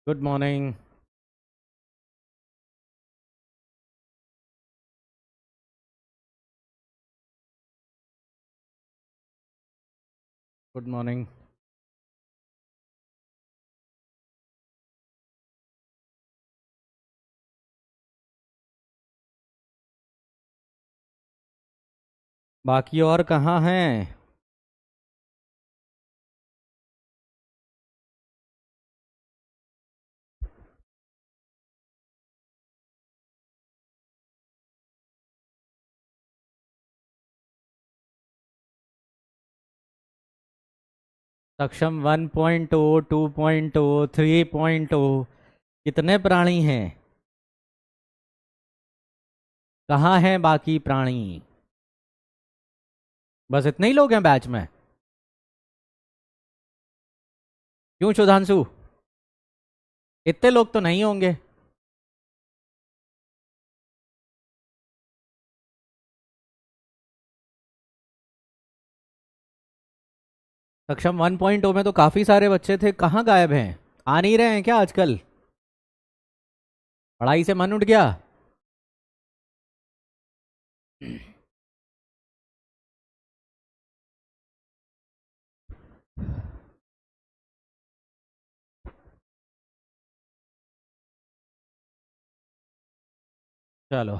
Good morning. Good morning. बाकी और कहाँ हैं? सक्षम 1.0, 2.0, 3.0। कितने प्राणी हैं? कहाँ हैं बाकी प्राणी? बस इतने ही लोग हैं बैच में? क्यों सुधांशु? इतने लोग तो नहीं होंगे। सक्षम 1.0 में तो काफी सारे बच्चे थे, कहाँ गायब हैं? आ नहीं रहे हैं क्या आजकल? पढ़ाई से मन उठ गया? चलो,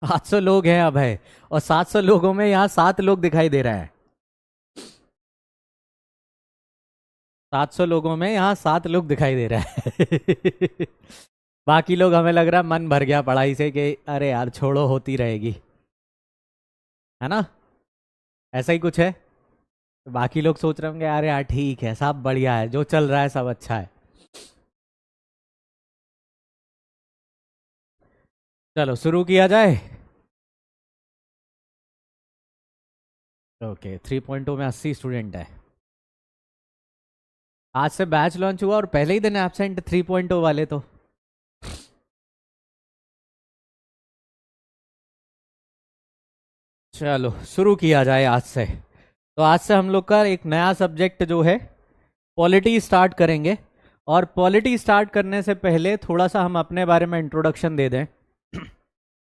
700 लोग हैं अब है। और 700 लोगों में यहाँ 7 लोग दिखाई दे रहे हैं। 700 लोगों में यहाँ 7 लोग दिखाई दे रहे हैं। बाकी लोग, हमें लग रहा है मन भर गया पढ़ाई से कि अरे यार छोड़ो, होती रहेगी, है ना? ऐसा ही कुछ है। बाकी लोग सोच रहे होंगे अरे यार ठीक है, सब बढ़िया है, जो चल रहा है सब अच्छा है। चलो शुरू किया जाए। ओके, 3.2 में 80 स्टूडेंट है। आज से बैच लॉन्च हुआ और पहले ही दिन एब्सेंट 3.0 वाले तो। चलो शुरू किया जाए आज से। तो आज से हम लोग का एक नया सब्जेक्ट जो है पॉलिटी स्टार्ट करेंगे। और पॉलिटी स्टार्ट करने से पहले थोड़ा सा हम अपने बारे में इंट्रोडक्शन दे दें।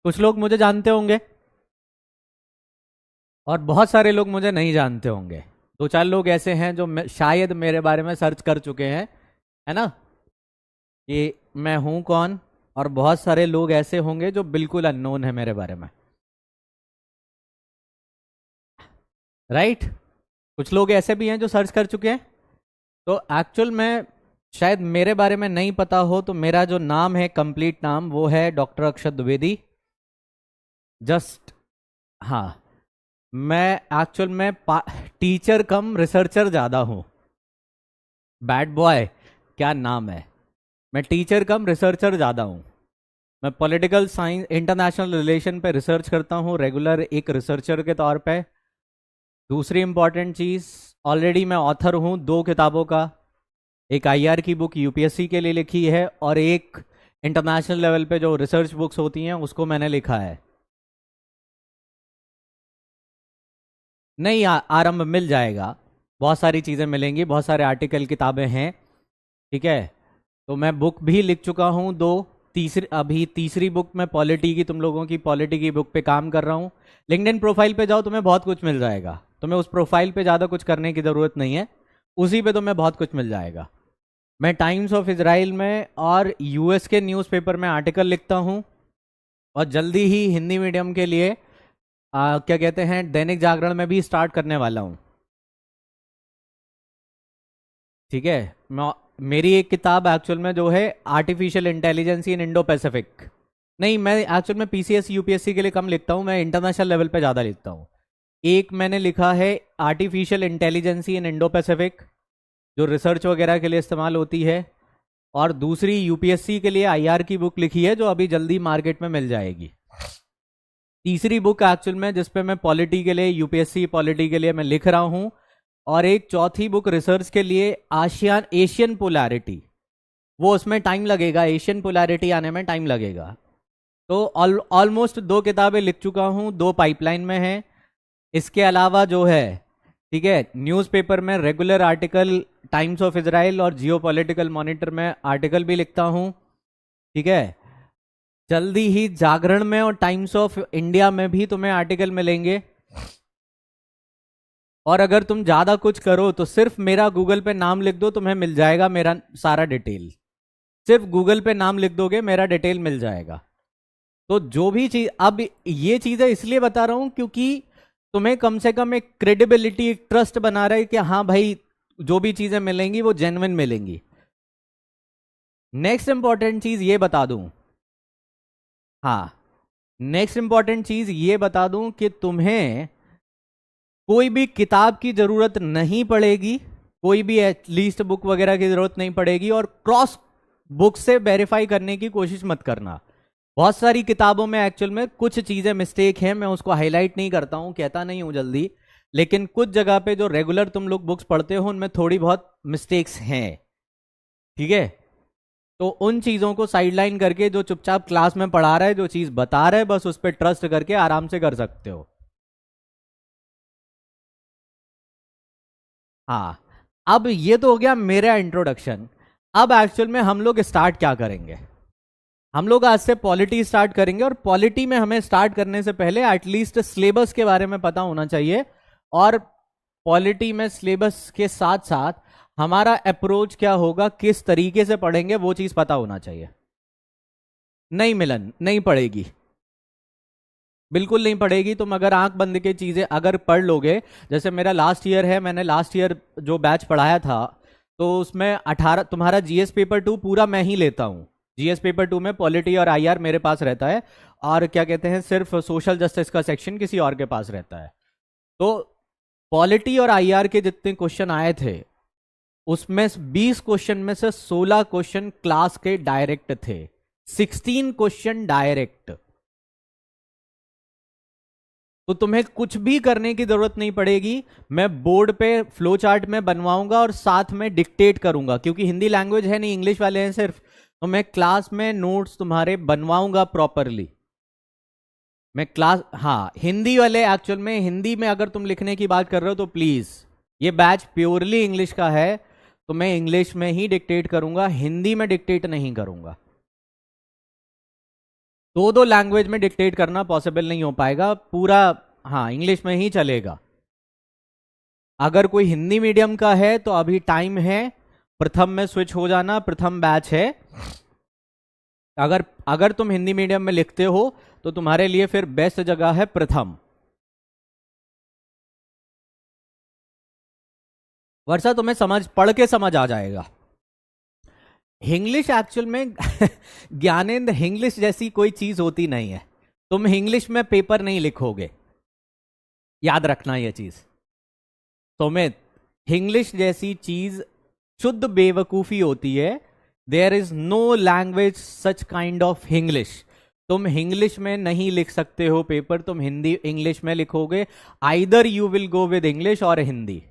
कुछ लोग मुझे जानते होंगे और बहुत सारे लोग मुझे नहीं जानते होंगे। दो चार लोग ऐसे हैं जो शायद मेरे बारे में सर्च कर चुके हैं, है ना, कि मैं हूं कौन। और बहुत सारे लोग ऐसे होंगे जो बिल्कुल अननोन है मेरे बारे में, राइट? कुछ लोग ऐसे भी हैं जो सर्च कर चुके हैं। तो एक्चुअल में शायद मेरे बारे में नहीं पता हो, तो मेरा जो नाम है, कंप्लीट नाम, वो है डॉक्टर अक्षत द्विवेदी। जस्ट, हाँ, मैं एक्चुअल में टीचर कम रिसर्चर ज़्यादा हूँ। बैड बॉय क्या नाम है? मैं टीचर कम रिसर्चर ज़्यादा हूँ। मैं पॉलिटिकल साइंस, इंटरनेशनल रिलेशन पे रिसर्च करता हूँ रेगुलर एक रिसर्चर के तौर पे। दूसरी इंपॉर्टेंट चीज़, ऑलरेडी मैं ऑथर हूँ 2 किताबों का। एक आईआर की बुक यूपीएससी के लिए लिखी है, और एक इंटरनेशनल लेवल पे जो रिसर्च बुक्स होती हैं उसको मैंने लिखा है। नहीं, आरंभ मिल जाएगा, बहुत सारी चीज़ें मिलेंगी, बहुत सारे आर्टिकल किताबें हैं, ठीक है। तो मैं बुक भी लिख चुका हूँ 2। तीसरी, अभी तीसरी बुक मैं पॉलिटी की, तुम लोगों की पॉलिटी की बुक पे काम कर रहा हूँ। लिंक्डइन प्रोफाइल पे जाओ, तुम्हें बहुत कुछ मिल जाएगा। तुम्हें उस प्रोफाइल पे ज़्यादा कुछ करने की ज़रूरत नहीं है, उसी पे तुम्हें बहुत कुछ मिल जाएगा। मैं टाइम्स ऑफ इजराइल में और यूएस के न्यूज़पेपर में आर्टिकल लिखता हूँ। और जल्दी ही हिंदी मीडियम के लिए क्या कहते हैं, दैनिक जागरण में भी स्टार्ट करने वाला हूँ, ठीक है। मेरी एक किताब एक्चुअल में जो है आर्टिफिशियल इंटेलिजेंस इन इंडो पैसिफिक। नहीं, मैं एक्चुअल में पीसीएस यूपीएससी के लिए कम लिखता हूँ, मैं इंटरनेशनल लेवल पे ज़्यादा लिखता हूँ। एक मैंने लिखा है आर्टिफिशियल इंटेलिजेंस इन इंडो पैसिफिक, जो रिसर्च वगैरह के लिए इस्तेमाल होती है। और दूसरी यूपीएससी के लिए आईआर की बुक लिखी है, जो अभी जल्दी मार्केट में मिल जाएगी। तीसरी बुक एक्चुअल में जिसपे मैं पॉलिटी के लिए, यूपीएससी पॉलिटी के लिए मैं लिख रहा हूँ। और एक चौथी बुक रिसर्च के लिए, आशियान एशियन पोलैरिटी, वो उसमें टाइम लगेगा, एशियन पोलैरिटी आने में टाइम लगेगा। तो ऑलमोस्ट 2 किताबें लिख चुका हूँ, 2 पाइपलाइन में हैं। इसके अलावा जो है, ठीक है, न्यूज़पेपर में regular article, times of Israel और जियोपॉलिटिकल मॉनिटर में आर्टिकल भी लिखता हूं। ठीक है, जल्दी ही जागरण में और टाइम्स ऑफ इंडिया में भी तुम्हें आर्टिकल मिलेंगे। और अगर तुम ज्यादा कुछ करो तो सिर्फ मेरा गूगल पे नाम लिख दो, तुम्हें मिल जाएगा मेरा सारा डिटेल। सिर्फ गूगल पे नाम लिख दोगे, मेरा डिटेल मिल जाएगा। तो जो भी चीज, अब ये चीजें इसलिए बता रहा हूं क्योंकि तुम्हें कम से कम एक क्रेडिबिलिटी, एक ट्रस्ट बना रहा है कि हाँ भाई जो भी चीजें मिलेंगी वो जेन्युइन मिलेंगी। नेक्स्ट इंपॉर्टेंट चीज ये बता दूं, हाँ नेक्स्ट इंपॉर्टेंट चीज ये बता दूं कि तुम्हें कोई भी किताब की जरूरत नहीं पड़ेगी, कोई भी एटलीस्ट बुक वगैरह की जरूरत नहीं पड़ेगी, और क्रॉस बुक से वेरीफाई करने की कोशिश मत करना। बहुत सारी किताबों में एक्चुअल में कुछ चीजें मिस्टेक हैं, मैं उसको हाईलाइट नहीं करता हूं, कहता नहीं हूं जल्दी, लेकिन कुछ जगह पे जो रेगुलर तुम लोग बुक्स पढ़ते हो उनमें थोड़ी बहुत मिस्टेक्स हैं। ठीक है, तो उन चीजों को साइडलाइन करके जो चुपचाप क्लास में पढ़ा रहा है, जो चीज बता रहा है, बस उस पर ट्रस्ट करके आराम से कर सकते हो। हाँ, अब ये तो हो गया मेरा इंट्रोडक्शन। अब एक्चुअल में हम लोग स्टार्ट क्या करेंगे, हम लोग आज से पॉलिटी स्टार्ट करेंगे। और पॉलिटी में हमें स्टार्ट करने से पहले एटलीस्ट सिलेबस के बारे में पता होना चाहिए, और पॉलिटी में सिलेबस के साथ साथ हमारा अप्रोच क्या होगा, किस तरीके से पढ़ेंगे, वो चीज पता होना चाहिए। नहीं मिलन, नहीं पड़ेगी, बिल्कुल नहीं पड़ेगी। तुम अगर आंख बंद के चीजें अगर पढ़ लोगे, जैसे मेरा लास्ट ईयर है, मैंने लास्ट ईयर जो बैच पढ़ाया था तो उसमें 18 तुम्हारा जीएस पेपर 2 पूरा मैं ही लेता हूँ। जीएस पेपर 2 में पॉलिटी और आईआर मेरे पास रहता है, और क्या कहते हैं सिर्फ सोशल जस्टिस का सेक्शन किसी और के पास रहता है। तो पॉलिटी और आईआर के जितने क्वेश्चन आए थे उसमें 20 क्वेश्चन में से 16 क्वेश्चन क्लास के डायरेक्ट थे, 16 क्वेश्चन डायरेक्ट। तो तुम्हें कुछ भी करने की जरूरत नहीं पड़ेगी, मैं बोर्ड पे फ्लो चार्ट में बनवाऊंगा और साथ में डिक्टेट करूंगा, क्योंकि हिंदी लैंग्वेज है नहीं, इंग्लिश वाले हैं सिर्फ, तो मैं क्लास में नोट्स तुम्हारे बनवाऊंगा प्रॉपरली। मैं क्लास, हाँ हिंदी वाले एक्चुअल में, हिंदी में अगर तुम लिखने की बात कर रहे हो तो प्लीज, ये बैच प्योरली इंग्लिश का है, तो मैं इंग्लिश में ही डिक्टेट करूंगा, हिंदी में डिक्टेट नहीं करूंगा। दो दो लैंग्वेज में डिक्टेट करना पॉसिबल नहीं हो पाएगा पूरा, हाँ इंग्लिश में ही चलेगा। अगर कोई हिंदी मीडियम का है तो अभी टाइम है, प्रथम में स्विच हो जाना, प्रथम बैच है। अगर अगर तुम हिंदी मीडियम में लिखते हो तो तुम्हारे लिए फिर बेस्ट जगह है प्रथम। वर्षा तुम्हें समझ, पढ़ के समझ आ जाएगा। इंग्लिश एक्चुअल में ज्ञानेंद्र, इंग्लिश जैसी कोई चीज होती नहीं है, तुम इंग्लिश में पेपर नहीं लिखोगे, याद रखना ये चीज। सुमित, इंग्लिश जैसी चीज शुद्ध बेवकूफी होती है। There is no language such kind of English. तुम इंग्लिश में नहीं लिख सकते हो पेपर, तुम हिंदी इंग्लिश में लिखोगे। Either you will go with English और Hindi,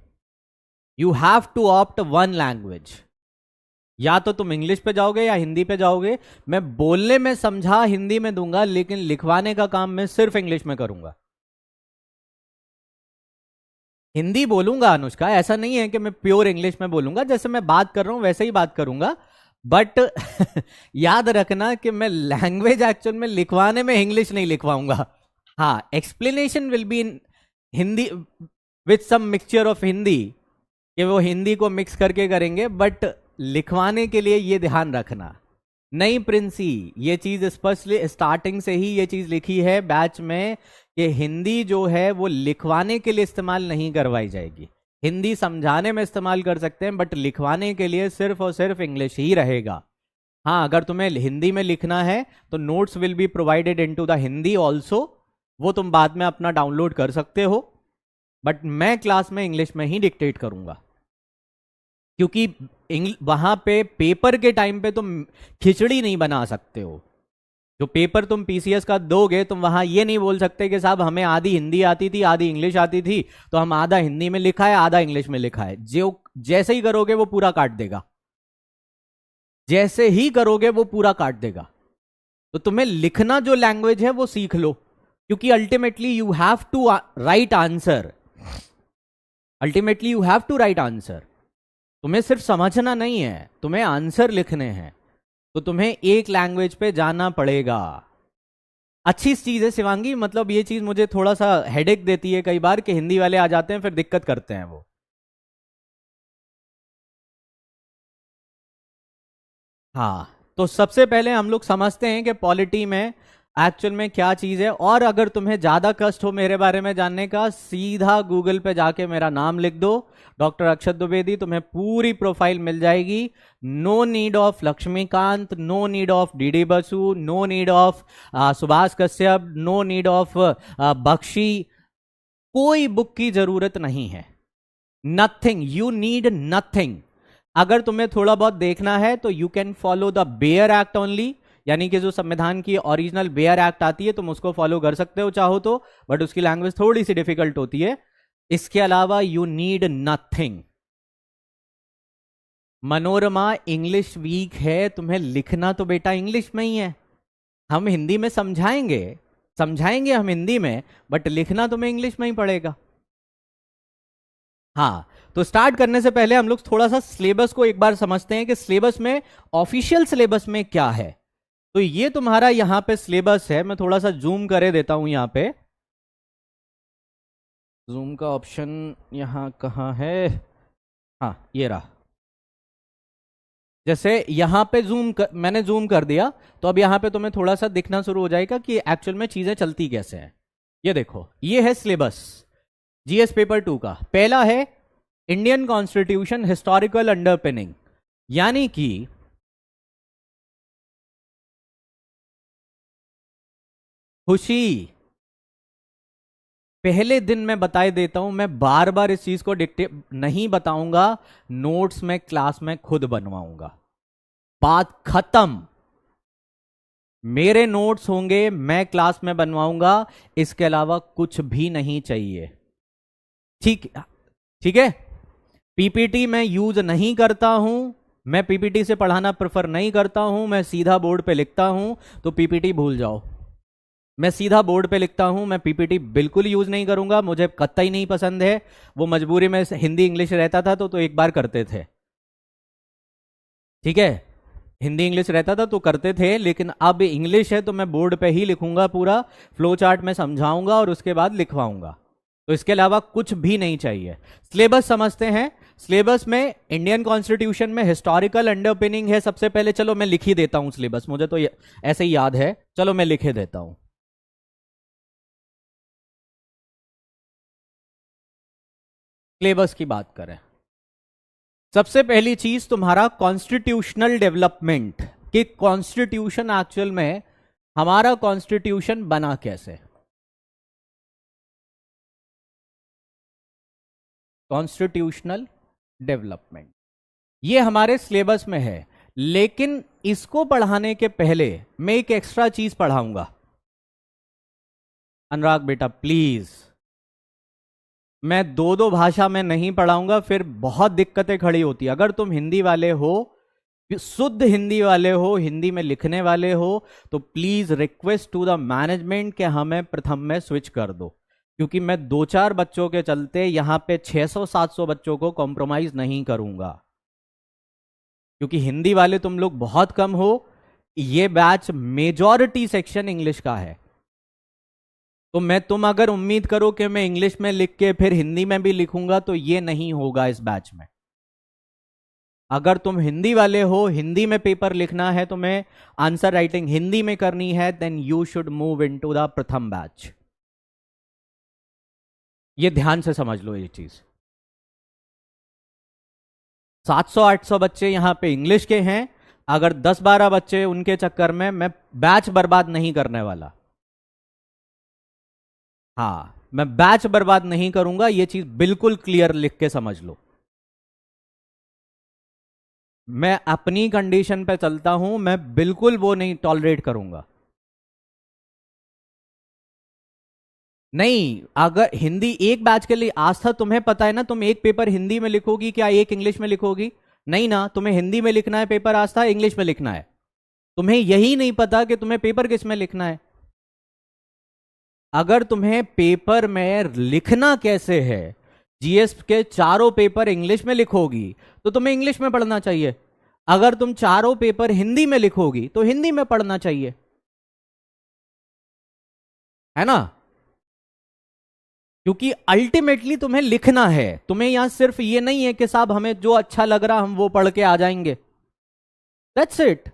you have to opt one language. या तो तुम इंग्लिश पे जाओगे या हिंदी पे जाओगे। मैं बोलने में समझा हिंदी में दूंगा, लेकिन लिखवाने का काम मैं सिर्फ इंग्लिश में करूंगा। हिंदी बोलूंगा अनुष्का, ऐसा नहीं है कि मैं प्योर इंग्लिश में बोलूंगा, जैसे मैं बात कर रहा हूं वैसे ही बात करूंगा, बट याद रखना कि मैं लैंग्वेज एक्चुअल में लिखवाने में इंग्लिश नहीं लिखवाऊंगा। हाँ, explanation will be in Hindi with some mixture of Hindi, कि वो हिंदी को मिक्स करके करेंगे, बट लिखवाने के लिए ये ध्यान रखना। नहीं प्रिंसी, ये चीज स्पष्टली स्टार्टिंग से ही ये चीज लिखी है बैच में कि हिंदी जो है वो लिखवाने के लिए इस्तेमाल नहीं करवाई जाएगी। हिंदी समझाने में इस्तेमाल कर सकते हैं, बट लिखवाने के लिए सिर्फ और सिर्फ इंग्लिश ही रहेगा। हाँ, अगर तुम्हें हिंदी में लिखना है तो notes will be provided into the Hindi also, वो तुम बाद में अपना डाउनलोड कर सकते हो, बट मैं क्लास में इंग्लिश में ही डिक्टेट करूंगा, क्योंकि वहां पे पेपर के टाइम पे तुम खिचड़ी नहीं बना सकते हो। जो पेपर तुम पीसीएस का दोगे, तुम वहां ये नहीं बोल सकते कि साहब हमें आधी हिंदी आती थी आधी इंग्लिश आती थी, तो हम आधा हिंदी में लिखा है आधा इंग्लिश में लिखा है। जो जैसे ही करोगे वो पूरा काट देगा, जैसे ही करोगे वो पूरा काट देगा। तो तुम्हें लिखना जो लैंग्वेज है वो सीख लो, क्योंकि ultimately you have to write answer. Ultimately you have to write answer. तुम्हें सिर्फ समझना नहीं है, तुम्हें आंसर लिखने हैं, तो तुम्हें एक लैंग्वेज पे जाना पड़ेगा। अच्छी चीज है शिवांगी, मतलब ये चीज मुझे थोड़ा सा हेडेक देती है कई बार कि हिंदी वाले आ जाते हैं फिर दिक्कत करते हैं वो। हाँ, तो सबसे पहले हम लोग समझते हैं कि पॉलिटी में एक्चुअल में क्या चीज है। और अगर तुम्हें ज्यादा कष्ट हो मेरे बारे में जानने का, सीधा गूगल पे जाके मेरा नाम लिख दो, डॉक्टर अक्षत द्विवेदी, तुम्हें पूरी प्रोफाइल मिल जाएगी। No need of Laxmikanth, no need of DD Basu, no need of Subhash Kashyap, no need of Bakshi, कोई बुक की जरूरत नहीं है। Nothing, you need nothing. अगर तुम्हें थोड़ा बहुत देखना है तो you can follow the bare act only, यानी कि जो संविधान की ओरिजिनल बेयर एक्ट आती है तुम उसको फॉलो कर सकते हो चाहो तो, बट उसकी लैंग्वेज थोड़ी सी डिफिकल्ट होती है। इसके अलावा you need nothing. Manorama English weak है, तुम्हें लिखना तो बेटा इंग्लिश में ही है। हम हिंदी में समझाएंगे, समझाएंगे हम हिंदी में, बट लिखना तुम्हें इंग्लिश में ही पड़ेगा। हाँ, तो स्टार्ट करने से पहले हम लोग थोड़ा सा सिलेबस को एक बार समझते हैं कि सिलेबस में, ऑफिशियल सिलेबस में क्या है। तो ये तुम्हारा यहां पे सिलेबस है, मैं थोड़ा सा जूम करे देता हूं। यहां पे जूम का ऑप्शन यहां कहां है, हाँ ये रहा। जैसे यहां पे मैंने जूम कर दिया, तो अब यहां पे तुम्हें थोड़ा सा दिखना शुरू हो जाएगा कि एक्चुअल में चीजें चलती कैसे हैं। ये देखो, ये है सिलेबस जीएस पेपर 2 का। पहला है इंडियन कॉन्स्टिट्यूशन हिस्टोरिकल अंडरपिनिंग, यानी कि खुशी, पहले दिन मैं बताए देता हूं, मैं बार बार इस चीज को डिक्टेट नहीं बताऊंगा, नोट्स में क्लास में खुद बनवाऊंगा, बात खत्म। मेरे नोट्स होंगे, मैं क्लास में बनवाऊंगा, इसके अलावा कुछ भी नहीं चाहिए। ठीक, ठीक है। पीपीटी मैं यूज नहीं करता हूं, मैं पीपीटी से पढ़ाना प्रेफर नहीं करता हूं, मैं सीधा बोर्ड पे लिखता हूं, तो पीपीटी भूल जाओ। मैं सीधा बोर्ड पे लिखता हूं, मैं पीपीटी बिल्कुल यूज नहीं करूंगा, मुझे कतई नहीं पसंद है। वो मजबूरी में हिंदी इंग्लिश रहता था तो एक बार करते थे, ठीक है, हिंदी इंग्लिश रहता था तो करते थे, लेकिन अब इंग्लिश है तो मैं बोर्ड पे ही लिखूंगा, पूरा फ्लो चार्ट में समझाऊंगा और उसके बाद लिखवाऊंगा। तो इसके अलावा कुछ भी नहीं चाहिए। सिलेबस समझते हैं। सिलेबस में इंडियन कॉन्स्टिट्यूशन में हिस्टोरिकल अंडरपिनिंग है सबसे पहले। चलो मैं लिख ही देता हूं सिलेबस, मुझे तो ऐसे ही याद है, चलो मैं लिखे देता हूं। सिलेबस की बात करें, सबसे पहली चीज तुम्हारा कॉन्स्टिट्यूशनल डेवलपमेंट, कि कॉन्स्टिट्यूशन एक्चुअल में हमारा कॉन्स्टिट्यूशन बना कैसे। कॉन्स्टिट्यूशनल डेवलपमेंट ये हमारे सिलेबस में है, लेकिन इसको पढ़ाने के पहले मैं एक एक्स्ट्रा चीज पढ़ाऊंगा। अनुराग बेटा प्लीज, मैं दो दो भाषा में नहीं पढ़ाऊंगा, फिर बहुत दिक्कतें खड़ी होती है। अगर तुम हिंदी वाले हो, शुद्ध हिंदी वाले हो, हिंदी में लिखने वाले हो, तो please request to the management कि हमें प्रथम में स्विच कर दो, क्योंकि मैं 2-4 बच्चों के चलते यहां पे 600-700 बच्चों को कॉम्प्रोमाइज नहीं करूंगा, क्योंकि हिंदी वाले तुम लोग बहुत कम हो। ये बैच मेजॉरिटी सेक्शन इंग्लिश का है, तो तुम अगर उम्मीद करो कि मैं इंग्लिश में लिख के फिर हिंदी में भी लिखूंगा, तो ये नहीं होगा इस बैच में। अगर तुम हिंदी वाले हो, हिंदी में पेपर लिखना है, तुम्हें आंसर राइटिंग हिंदी में करनी है, then you should move into the Pratham batch. ये ध्यान से समझ लो ये चीज। 700-800 बच्चे यहां पे इंग्लिश के हैं, अगर 10-12 बच्चे उनके चक्कर में मैं बैच बर्बाद नहीं करने वाला। हाँ, मैं बैच बर्बाद नहीं करूंगा, ये चीज बिल्कुल क्लियर लिख के समझ लो। मैं अपनी कंडीशन पे चलता हूं, मैं बिल्कुल वो नहीं टॉलरेट करूंगा। नहीं, अगर हिंदी एक बैच के लिए आस्था, तुम्हें पता है ना, तुम एक पेपर हिंदी में लिखोगी क्या एक इंग्लिश में लिखोगी? नहीं ना, तुम्हें हिंदी में लिखना है पेपर, आस्था इंग्लिश में लिखना है। तुम्हें यही नहीं पता कि तुम्हें पेपर किस में लिखना है। अगर तुम्हें पेपर में लिखना कैसे है, जीएस के चारों पेपर इंग्लिश में लिखोगी तो तुम्हें इंग्लिश में पढ़ना चाहिए, अगर तुम चारों पेपर हिंदी में लिखोगी तो हिंदी में पढ़ना चाहिए, है ना? क्योंकि अल्टीमेटली तुम्हें लिखना है, तुम्हें यहां सिर्फ ये नहीं है कि साहब हमें जो अच्छा लग रहा हम वो पढ़ के आ जाएंगे, दैट्स इट।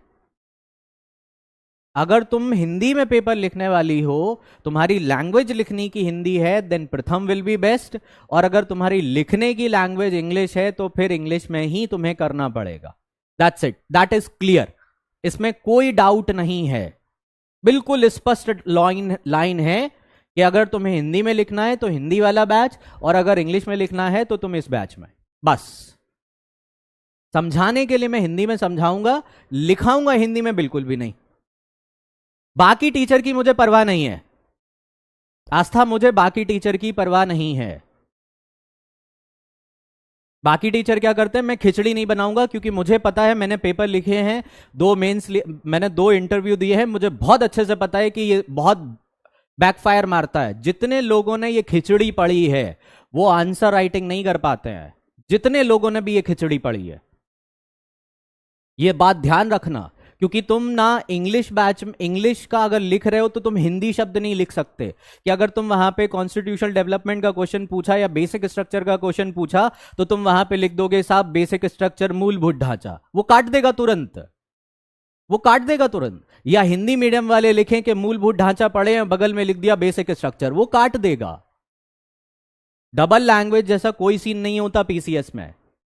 अगर तुम हिंदी में पेपर लिखने वाली हो, तुम्हारी लैंग्वेज लिखने की हिंदी है, देन प्रथम विल बी बेस्ट, और अगर तुम्हारी लिखने की लैंग्वेज इंग्लिश है तो फिर इंग्लिश में ही तुम्हें करना पड़ेगा। That's it, that is clear, इसमें कोई डाउट नहीं है, बिल्कुल स्पष्ट लाइन है कि अगर तुम्हें हिंदी में लिखना है तो हिंदी वाला बैच, और अगर इंग्लिश में लिखना है तो तुम इस बैच में। बस समझाने के लिए मैं हिंदी में समझाऊंगा, लिखाऊंगा हिंदी में बिल्कुल भी नहीं। बाकी टीचर की मुझे परवाह नहीं है, आस्था, मुझे बाकी टीचर की परवाह नहीं है। बाकी टीचर क्या करते हैं, मैं खिचड़ी नहीं बनाऊंगा, क्योंकि मुझे पता है, मैंने पेपर लिखे हैं, 2 मेंस मैंने 2 इंटरव्यू दिए हैं, मुझे बहुत अच्छे से पता है कि ये बहुत बैकफायर मारता है। जितने लोगों ने ये खिचड़ी पढ़ी है वो आंसर राइटिंग नहीं कर पाते हैं, जितने लोगों ने भी ये खिचड़ी पढ़ी है, ये बात ध्यान रखना। क्योंकि तुम ना इंग्लिश बैच में इंग्लिश का अगर लिख रहे हो तो तुम हिंदी शब्द नहीं लिख सकते, कि अगर तुम वहां पे कॉन्स्टिट्यूशनल डेवलपमेंट का क्वेश्चन पूछा या बेसिक स्ट्रक्चर का क्वेश्चन पूछा तो तुम वहां पे लिख दोगे साहब बेसिक स्ट्रक्चर मूलभूत ढांचा, वो काट देगा तुरंत, वो काट देगा तुरंत। या हिंदी मीडियम वाले लिखें कि मूलभूत ढांचा पढ़े हैं, बगल में लिख दिया बेसिक स्ट्रक्चर, वो काट देगा। डबल लैंग्वेज जैसा कोई सीन नहीं होता पीसीएस में,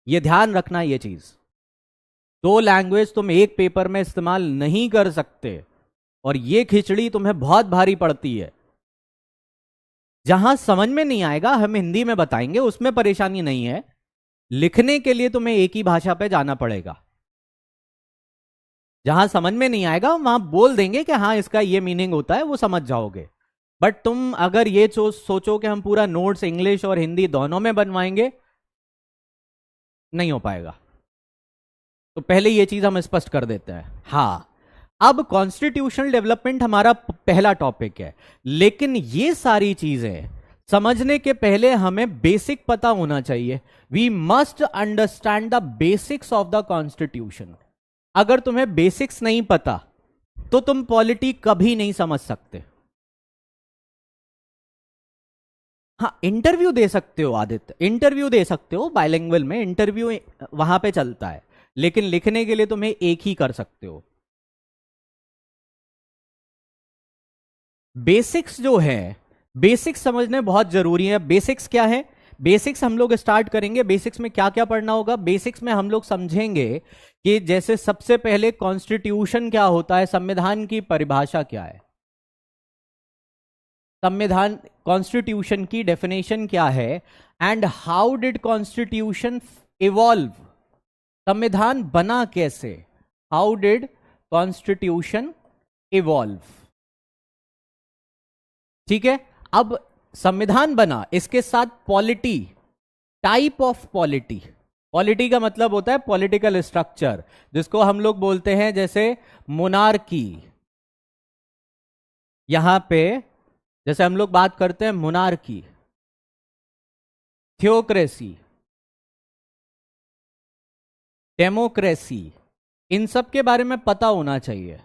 ये ध्यान रखना। ये चीज, 2 लैंग्वेज तुम एक पेपर में इस्तेमाल नहीं कर सकते, और ये खिचड़ी तुम्हें बहुत भारी पड़ती है। जहां समझ में नहीं आएगा हम हिंदी में बताएंगे, उसमें परेशानी नहीं है, लिखने के लिए तुम्हें एक ही भाषा पे जाना पड़ेगा। जहां समझ में नहीं आएगा वहां बोल देंगे कि हाँ इसका ये मीनिंग होता है, वो समझ जाओगे। बट तुम अगर ये सोचो कि हम पूरा नोट्स इंग्लिश और हिंदी दोनों में बनवाएंगे, नहीं हो पाएगा। तो पहले ये चीज हम स्पष्ट कर देते हैं। हाँ, अब कॉन्स्टिट्यूशनल डेवलपमेंट हमारा पहला टॉपिक है, लेकिन ये सारी चीजें समझने के पहले हमें बेसिक पता होना चाहिए। We must understand the basics of the constitution. अगर तुम्हें बेसिक्स नहीं पता तो तुम पॉलिटी कभी नहीं समझ सकते। हाँ, इंटरव्यू दे सकते हो आदित्य, इंटरव्यू दे सकते हो, बाइलिंगुअल में इंटरव्यू वहां पे चलता है, लेकिन लिखने के लिए तुम्हें एक ही कर सकते हो। बेसिक्स जो है, बेसिक्स समझने बहुत जरूरी है। बेसिक्स क्या है? बेसिक्स हम लोग स्टार्ट करेंगे। बेसिक्स में क्या क्या पढ़ना होगा? बेसिक्स में हम लोग समझेंगे कि जैसे सबसे पहले कॉन्स्टिट्यूशन क्या होता है, संविधान की परिभाषा क्या है, संविधान कॉन्स्टिट्यूशन की डेफिनेशन क्या है, and how did constitution evolve, संविधान बना कैसे, हाउ डिड कॉन्स्टिट्यूशन इवॉल्व। ठीक है, अब संविधान बना, इसके साथ polity, type of polity, polity का मतलब होता है पॉलिटिकल स्ट्रक्चर, जिसको हम लोग बोलते हैं जैसे मोनार्की। यहां पे जैसे हम लोग बात करते हैं मोनार्की, थियोक्रेसी, डेमोक्रेसी, इन सब के बारे में पता होना चाहिए।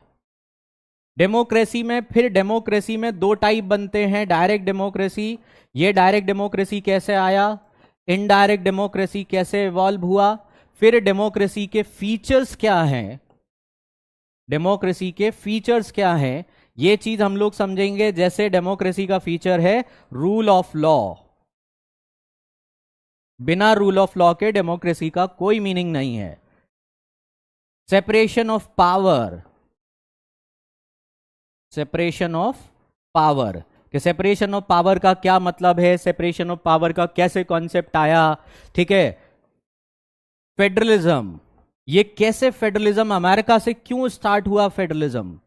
डेमोक्रेसी में, फिर डेमोक्रेसी में 2 टाइप बनते हैं, डायरेक्ट डेमोक्रेसी, ये डायरेक्ट डेमोक्रेसी कैसे आया, इनडायरेक्ट डेमोक्रेसी कैसे इवॉल्व हुआ, फिर डेमोक्रेसी के फीचर्स क्या हैं, डेमोक्रेसी के फीचर्स क्या हैं, ये चीज हम लोग समझेंगे। जैसे डेमोक्रेसी का फीचर है रूल ऑफ लॉ, बिना रूल ऑफ लॉ के डेमोक्रेसी का कोई मीनिंग नहीं है। Separation of power, separation of power, कि सेपरेशन ऑफ पावर का क्या मतलब है, सेपरेशन ऑफ पावर का कैसे कॉन्सेप्ट आया। ठीक है, फेडरलिज्म, ये कैसे फेडरलिज्म, अमेरिका से क्यों स्टार्ट हुआ फेडरलिज्म,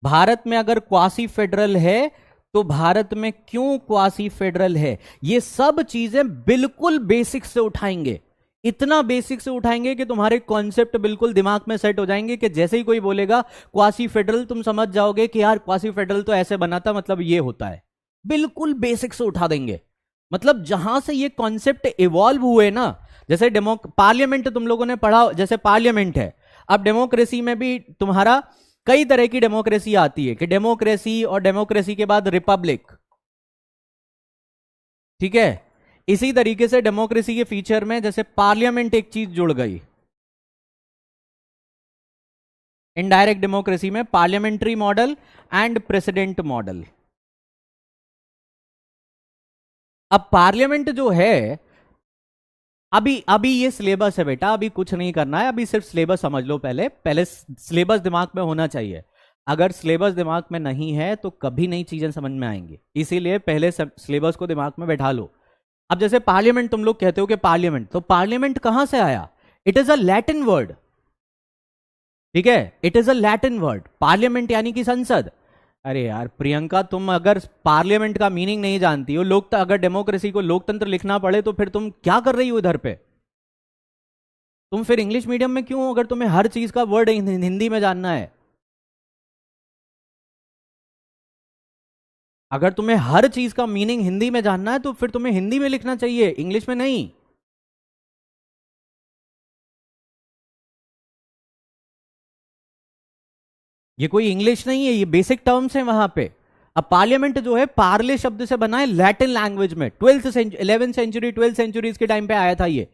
भारत में अगर क्वासी फेडरल है तो भारत में क्यों क्वासी फेडरल है, ये सब चीजें बिल्कुल बेसिक से उठाएंगे, इतना बेसिक से उठाएंगे कि तुम्हारे कॉन्सेप्ट बिल्कुल दिमाग में सेट हो जाएंगे, कि जैसे ही कोई बोलेगा क्वासी फेडरल तुम समझ जाओगे कि यार क्वासी फेडरल तो ऐसे बना था, मतलब ये होता है, बिल्कुल बेसिक से उठा देंगे। मतलब जहां से ये कॉन्सेप्ट इवॉल्व हुए ना, जैसे पार्लियामेंट तुम लोगों ने पढ़ा, जैसे पार्लियामेंट है। अब डेमोक्रेसी में भी तुम्हारा कई तरह की डेमोक्रेसी आती है, कि डेमोक्रेसी और डेमोक्रेसी के बाद रिपब्लिक, ठीक है। इसी तरीके से डेमोक्रेसी के फीचर में जैसे पार्लियामेंट एक चीज जुड़ गई, इनडायरेक्ट डेमोक्रेसी में parliamentary model and president model. अब पार्लियामेंट जो है, अभी अभी ये सिलेबस है बेटा, अभी कुछ नहीं करना है, अभी सिर्फ सिलेबस समझ लो। पहले पहले सिलेबस दिमाग में होना चाहिए। अगर सिलेबस दिमाग में नहीं है तो कभी नई चीजें समझ में आएंगी, इसीलिए पहले सिलेबस को दिमाग में बैठा लो। अब जैसे पार्लियामेंट, तुम लोग कहते हो कि पार्लियामेंट, तो पार्लियामेंट कहां से आया? It is a Latin word, ठीक है। It is a Latin word, parliament यानी कि संसद। अरे यार प्रियंका, तुम अगर पार्लियामेंट का मीनिंग नहीं जानती हो, अगर डेमोक्रेसी को लोकतंत्र लिखना पड़े तो फिर तुम क्या कर रही हो इधर पे? तुम फिर इंग्लिश मीडियम में क्यों हो, अगर तुम्हें हर चीज का वर्ड हिंदी में जानना है? अगर तुम्हें हर चीज का मीनिंग हिंदी में जानना है तो फिर तुम्हें हिंदी में लिखना चाहिए, इंग्लिश में नहीं। ये कोई इंग्लिश नहीं है, ये बेसिक टर्म्स हैं वहां पे। अब पार्लियामेंट जो है, पार्ले शब्द से बना है, लैटिन लैंग्वेज में 11th सेंचुरी 12th सेंचुरी के टाइम पे आया था ये।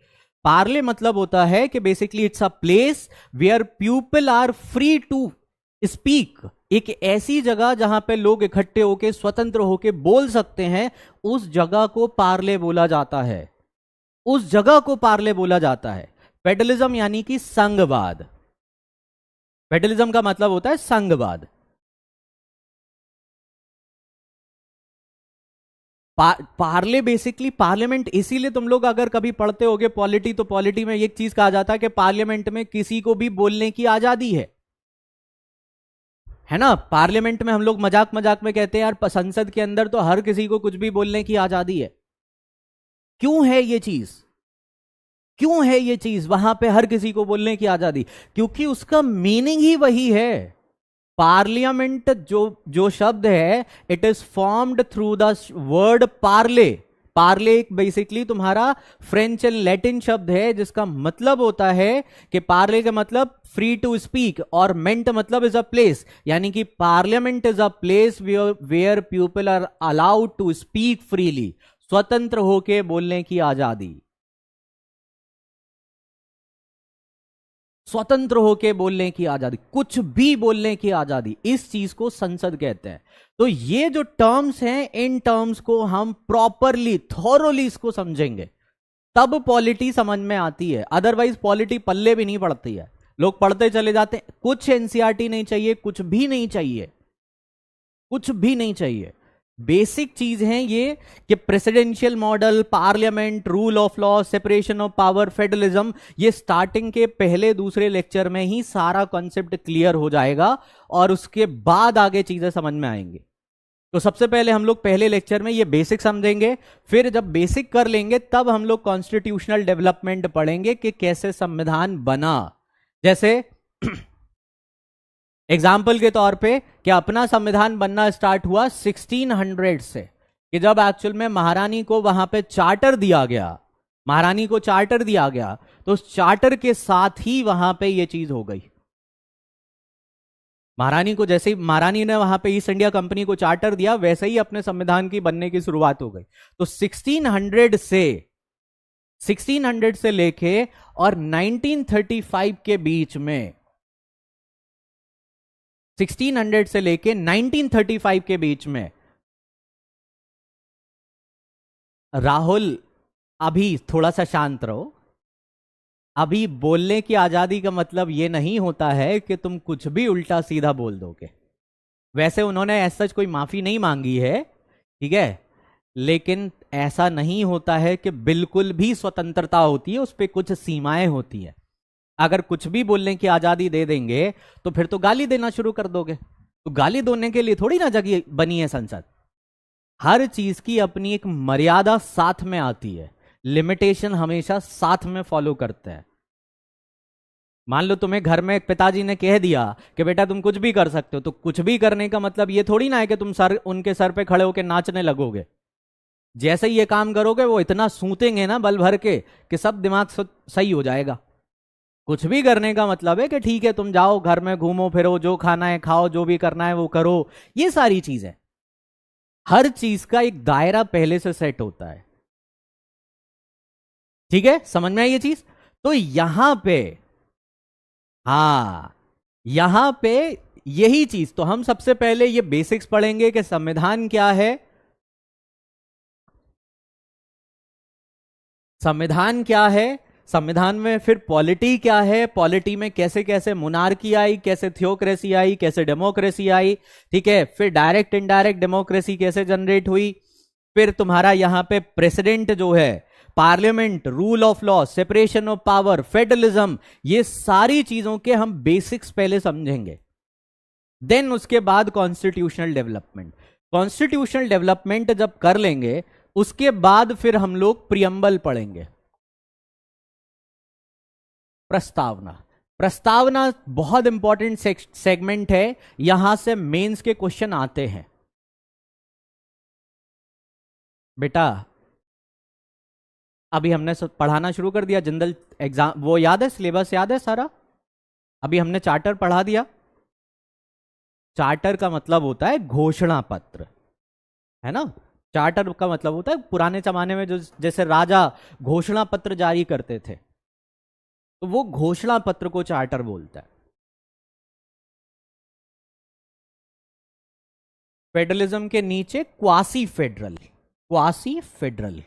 पार्ले मतलब होता है कि basically it's a place where people are free to speak. एक ऐसी जगह जहां पे लोग इकट्ठे होके स्वतंत्र होके बोल सकते हैं, उस जगह को पार्ले बोला जाता है। उस जगह को पार्ले बोला जाता है। फेडरलिज्म यानी कि संघवाद। फेडरलिज्म का मतलब होता है संघवाद। पार्ले बेसिकली, पार्लियामेंट, इसीलिए तुम लोग अगर कभी पढ़ते होगे पॉलिटी, तो पॉलिटी में एक चीज कहा जाता है कि पार्लियामेंट में किसी को भी बोलने की आजादी है ना। पार्लियामेंट में हम लोग मजाक मजाक में कहते हैं यार, संसद के अंदर तो हर किसी को कुछ भी बोलने की आजादी है। क्यों है ये चीज? क्यों है ये चीज वहां पे हर किसी को बोलने की आजादी? क्योंकि उसका मीनिंग ही वही है। पार्लियामेंट जो जो शब्द है, it is formed through the word Parle. Parle एक बेसिकली तुम्हारा फ्रेंच एंड लैटिन शब्द है, जिसका मतलब होता है कि पार्ले का मतलब फ्री टू स्पीक, और मेंट मतलब इज अ प्लेस, यानी कि parliament is a place where people are allowed to speak freely, स्वतंत्र होके बोलने की आजादी। स्वतंत्र होके बोलने की आजादी, कुछ भी बोलने की आजादी, इस चीज को संसद कहते हैं। तो ये जो टर्म्स हैं, इन टर्म्स को हम प्रॉपरली थॉरोली इसको समझेंगे, तब पॉलिटी समझ में आती है। अदरवाइज पॉलिटी पल्ले भी नहीं पड़ती है, लोग पढ़ते चले जाते हैं। कुछ एनसीईआरटी नहीं चाहिए, कुछ भी नहीं चाहिए, कुछ भी नहीं चाहिए। बेसिक चीज है ये कि presidential model, parliament, rule of law, separation of power, federalism, ये स्टार्टिंग के पहले दूसरे लेक्चर में ही सारा कॉन्सेप्ट क्लियर हो जाएगा, और उसके बाद आगे चीजें समझ में आएंगी। तो सबसे पहले हम लोग पहले लेक्चर में ये बेसिक समझेंगे, फिर जब बेसिक कर लेंगे तब हम लोग कॉन्स्टिट्यूशनल डेवलपमेंट पढ़ेंगे कि कैसे संविधान बना। जैसे एग्जाम्पल के तौर पे, कि अपना संविधान बनना स्टार्ट हुआ 1600 से, कि जब एक्चुअल में महारानी को वहां पे चार्टर दिया गया, महारानी को चार्टर दिया गया, तो उस चार्टर के साथ ही वहां पे ये चीज हो गई। महारानी को, जैसे ही महारानी ने वहां पे ईस्ट इंडिया कंपनी को चार्टर दिया, वैसे ही अपने संविधान की बनने की शुरुआत हो गई। तो 1600 से लेके और 1935 के बीच में, 1600 से लेके 1935 के बीच में, राहुल अभी थोड़ा सा शांत रहो। अभी बोलने की आजादी का मतलब यह नहीं होता है कि तुम कुछ भी उल्टा सीधा बोल दोगे। वैसे उन्होंने ऐसा कोई माफी नहीं मांगी है, ठीक है, लेकिन ऐसा नहीं होता है कि बिल्कुल भी स्वतंत्रता होती है, उस पर कुछ सीमाएं होती है। अगर कुछ भी बोलने की आजादी दे देंगे तो फिर तो गाली देना शुरू कर दोगे। तो गाली देने के लिए थोड़ी ना जगह बनी है संसद। हर चीज की अपनी एक मर्यादा साथ में आती है, लिमिटेशन हमेशा साथ में फॉलो करते हैं। मान लो तुम्हें घर में पिताजी ने कह दिया कि बेटा तुम कुछ भी कर सकते हो, तो कुछ भी करने का मतलब ये थोड़ी ना है कि तुम उनके सर पे खड़े होकर नाचने लगोगे। जैसे ही ये काम करोगे वो इतना सूतेंगे ना बल भर के कि सब दिमाग सही हो जाएगा। कुछ भी करने का मतलब है कि ठीक है तुम जाओ घर में घूमो फिरो, जो खाना है खाओ, जो भी करना है वो करो, ये सारी चीजें। हर चीज का एक दायरा पहले से सेट होता है। ठीक है, समझ में आई ये चीज? तो यहां पे, हाँ, यहां पे यही चीज, तो हम सबसे पहले ये बेसिक्स पढ़ेंगे कि संविधान क्या है, संविधान क्या है, संविधान में फिर पॉलिटी क्या है, पॉलिटी में कैसे कैसे मोनार्की आई, कैसे थियोक्रेसी आई, कैसे डेमोक्रेसी आई, ठीक है, फिर डायरेक्ट इनडायरेक्ट डेमोक्रेसी कैसे जनरेट हुई, फिर तुम्हारा यहां पे प्रेसिडेंट जो है, parliament, rule of law, separation of power, federalism, ये सारी चीजों के हम बेसिक्स पहले समझेंगे। देन उसके बाद कॉन्स्टिट्यूशनल डेवलपमेंट, कॉन्स्टिट्यूशनल डेवलपमेंट जब कर लेंगे उसके बाद फिर हम लोग प्रियम्बल पढ़ेंगे। प्रस्तावना, प्रस्तावना बहुत इंपॉर्टेंट सेगमेंट है, यहां से मेंस के क्वेश्चन आते हैं बेटा। अभी हमने पढ़ाना शुरू कर दिया जनरल एग्जाम, वो याद है, सिलेबस याद है सारा? अभी हमने चार्टर पढ़ा दिया। चार्टर का मतलब होता है घोषणा पत्र, है ना? चार्टर का मतलब होता है पुराने जमाने में जो जैसे राजा घोषणा पत्र जारी करते थे, तो वो घोषणा पत्र को चार्टर बोलता है। फेडरलिज्म के नीचे क्वासी फेडरल, क्वासी फेडरल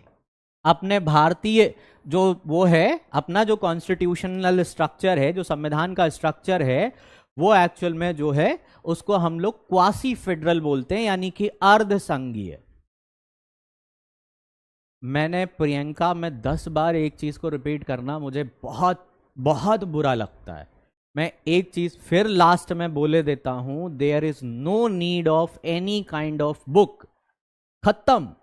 अपने भारतीय जो वो है, अपना जो कॉन्स्टिट्यूशनल स्ट्रक्चर है, जो संविधान का स्ट्रक्चर है, वो एक्चुअल में जो है उसको हम लोग क्वासी फेडरल बोलते हैं, यानी कि अर्ध संघीय। मैंने प्रियंका में 10 बार एक चीज को रिपीट करना मुझे बहुत बहुत बुरा लगता है। मैं एक चीज फिर लास्ट में बोले देता हूं, there is no need of any kind of book, खत्म।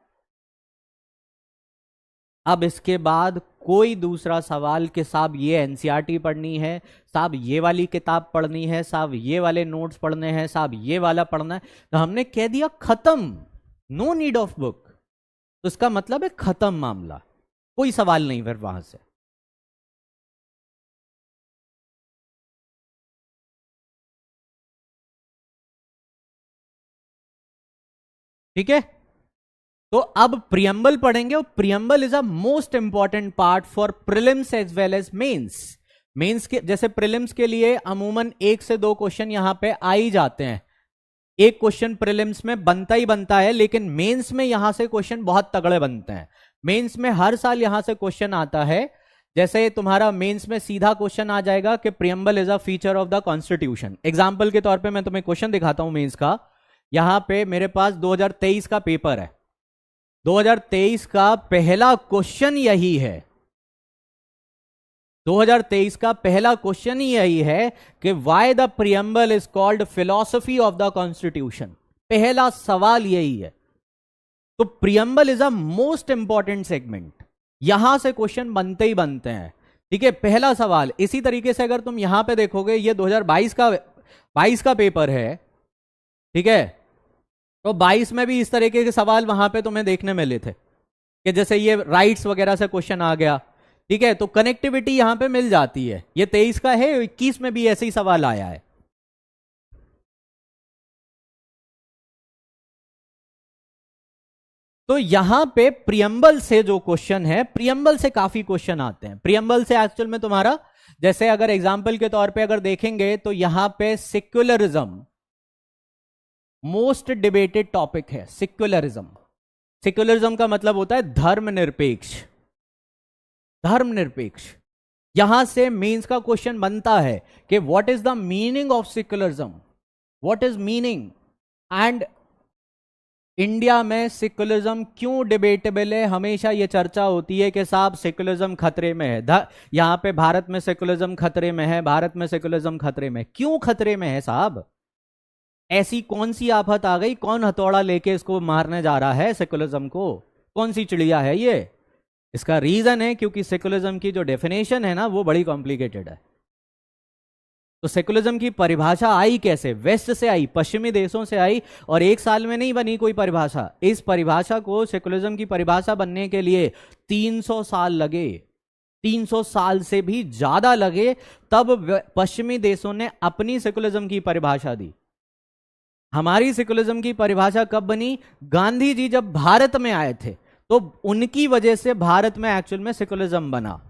अब इसके बाद कोई दूसरा सवाल कि साहब ये एनसीईआरटी पढ़नी है, साहब ये वाली किताब पढ़नी है, साहब ये वाले नोट्स पढ़ने हैं, साहब ये वाला पढ़ना है, तो हमने कह दिया खत्म, नो नीड ऑफ बुक। तो इसका मतलब है खत्म मामला, कोई सवाल नहीं फिर वहां से। ठीक है, तो अब प्रियम्बल पढ़ेंगे, और preamble is a most important part for prelims as well as mains. Mains के जैसे प्रिलिम्स के लिए अमूमन 1 से 2 क्वेश्चन यहां पे आ ही जाते हैं, एक क्वेश्चन प्रिलिम्स में बनता ही बनता है, लेकिन मेंस में यहां से क्वेश्चन बहुत तगड़े बनते हैं। मेंस में हर साल यहां से क्वेश्चन आता है, जैसे तुम्हारा मेंस में सीधा क्वेश्चन आ जाएगा कि preamble is a feature of the constitution. Example के तौर पे मैं तुम्हें क्वेश्चन दिखाता हूं मेंस का। यहां पे मेरे पास 2023 का पेपर है, 2023 का पहला क्वेश्चन यही है, 2023 का पहला क्वेश्चन ही यही है कि why the preamble is called philosophy of the constitution. पहला सवाल यही है। तो preamble is a most important segment, यहां से क्वेश्चन बनते ही बनते हैं। ठीक है, पहला सवाल। इसी तरीके से अगर तुम यहां पे देखोगे, ये 2022 का पेपर है, ठीक है, तो 22 में भी इस तरीके के सवाल वहां पे तुम्हें देखने मिले थे कि जैसे ये राइट्स वगैरह से क्वेश्चन आ गया। ठीक है, तो कनेक्टिविटी यहां पे मिल जाती है। ये 23 का है, 21 में भी ऐसे ही सवाल आया है। तो यहां पे प्रियम्बल से जो क्वेश्चन है, प्रियम्बल से काफी क्वेश्चन आते हैं। प्रियम्बल से एक्चुअल में तुम्हारा, जैसे अगर एग्जाम्पल के तौर पे अगर देखेंगे तो यहां पे सेक्युलरिज्म मोस्ट डिबेटेड टॉपिक है। सेक्युलरिज्म, सेक्युलरिज्म का मतलब होता है धर्मनिरपेक्ष, धर्मनिरपेक्ष। यहां से मेंस का क्वेश्चन बनता है कि what is the meaning of secularism, what is meaning, and India में सेक्युलरिज्म क्यों डिबेटेबल है। हमेशा यह चर्चा होती है कि साहब सेक्युलरिज्म खतरे में है, यहां पे भारत में सेक्युलरिज्म खतरे में है, भारत में सेक्युलरिज्म खतरे में। क्यों खतरे में है साहब? ऐसी कौन सी आफत आ गई, कौन हथौड़ा लेके इसको मारने जा रहा है सेक्युलरिज्म को, कौन सी चिड़िया है ये? इसका रीजन है क्योंकि सेक्युलरिज्म की जो डेफिनेशन है ना, वो बड़ी कॉम्प्लिकेटेड है। तो सेकुलरिज्म की परिभाषा आई कैसे? वेस्ट से आई, पश्चिमी देशों से आई, और एक साल में नहीं बनी कोई परिभाषा। इस परिभाषा को, सेकुलरिज्म की परिभाषा बनने के लिए 300 साल लगे, 300 साल से भी ज्यादा लगे। तब पश्चिमी देशों ने अपनी सेकुलरिज्म की परिभाषा दी। हमारी सेकुलरिज्म की परिभाषा कब बनी? गांधी जी जब भारत में आए थे, तो उनकी वजह से भारत में एक्चुअल में सेकुलरिज्म बना।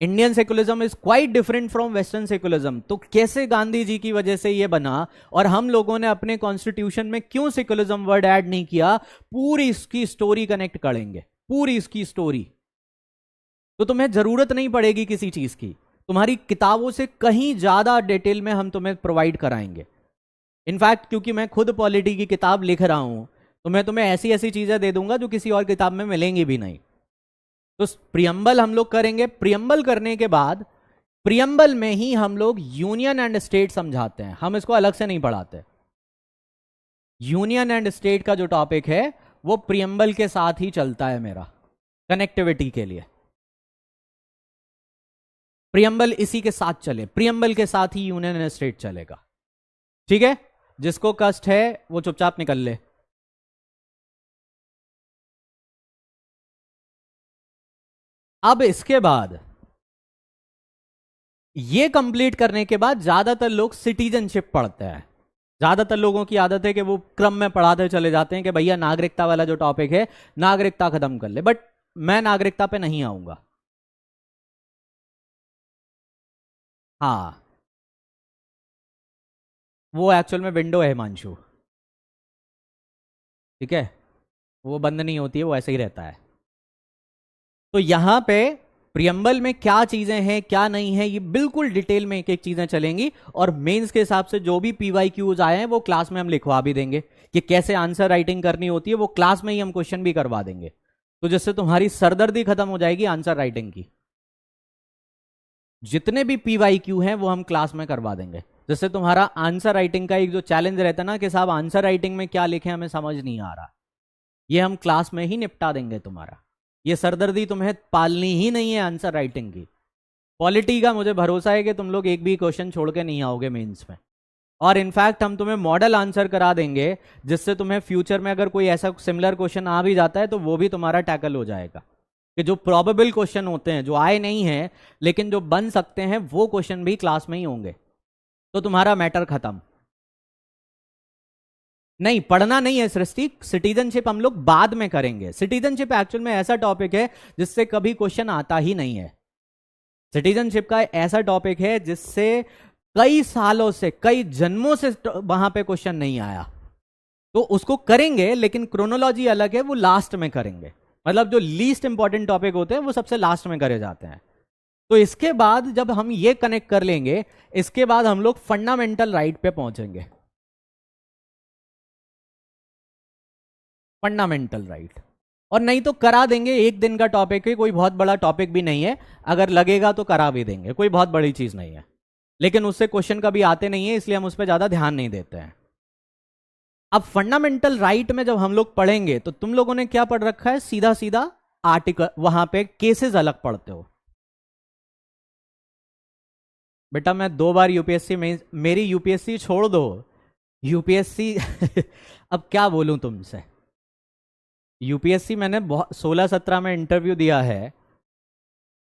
Indian secularism is quite different from western secularism. तो कैसे गांधी जी की वजह से यह बना, और हम लोगों ने अपने कॉन्स्टिट्यूशन में क्यों सेकुलरिज्म वर्ड ऐड नहीं किया, पूरी इसकी स्टोरी कनेक्ट करेंगे, पूरी इसकी स्टोरी। तो तुम्हें जरूरत नहीं पड़ेगी किसी चीज की, तुम्हारी किताबों से कहीं ज्यादा डिटेल में हम तुम्हें प्रोवाइड कराएंगे। इनफैक्ट क्योंकि मैं खुद पॉलिटी की किताब लिख रहा हूं, तो मैं तुम्हें ऐसी ऐसी चीजें दे दूंगा जो किसी और किताब में मिलेंगी भी नहीं। तो प्रियम्बल हम लोग करेंगे। प्रियम्बल करने के बाद, प्रियम्बल में ही हम लोग यूनियन एंड स्टेट समझाते हैं, हम इसको अलग से नहीं पढ़ाते। यूनियन एंड स्टेट का जो टॉपिक है वो प्रियम्बल के साथ ही चलता है मेरा, कनेक्टिविटी के लिए। प्रियम्बल इसी के साथ चले, प्रियम्बल के साथ ही यूनियन एंड स्टेट चलेगा। ठीक है, जिसको कष्ट है वो चुपचाप निकल ले। अब इसके बाद, ये कंप्लीट करने के बाद ज्यादातर लोग सिटीजनशिप पढ़ते हैं। ज्यादातर लोगों की आदत है कि वो क्रम में पढ़ाते चले जाते हैं कि भैया नागरिकता वाला जो टॉपिक है, नागरिकता खत्म कर ले। बट मैं नागरिकता पे नहीं आऊंगा। हाँ, वो एक्चुअल में विंडो है हिमांशु, ठीक है, वो बंद नहीं होती है, वो ऐसे ही रहता है। तो यहां पे प्रियम्बल में क्या चीजें हैं क्या नहीं है, ये बिल्कुल डिटेल में एक एक चीजें चलेंगी। और मेंस के हिसाब से जो भी PYQs आए हैं वो क्लास में हम लिखवा भी देंगे, कि कैसे आंसर राइटिंग करनी होती है, वो क्लास में ही हम क्वेश्चन भी करवा देंगे। तो जिससे तुम्हारी सरदर्दी खत्म हो जाएगी आंसर राइटिंग की। जितने भी PYQ हैं वो हम क्लास में करवा देंगे, जिससे तुम्हारा आंसर राइटिंग का एक जो चैलेंज रहता है ना कि साहब आंसर राइटिंग में क्या लिखे हमें समझ नहीं आ रहा, ये हम क्लास में ही निपटा देंगे तुम्हारा। ये सरदर्दी तुम्हें पालनी ही नहीं है आंसर राइटिंग की। पॉलिटी का मुझे भरोसा है कि तुम लोग एक भी क्वेश्चन छोड़ के नहीं आओगे मेंस में। और इनफैक्ट हम तुम्हें मॉडल आंसर करा देंगे, जिससे तुम्हें फ्यूचर में अगर कोई ऐसा सिमिलर क्वेश्चन आ भी जाता है तो वो भी तुम्हारा टैकल हो जाएगा। कि जो प्रोबेबल क्वेश्चन होते हैं, जो आए नहीं हैं लेकिन जो बन सकते हैं, वो क्वेश्चन भी क्लास में ही होंगे। तो तुम्हारा मैटर खत्म। नहीं, पढ़ना नहीं है सृष्टि, सिटीजनशिप हम लोग बाद में करेंगे। सिटीजनशिप एक्चुअल में ऐसा टॉपिक है जिससे कभी क्वेश्चन आता ही नहीं है। सिटीजनशिप का ऐसा टॉपिक है जिससे कई सालों से, कई जन्मों से वहां पे क्वेश्चन नहीं आया। तो उसको करेंगे, लेकिन क्रोनोलॉजी अलग है, वो लास्ट में करेंगे। मतलब जो लीस्ट इंपॉर्टेंट टॉपिक होते हैं वो सबसे लास्ट में करे जाते हैं। तो इसके बाद जब हम ये कनेक्ट कर लेंगे, इसके बाद हम लोग फंडामेंटल राइट पे पहुंचेंगे। Fundamental right. और नहीं तो करा देंगे, एक दिन का टॉपिक है, कोई बहुत बड़ा टॉपिक भी नहीं है, अगर लगेगा तो करा भी देंगे, कोई बहुत बड़ी चीज नहीं है। लेकिन उससे क्वेश्चन कभी आते नहीं है, इसलिए हम उस पर ज्यादा ध्यान नहीं देते हैं। अब फंडामेंटल राइट में जब हम लोग पढ़ेंगे, तो तुम लोगों ने क्या पढ़ रखा है? सीधा सीधा आर्टिकल, वहां पे केसेस अलग पढ़ते हो। बेटा मैं 2 बार यूपीएससी में, मेरी यूपीएससी छोड़ दो, यूपीएससी अब क्या बोलूं तुमसे। यूपीएससी मैंने 16-17 में इंटरव्यू दिया है।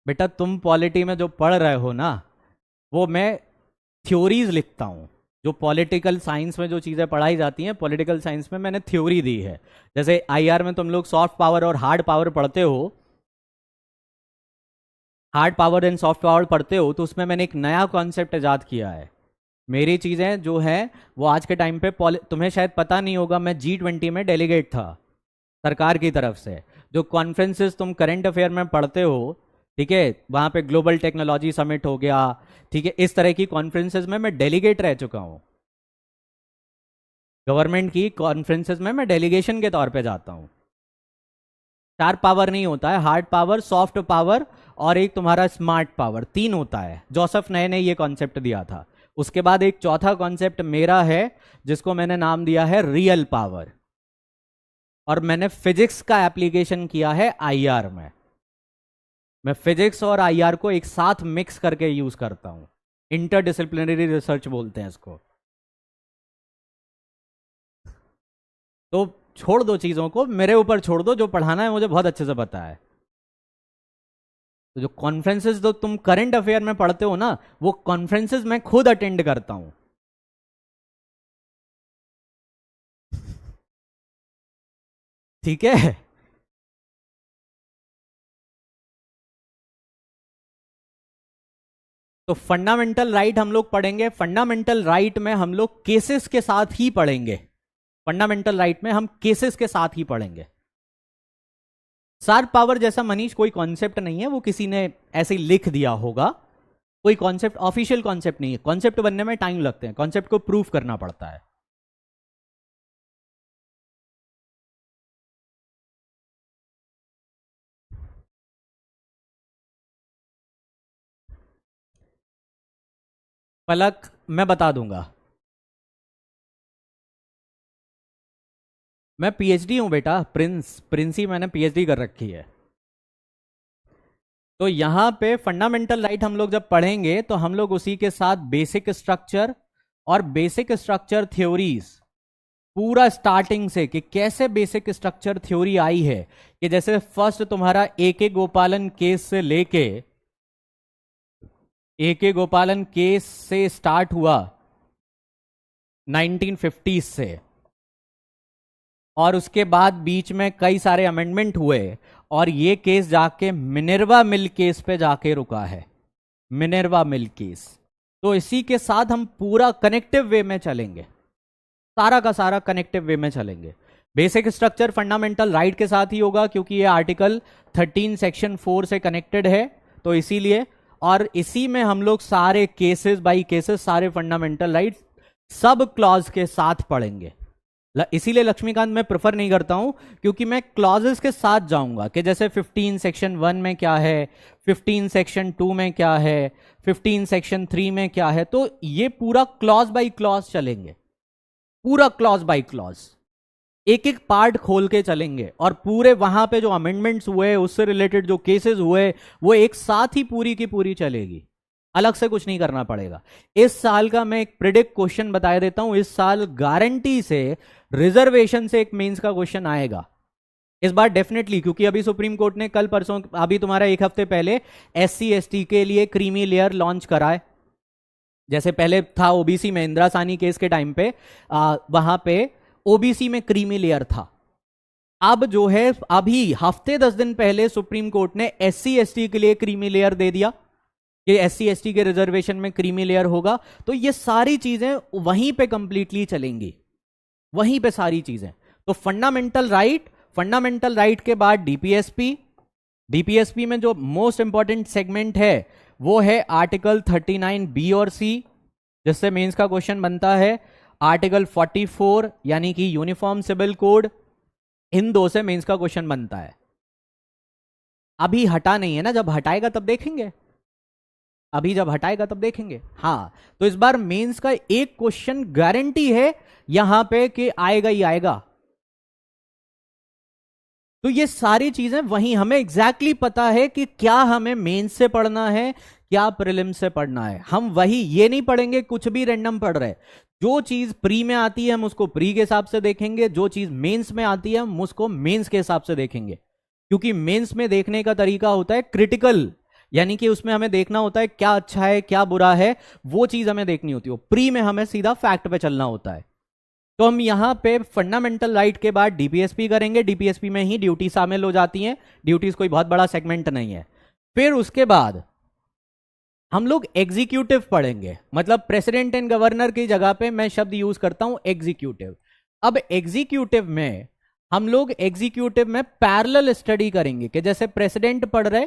बेटा तुम पॉलिटी में जो पढ़ रहे हो ना, वो मैं थ्योरीज लिखता हूं। जो पॉलिटिकल साइंस में जो चीजें पढ़ाई जाती हैं, पॉलिटिकल साइंस में मैंने थ्योरी दी है। जैसे आईआर में तुम लोग सॉफ्ट पावर और हार्ड पावर पढ़ते हो, hard power and soft power पढ़ते हो, तो उसमें मैंने एक नया कॉन्सेप्ट इजाद किया है। मेरी चीजें जो है वो आज के टाइम पे, तुम्हें शायद पता नहीं होगा, मैं G20 में डेलीगेट था सरकार की तरफ से। जो कॉन्फ्रेंसेस तुम करंट अफेयर में पढ़ते हो, ठीक है, वहां पे ग्लोबल टेक्नोलॉजी समिट हो गया, ठीक है, इस तरह की कॉन्फ्रेंसेस में मैं डेलीगेट रह चुका हूं। गवर्नमेंट की कॉन्फ्रेंसेस में मैं डेलीगेशन के तौर पे जाता हूं। 4 पावर नहीं होता है, हार्ड पावर, सॉफ्ट पावर और एक तुम्हारा स्मार्ट पावर, 3 होता है। जोसेफ नए ने ये कॉन्सेप्ट दिया था। उसके बाद एक चौथा कॉन्सेप्ट मेरा है, जिसको मैंने नाम दिया है रियल पावर। और मैंने फिजिक्स का एप्लीकेशन किया है आईआर में। मैं फिजिक्स और आईआर को एक साथ मिक्स करके यूज करता हूं, इंटरडिसिप्लिनरी रिसर्च बोलते हैं इसको। तो छोड़ दो चीजों को, मेरे ऊपर छोड़ दो, जो पढ़ाना है मुझे बहुत अच्छे से पता है। तो जो कॉन्फ्रेंसेस तो तुम करंट अफेयर में पढ़ते हो ना, वो कॉन्फ्रेंसेस मैं खुद अटेंड करता हूं। ठीक है। तो फंडामेंटल राइट हम लोग पढ़ेंगे। फंडामेंटल राइट में हम लोग केसेस के साथ ही पढ़ेंगे। फंडामेंटल राइट में हम केसेस के साथ ही पढ़ेंगे। शार्प पावर जैसा मनीष कोई कॉन्सेप्ट नहीं है, वो किसी ने ऐसे ही लिख दिया होगा। कोई कॉन्सेप्ट, ऑफिशियल कॉन्सेप्ट नहीं है। कॉन्सेप्ट बनने में टाइम लगते हैं, कॉन्सेप्ट को प्रूफ करना पड़ता है। पलक मैं बता दूंगा। मैं पीएचडी हूं बेटा, प्रिंस ही मैंने पीएचडी कर रखी है। तो यहां पे फंडामेंटल राइट हम लोग जब पढ़ेंगे तो हम लोग उसी के साथ बेसिक स्ट्रक्चर और बेसिक स्ट्रक्चर थ्योरीज, पूरा स्टार्टिंग से कि कैसे बेसिक स्ट्रक्चर थ्योरी आई है, कि जैसे फर्स्ट तुम्हारा ए के गोपालन केस से लेके, ए के गोपालन केस से स्टार्ट हुआ 1950 से, और उसके बाद बीच में कई सारे अमेंडमेंट हुए, और ये केस जाके मिनर्वा मिल केस पे जाके रुका है। Minerva mill case. तो इसी के साथ हम पूरा कनेक्टिव वे में चलेंगे, सारा का सारा कनेक्टिव वे में चलेंगे। बेसिक स्ट्रक्चर फंडामेंटल राइट के साथ ही होगा, क्योंकि ये आर्टिकल 13 सेक्शन 4 से कनेक्टेड है, तो इसीलिए। और इसी में हम लोग सारे केसेस बाई केसेस, सारे फंडामेंटल राइट सब क्लॉज के साथ पढ़ेंगे। इसीलिए लक्ष्मीकांत मैं प्रेफर नहीं करता हूं, क्योंकि मैं क्लॉजेस के साथ जाऊंगा कि जैसे 15 सेक्शन 1 में क्या है, 15 सेक्शन 2 में क्या है, 15 सेक्शन 3 में क्या है। तो ये पूरा क्लॉज बाई क्लॉज चलेंगे, पूरा क्लॉज बाई क्लॉज, एक एक पार्ट खोल के चलेंगे, और पूरे वहां पे जो अमेंडमेंट्स हुए, उससे रिलेटेड जो केसेस हुए, वो एक साथ ही पूरी की पूरी चलेगी, अलग से कुछ नहीं करना पड़ेगा। इस साल का मैं एक प्रिडिक्ट क्वेश्चन बता देता हूं, इस साल गारंटी से रिजर्वेशन से एक मेंस का क्वेश्चन आएगा इस बार डेफिनेटली, क्योंकि अभी सुप्रीम कोर्ट ने कल परसों, अभी तुम्हारा एक हफ्ते पहले एससी एसटी के लिए क्रीमी लेयर लॉन्च करा है। जैसे पहले था ओबीसी में, इंदिरा सानी केस के टाइम पे वहां पे ओबीसी में क्रीमी लेयर था। अब जो है अभी हफ्ते 10 दिन पहले सुप्रीम कोर्ट ने एससी एसटी के लिए क्रीमी लेयर दे दिया कि एससी एसटी के रिजर्वेशन में क्रीमी लेयर होगा। तो ये सारी चीजें वहीं पे कंप्लीटली चलेंगी, वहीं पे सारी चीजें। तो फंडामेंटल राइट के बाद डीपीएसपी। डीपीएसपी में जो मोस्ट इंपॉर्टेंट सेगमेंट है वो है आर्टिकल 39 बी और सी, जिससे मेंस का क्वेश्चन बनता है। आर्टिकल 44 यानी कि यूनिफॉर्म सिविल कोड, इन दो से मेंस का क्वेश्चन बनता है। अभी हटा नहीं है ना, जब हटाएगा तब देखेंगे, अभी जब हटाएगा तब देखेंगे। हाँ, तो इस बार मेंस का एक क्वेश्चन गारंटी है यहां पे कि आएगा ही आएगा। तो ये सारी चीजें वहीं हमें एग्जैक्टली पता है कि क्या हमें मेंस से पढ़ना है, क्या प्रीलिम्स से पढ़ना है। हम वही, ये नहीं पढ़ेंगे कुछ भी रैंडम पढ़ रहे। जो चीज प्री में आती है हम उसको प्री के हिसाब से देखेंगे, जो चीज मेंस में आती है हम उसको मेंस के हिसाब से देखेंगे। क्योंकि मेंस में देखने का तरीका होता है क्रिटिकल, यानी कि उसमें हमें देखना होता है क्या अच्छा है क्या बुरा है, वो चीज हमें देखनी होती है। प्री में हमें सीधा फैक्ट पे चलना होता है। तो हम यहां पे फंडामेंटल राइट के बाद डीपीएसपी करेंगे। डीपीएसपी में ही ड्यूटी शामिल हो जाती हैं, ड्यूटीज कोई बहुत बड़ा सेगमेंट नहीं है। फिर उसके बाद हम लोग एग्जीक्यूटिव पढ़ेंगे, मतलब प्रेसिडेंट एंड गवर्नर की जगह पे मैं शब्द यूज करता हूं एग्जीक्यूटिव। अब एग्जीक्यूटिव में हम लोग एग्जीक्यूटिव में पैरेलल स्टडी करेंगे कि जैसे प्रेसिडेंट पढ़ रहे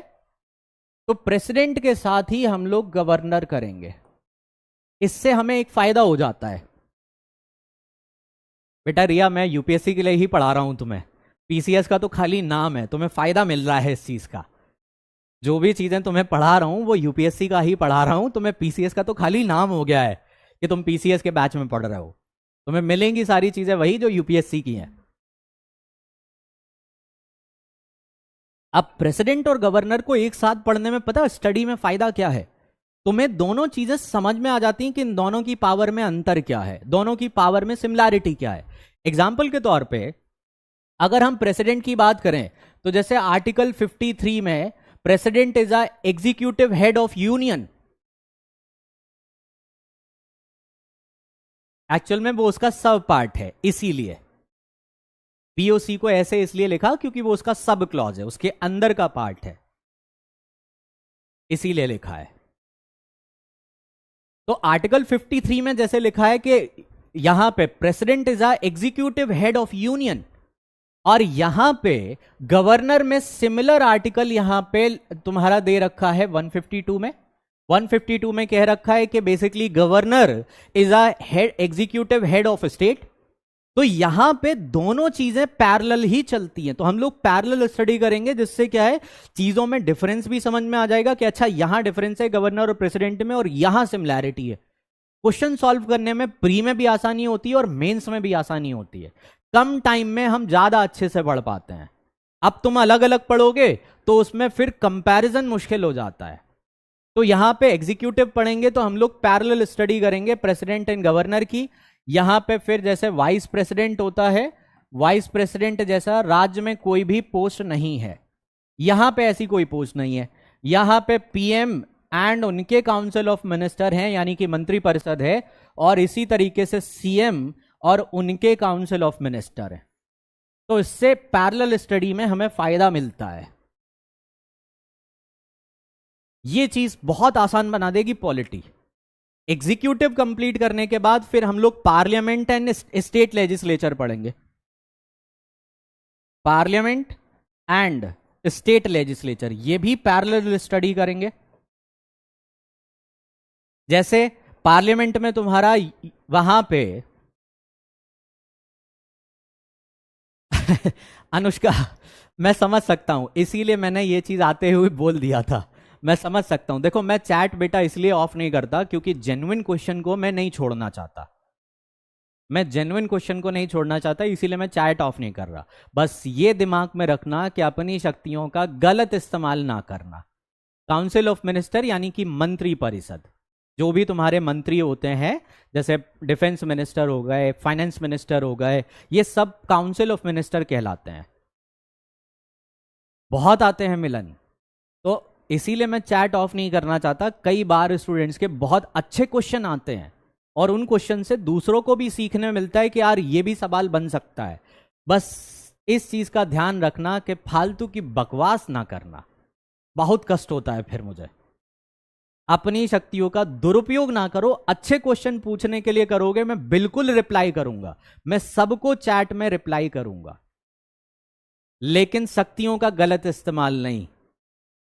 तो प्रेसिडेंट के साथ ही हम लोग गवर्नर करेंगे। इससे हमें एक फायदा हो जाता है। बेटा रिया, मैं यूपीएससी के लिए ही पढ़ा रहा हूं तुम्हें, पीसीएस का तो खाली नाम है, तुम्हें फायदा मिल रहा है इस चीज का। जो भी चीजें तुम्हें पढ़ा रहा हूं वो यूपीएससी का ही पढ़ा रहा हूं, तुम्हें पीसीएस का तो खाली नाम हो गया है कि तुम पीसीएस के बैच में पढ़ रहे हो। तुम्हें मिलेंगी सारी चीजें वही जो यूपीएससी की हैं। अब प्रेसिडेंट और गवर्नर को एक साथ पढ़ने में पता स्टडी में फायदा क्या है, तुम्हें दोनों चीजें समझ में आ जाती हैं कि इन दोनों की पावर में अंतर क्या है, दोनों की पावर में सिमिलैरिटी क्या है। एग्जाम्पल के तौर पे अगर हम प्रेसिडेंट की बात करें तो जैसे आर्टिकल 53 में president is a executive head of union, actual में वो उसका सब पार्ट है, इसीलिए पीओसी को ऐसे इसलिए लिखा क्योंकि वो उसका सब क्लॉज है, उसके अंदर का पार्ट है, इसीलिए लिखा है। तो आर्टिकल 53 में जैसे लिखा है कि यहां पे president is a executive head of union, और यहां पे गवर्नर में सिमिलर आर्टिकल यहां पे तुम्हारा दे रखा है 152 में। 152 में कह रखा है कि basically governor is a head executive head of state. तो यहां पे दोनों चीजें पैरेलल ही चलती हैं, तो हम लोग पैरेलल स्टडी करेंगे, जिससे क्या है चीजों में डिफरेंस भी समझ में आ जाएगा कि अच्छा यहां डिफरेंस है गवर्नर और प्रेसिडेंट में और यहां सिमिलैरिटी है। क्वेश्चन सॉल्व करने में प्री में भी आसानी होती है और मेंस में भी आसानी होती है, कम टाइम में हम ज्यादा अच्छे से पढ़ पाते हैं। अब तुम अलग अलग पढ़ोगे तो उसमें फिर कंपैरिजन मुश्किल हो जाता है। तो यहां पे एग्जीक्यूटिव पढ़ेंगे तो हम लोग पैरेलल स्टडी करेंगे प्रेसिडेंट एंड गवर्नर की। यहां पे फिर जैसे वाइस प्रेसिडेंट होता है, वाइस प्रेसिडेंट जैसा राज्य में कोई भी पोस्ट नहीं है, यहां पे ऐसी कोई पोस्ट नहीं है। यहां पे पीएम एंड उनके काउंसिल ऑफ मिनिस्टर हैं, यानी कि मंत्री परिषद है, और इसी तरीके से सीएम और उनके काउंसिल ऑफ मिनिस्टर है। तो इससे पैरेलल स्टडी में हमें फायदा मिलता है। ये चीज बहुत आसान बना देगी पॉलिटी। एग्जीक्यूटिव कंप्लीट करने के बाद फिर हम लोग पार्लियामेंट एंड स्टेट लेजिस्लेचर पढ़ेंगे, पार्लियामेंट एंड स्टेट लेजिस्लेचर, ये भी पैरेलल स्टडी करेंगे। जैसे पार्लियामेंट में तुम्हारा वहां पे अनुष्का, मैं समझ सकता हूं, इसीलिए मैंने ये चीज आते हुए बोल दिया था, मैं समझ सकता हूं। देखो मैं चैट बेटा इसलिए ऑफ नहीं करता क्योंकि जेन्युइन क्वेश्चन को मैं नहीं छोड़ना चाहता, मैं जेन्युइन क्वेश्चन को नहीं छोड़ना चाहता, इसीलिए मैं चैट ऑफ नहीं कर रहा। बस ये दिमाग में रखना कि अपनी शक्तियों का गलत इस्तेमाल ना करना। काउंसिल ऑफ मिनिस्टर यानी कि मंत्री परिषद, जो भी तुम्हारे मंत्री होते हैं, जैसे डिफेंस मिनिस्टर हो गए, फाइनेंस मिनिस्टर हो गए, ये सब काउंसिल ऑफ मिनिस्टर कहलाते हैं। बहुत आते हैं मिलन, तो इसीलिए मैं चैट ऑफ नहीं करना चाहता। कई बार स्टूडेंट्स के बहुत अच्छे क्वेश्चन आते हैं और उन क्वेश्चन से दूसरों को भी सीखने मिलता है कि यार ये भी सवाल बन सकता है। बस इस चीज का ध्यान रखना कि फालतू की बकवास ना करना, बहुत कष्ट होता है फिर मुझे। अपनी शक्तियों का दुरुपयोग ना करो, अच्छे क्वेश्चन पूछने के लिए करोगे, मैं बिल्कुल रिप्लाई करूंगा, मैं सबको चैट में रिप्लाई करूंगा, लेकिन शक्तियों का गलत इस्तेमाल नहीं,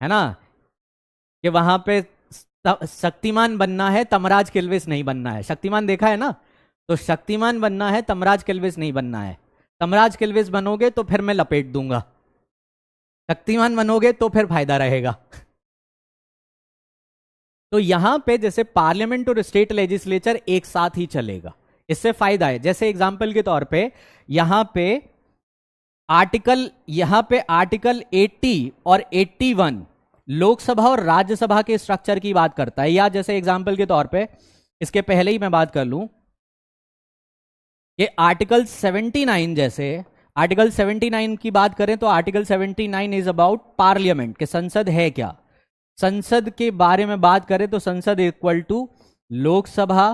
है ना। कि वहां पे शक्तिमान बनना है, तमराज किल्विस नहीं बनना है। शक्तिमान देखा है ना, तो शक्तिमान बनना है, तमराज किल्विस नहीं बनना है। तमराज किल्विस बनोगे तो फिर मैं लपेट दूंगा, शक्तिमान बनोगे तो फिर फायदा रहेगा। तो यहां पे जैसे पार्लियामेंट और स्टेट लेजिस्लेचर एक साथ ही चलेगा, इससे फायदा है। जैसे एग्जांपल के तौर पे यहां पे आर्टिकल 80 और 81 लोकसभा और राज्यसभा के स्ट्रक्चर की बात करता है। या जैसे एग्जांपल के तौर पे इसके पहले ही मैं बात कर लूं कि आर्टिकल 79, जैसे आर्टिकल 79 की बात करें तो आर्टिकल 79 इज अबाउट पार्लियामेंट, कि संसद है क्या। संसद के बारे में बात करें तो संसद equal to Lok Sabha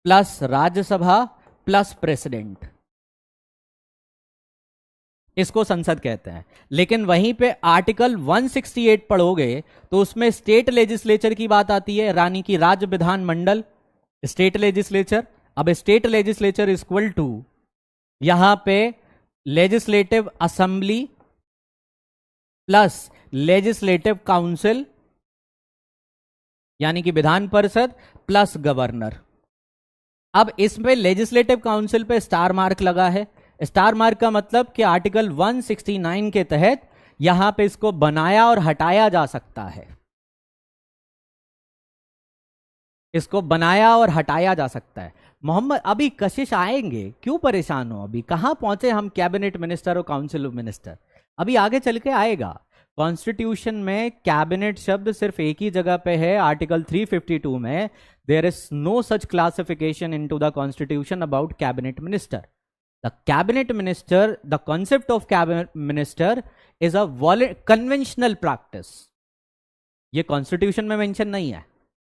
plus Rajya Sabha plus president, इसको संसद कहते हैं। लेकिन वहीं पे आर्टिकल 168 पढ़ोगे तो उसमें स्टेट लेजिस्लेचर की बात आती है, रानी की राज्य विधान मंडल, स्टेट लेजिस्लेचर। अब स्टेट लेजिस्लेचर इक्वल टू यहां पे legislative assembly plus legislative council यानी कि विधान परिषद प्लस गवर्नर। अब इसमें लेजिस्लेटिव काउंसिल पे स्टार मार्क लगा है। स्टार मार्क का मतलब कि आर्टिकल 169 के तहत यहां पे इसको बनाया और हटाया जा सकता है, इसको बनाया और हटाया जा सकता है। मोहम्मद अभी कशिश आएंगे, क्यों परेशान हो, अभी कहां पहुंचे हम कैबिनेट मिनिस्टर और काउंसिल ऑफ मिनिस्टर। अभी आगे चल के आएगा। कॉन्स्टिट्यूशन में कैबिनेट शब्द सिर्फ एक ही जगह पे है, आर्टिकल 352 में। There is no such classification into the constitution about cabinet minister. The cabinet minister, the concept of cabinet minister is a conventional practice. ये कॉन्स्टिट्यूशन में मेंशन नहीं है।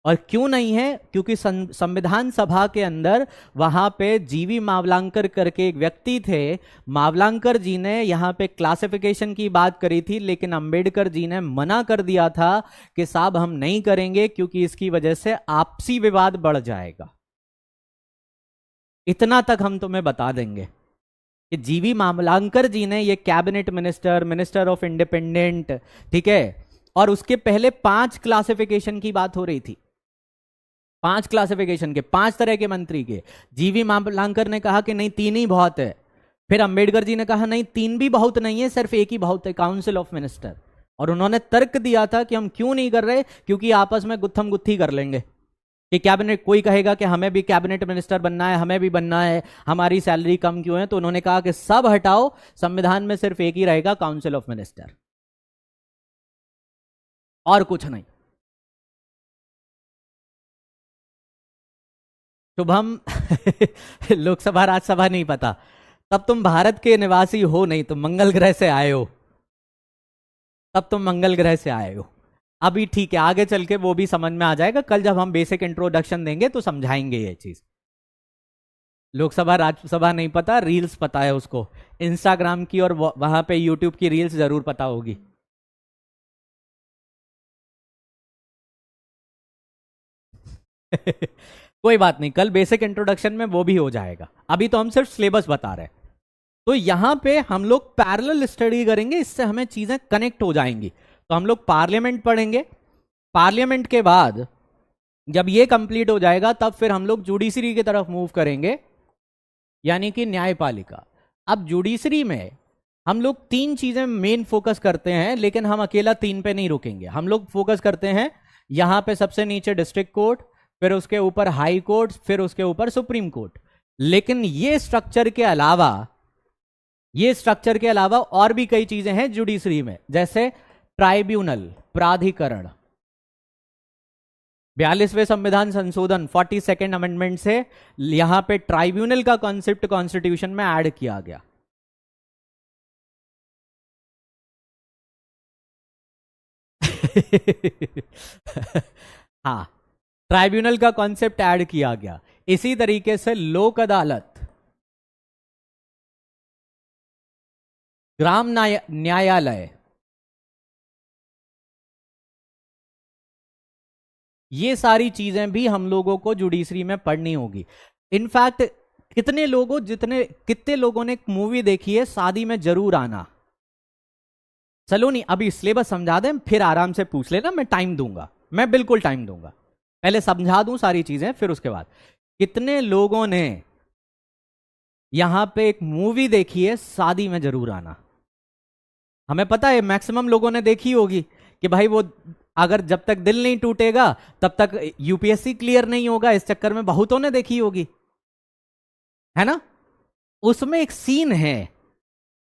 और क्यों नहीं है? क्योंकि संविधान सभा के अंदर वहां पे जीवी मावलांकर करके एक व्यक्ति थे। मावलांकर जी ने यहां पे क्लासिफिकेशन की बात करी थी, लेकिन अंबेडकर जी ने मना कर दिया था कि साहब हम नहीं करेंगे, क्योंकि इसकी वजह से आपसी विवाद बढ़ जाएगा। इतना तक हम तुम्हें बता देंगे कि जीवी मावलांकर जी ने ये cabinet minister, minister of independent, ठीक है, और उसके पहले 5 क्लासिफिकेशन की बात हो रही थी। 5 क्लासिफिकेशन के, 5 तरह के मंत्री के। जीवी मावलांकर ने कहा कि नहीं 3 ही बहुत है। फिर अंबेडकर जी ने कहा नहीं 3 भी बहुत नहीं है, सिर्फ एक ही बहुत है, काउंसिल ऑफ मिनिस्टर। और उन्होंने तर्क दिया था कि हम क्यों नहीं कर रहे, क्योंकि आपस में गुत्थम गुत्थी कर लेंगे कि कैबिनेट, कोई कहेगा कि हमें भी कैबिनेट मिनिस्टर बनना है, हमें भी बनना है, हमारी सैलरी कम क्यों है। तो उन्होंने कहा कि सब हटाओ, संविधान में सिर्फ एक ही रहेगा, काउंसिल ऑफ मिनिस्टर, और कुछ नहीं। शुभम लोकसभा राज्यसभा नहीं पता, तब तुम भारत के निवासी हो नहीं, तुम मंगल ग्रह से आए हो, तब तुम मंगल ग्रह से आए हो। अभी ठीक है, आगे चल के वो भी समझ में आ जाएगा, कल जब हम बेसिक इंट्रोडक्शन देंगे तो समझाएंगे ये चीज। लोकसभा राज्यसभा नहीं पता, रील्स पता है उसको, इंस्टाग्राम की और वहां पे यूट्यूब की रील्स जरूर पता होगी। कोई बात नहीं, कल बेसिक इंट्रोडक्शन में वो भी हो जाएगा, अभी तो हम सिर्फ सिलेबस बता रहे हैं। तो यहां पे हम लोग पैरेलल स्टडी करेंगे, इससे हमें चीजें कनेक्ट हो जाएंगी। तो हम लोग पार्लियामेंट पढ़ेंगे, पार्लियामेंट के बाद जब ये कंप्लीट हो जाएगा तब फिर हम लोग जुडिशरी की तरफ मूव करेंगे, यानी कि न्यायपालिका। अब जुडिशरी में हम लोग 3 चीजें मेन फोकस करते हैं, लेकिन हम अकेला 3 पे नहीं रुकेंगे। हम लोग फोकस करते हैं यहां पे सबसे नीचे डिस्ट्रिक्ट कोर्ट, फिर उसके ऊपर हाई कोर्ट, फिर उसके ऊपर सुप्रीम कोर्ट। लेकिन ये स्ट्रक्चर के अलावा और भी कई चीजें हैं जुडिशरी में, जैसे ट्राइब्यूनल, प्राधिकरण। 42वें संविधान संशोधन 42nd अमेंडमेंट से यहां पे ट्राइब्यूनल का कॉन्सेप्ट कॉन्स्टिट्यूशन में ऐड किया गया। हाँ, ट्राइब्यूनल का कॉन्सेप्ट ऐड किया गया। इसी तरीके से लोक अदालत, ग्राम न्यायालय, ये सारी चीजें भी हम लोगों को जुडिशरी में पढ़नी होगी। इनफैक्ट कितने लोगों ने एक मूवी देखी है, शादी में जरूर आना। चलो नहीं, अभी सिलेबस समझा दें, फिर आराम से पूछ लेना, मैं टाइम दूंगा, मैं बिल्कुल टाइम दूंगा। पहले समझा दूं सारी चीजें, फिर उसके बाद। कितने लोगों ने यहां पे एक मूवी देखी है, शादी में जरूर आना? हमें पता है मैक्सिमम लोगों ने देखी होगी कि भाई वो अगर जब तक दिल नहीं टूटेगा तब तक यूपीएससी क्लियर नहीं होगा, इस चक्कर में बहुतों ने देखी होगी, है ना। उसमें एक सीन है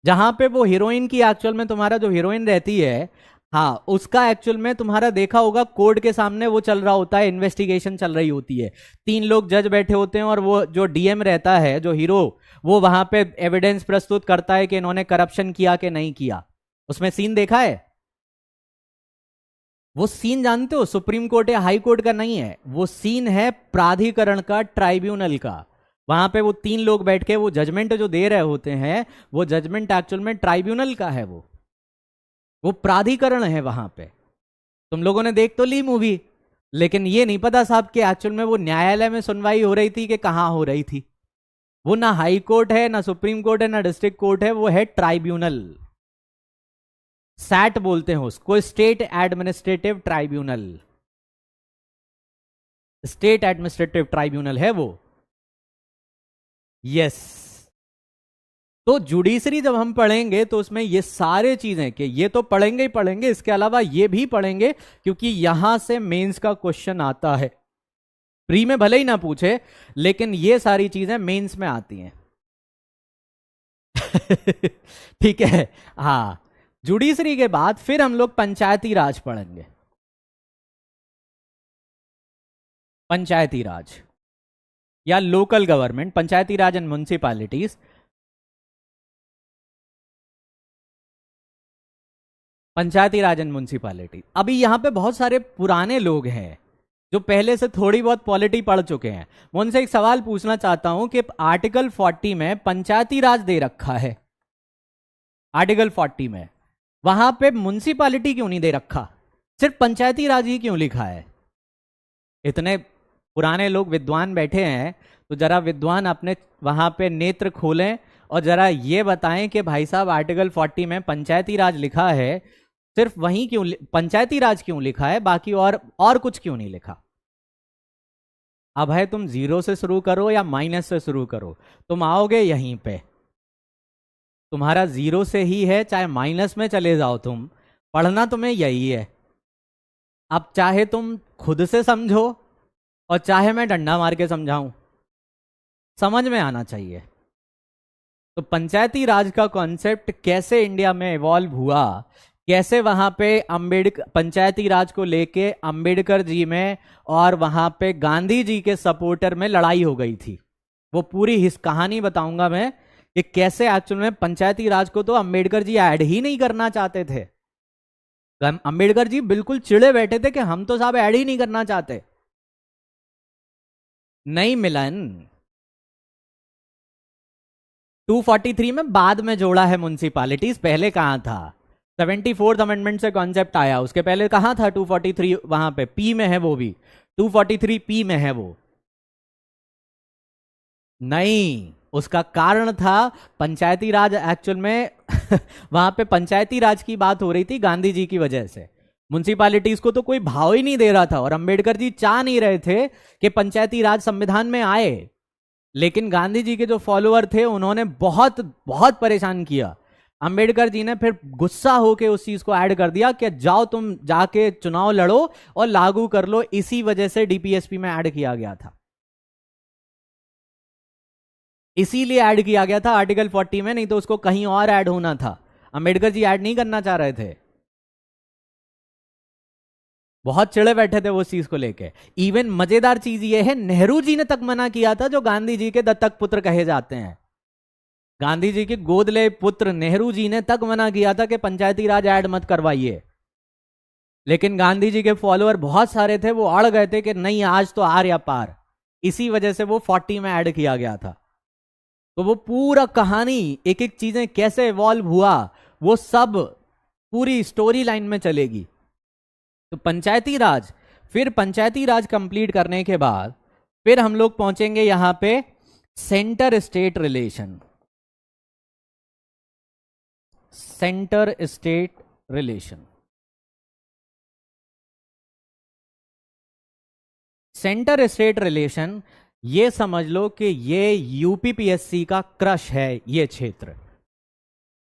जहां पे वो हीरोइन की, एक्चुअल में तुम्हारा जो हीरोइन रहती है, हाँ, उसका एक्चुअल में तुम्हारा देखा होगा कोर्ट के सामने वो चल रहा होता है, इन्वेस्टिगेशन चल रही होती है, 3 लोग जज बैठे होते हैं और वो जो डीएम रहता है, जो हीरो, वो वहां पे एविडेंस प्रस्तुत करता है कि इन्होंने करप्शन किया कि नहीं किया। उसमें सीन देखा है? वो सीन जानते हो सुप्रीम कोर्ट या हाई कोर्ट का नहीं है, वो सीन है प्राधिकरण का, ट्राइब्यूनल का। वहां पे वो 3 लोग बैठ के वो जजमेंट जो दे रहे होते हैं, वो जजमेंट एक्चुअल में ट्राइब्यूनल का है, वो प्राधिकरण है वहां पे। तुम लोगों ने देख तो ली मूवी, लेकिन ये नहीं पता साहब कि एक्चुअल में वो न्यायालय में सुनवाई हो रही थी कि कहां हो रही थी। वो ना हाई कोर्ट है, ना सुप्रीम कोर्ट है, ना डिस्ट्रिक्ट कोर्ट है, वो है ट्राइब्यूनल। सैट बोलते हैं उसको, state administrative tribunal, state administrative tribunal है वो। यस। तो जुडिशरी जब हम पढ़ेंगे तो उसमें ये सारे चीजें, कि ये तो पढ़ेंगे ही पढ़ेंगे, इसके अलावा ये भी पढ़ेंगे, क्योंकि यहां से मेंस का क्वेश्चन आता है। प्री में भले ही ना पूछे, लेकिन ये सारी चीजें मेंस में आती हैं। ठीक है, हाँ। जुडिशरी के बाद फिर हम लोग पंचायती राज पढ़ेंगे। पंचायती राज या local government, Panchayati Raj and municipalities. Panchayati Raj and municipality. अभी यहां पे बहुत सारे पुराने लोग हैं जो पहले से थोड़ी बहुत पॉलिटी पढ़ चुके हैं। मैं उनसे एक सवाल पूछना चाहता हूं कि आर्टिकल 40 में पंचायती राज दे रखा है, आर्टिकल 40 में, वहां पे म्युनिसिपैलिटी क्यों नहीं दे रखा, सिर्फ पंचायती राज ही क्यों लिखा है? इतने पुराने लोग विद्वान बैठे हैं, तो जरा विद्वान अपने वहां पे नेत्र खोलें और जरा ये बताएं कि भाई साहब आर्टिकल 40 में पंचायती राज लिखा है, सिर्फ वहीं क्यों पंचायती राज क्यों लिखा है, बाकी और कुछ क्यों नहीं लिखा? अब है तुम जीरो से शुरू करो या माइनस से शुरू करो, तुम आओगे यहीं पे। तुम्हारा जीरो से ही है, चाहे माइनस में चले जाओ, तुम पढ़ना तुम्हें यही है। अब चाहे तुम खुद से समझो और चाहे मैं डंडा मार के समझाऊं, समझ में आना चाहिए। तो पंचायती राज का कॉन्सेप्ट कैसे इंडिया में इवॉल्व हुआ, कैसे वहां पे अंबेडकर पंचायती राज को लेके अंबेडकर जी में और वहां पे गांधी जी के सपोर्टर में लड़ाई हो गई थी, वो पूरी कहानी बताऊंगा मैं कि कैसे एक्चुअल में पंचायती राज को तो अंबेडकर जी ऐड ही नहीं करना चाहते थे। अंबेडकर जी बिल्कुल चिड़े बैठे थे कि हम तो साहब ऐड ही नहीं करना चाहते। नहीं मिलन, 243 में बाद में जोड़ा है म्युनिसिपैलिटीज, पहले कहां था? 74th अमेंडमेंट से कॉन्सेप्ट आया, उसके पहले कहां था? 243 वहां पे पी में है, वो भी 243 पी में है वो। नहीं, उसका कारण था पंचायती राज एक्चुअल में वहां पे पंचायती राज की बात हो रही थी गांधी जी की वजह से। म्युनिसिपैलिटीज को तो कोई भाव ही नहीं दे रहा था और अंबेडकर जी चाह नहीं रहे थे कि पंचायती राज संविधान में आए, लेकिन गांधी जी के जो फॉलोअर थे उन्होंने बहुत बहुत परेशान किया। अंबेडकर जी ने फिर गुस्सा होकर उस चीज को ऐड कर दिया कि जाओ तुम जाके चुनाव लड़ो और लागू कर लो, इसी वजह से डीपीएसपी में ऐड किया गया था, इसीलिए ऐड किया गया था आर्टिकल 40 में, नहीं तो उसको कहीं और ऐड होना था। अंबेडकर जी ऐड नहीं करना चाह रहे थे, बहुत चिड़े बैठे थे वो चीज को लेके। इवन मजेदार चीज ये है, नेहरू जी ने तक मना किया था, जो गांधी जी के दत्तक पुत्र कहे जाते हैं, गांधी जी के गोदले पुत्र नेहरू जी ने तक मना किया था कि पंचायती राज ऐड मत करवाइए। लेकिन गांधी जी के फॉलोअर बहुत सारे थे, वो अड़ गए थे कि नहीं आज तो आर या पार, इसी वजह से वो 40 में ऐड किया गया था। तो वो पूरा कहानी, एक एक चीजें कैसे इवॉल्व हुआ, वो सब पूरी स्टोरी लाइन में चलेगी। तो पंचायती राज, फिर पंचायती राज कंप्लीट करने के बाद फिर हम लोग पहुंचेंगे यहां पे centre state relation. Centre state relation, centre state relation, ये समझ लो कि ये यूपीपीएससी का क्रश है ये क्षेत्र।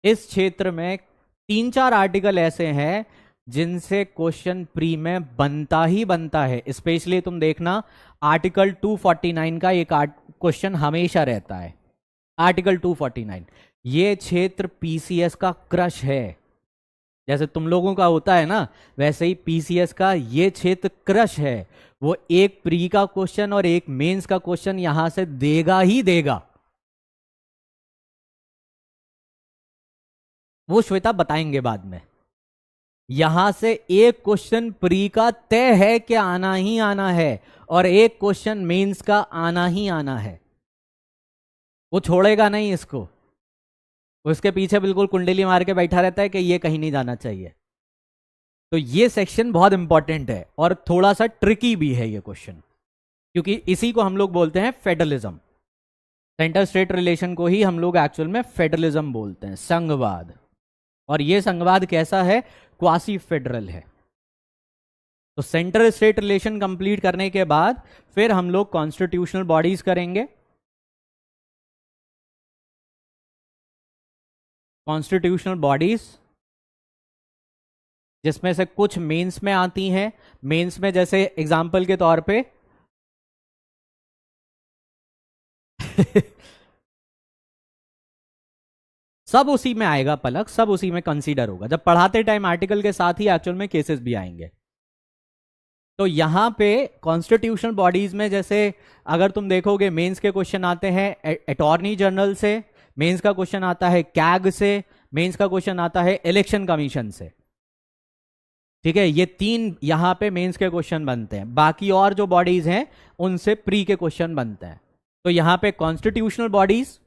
इस क्षेत्र में 3-4 आर्टिकल ऐसे हैं जिनसे क्वेश्चन प्री में बनता ही बनता है। स्पेशली तुम देखना आर्टिकल 249 का एक क्वेश्चन हमेशा रहता है, आर्टिकल 249। ये क्षेत्र पीसीएस का क्रश है, जैसे तुम लोगों का होता है ना, वैसे ही पीसीएस का ये क्षेत्र क्रश है। वो एक प्री का क्वेश्चन और एक मेंस का क्वेश्चन यहां से देगा ही देगा। वो श्वेता बताएंगे बाद में। यहां से एक क्वेश्चन प्री का तय है कि आना ही आना है और एक क्वेश्चन मेंस का आना ही आना है, वो छोड़ेगा नहीं इसको, उसके पीछे बिल्कुल कुंडली मार के बैठा रहता है कि ये कहीं नहीं जाना चाहिए। तो ये सेक्शन बहुत इंपॉर्टेंट है और थोड़ा सा ट्रिकी भी है ये क्वेश्चन, क्योंकि इसी को हम लोग बोलते हैं फेडरलिज्म। सेंटर स्टेट रिलेशन को ही हम लोग एक्चुअल में फेडरलिज्म बोलते हैं, संघवाद। और ये संघवाद कैसा है? क्वासी फेडरल है। तो सेंटर स्टेट रिलेशन कंप्लीट करने के बाद फिर हम लोग कॉन्स्टिट्यूशनल बॉडीज करेंगे। कॉन्स्टिट्यूशनल बॉडीज जिसमें से कुछ मेंस में आती हैं। मेंस में जैसे एग्जाम्पल के तौर पे सब उसी में आएगा पलक, सब उसी में कंसीडर होगा। जब पढ़ाते टाइम आर्टिकल के साथ ही एक्चुअल में केसेस भी आएंगे। तो यहां पे कॉन्स्टिट्यूशनल बॉडीज में जैसे अगर तुम देखोगे मेंस के क्वेश्चन आते हैं अटॉर्नी जनरल से, मेंस का क्वेश्चन आता है कैग से, मेंस का क्वेश्चन आता है इलेक्शन कमीशन से। ठीक है, ये तीन यहां पे मेंस के क्वेश्चन बनते हैं। बाकी और जो बॉडीज हैं उनसे प्री के क्वेश्चन बनते हैं। तो यहां पे कॉन्स्टिट्यूशनल बॉडीज,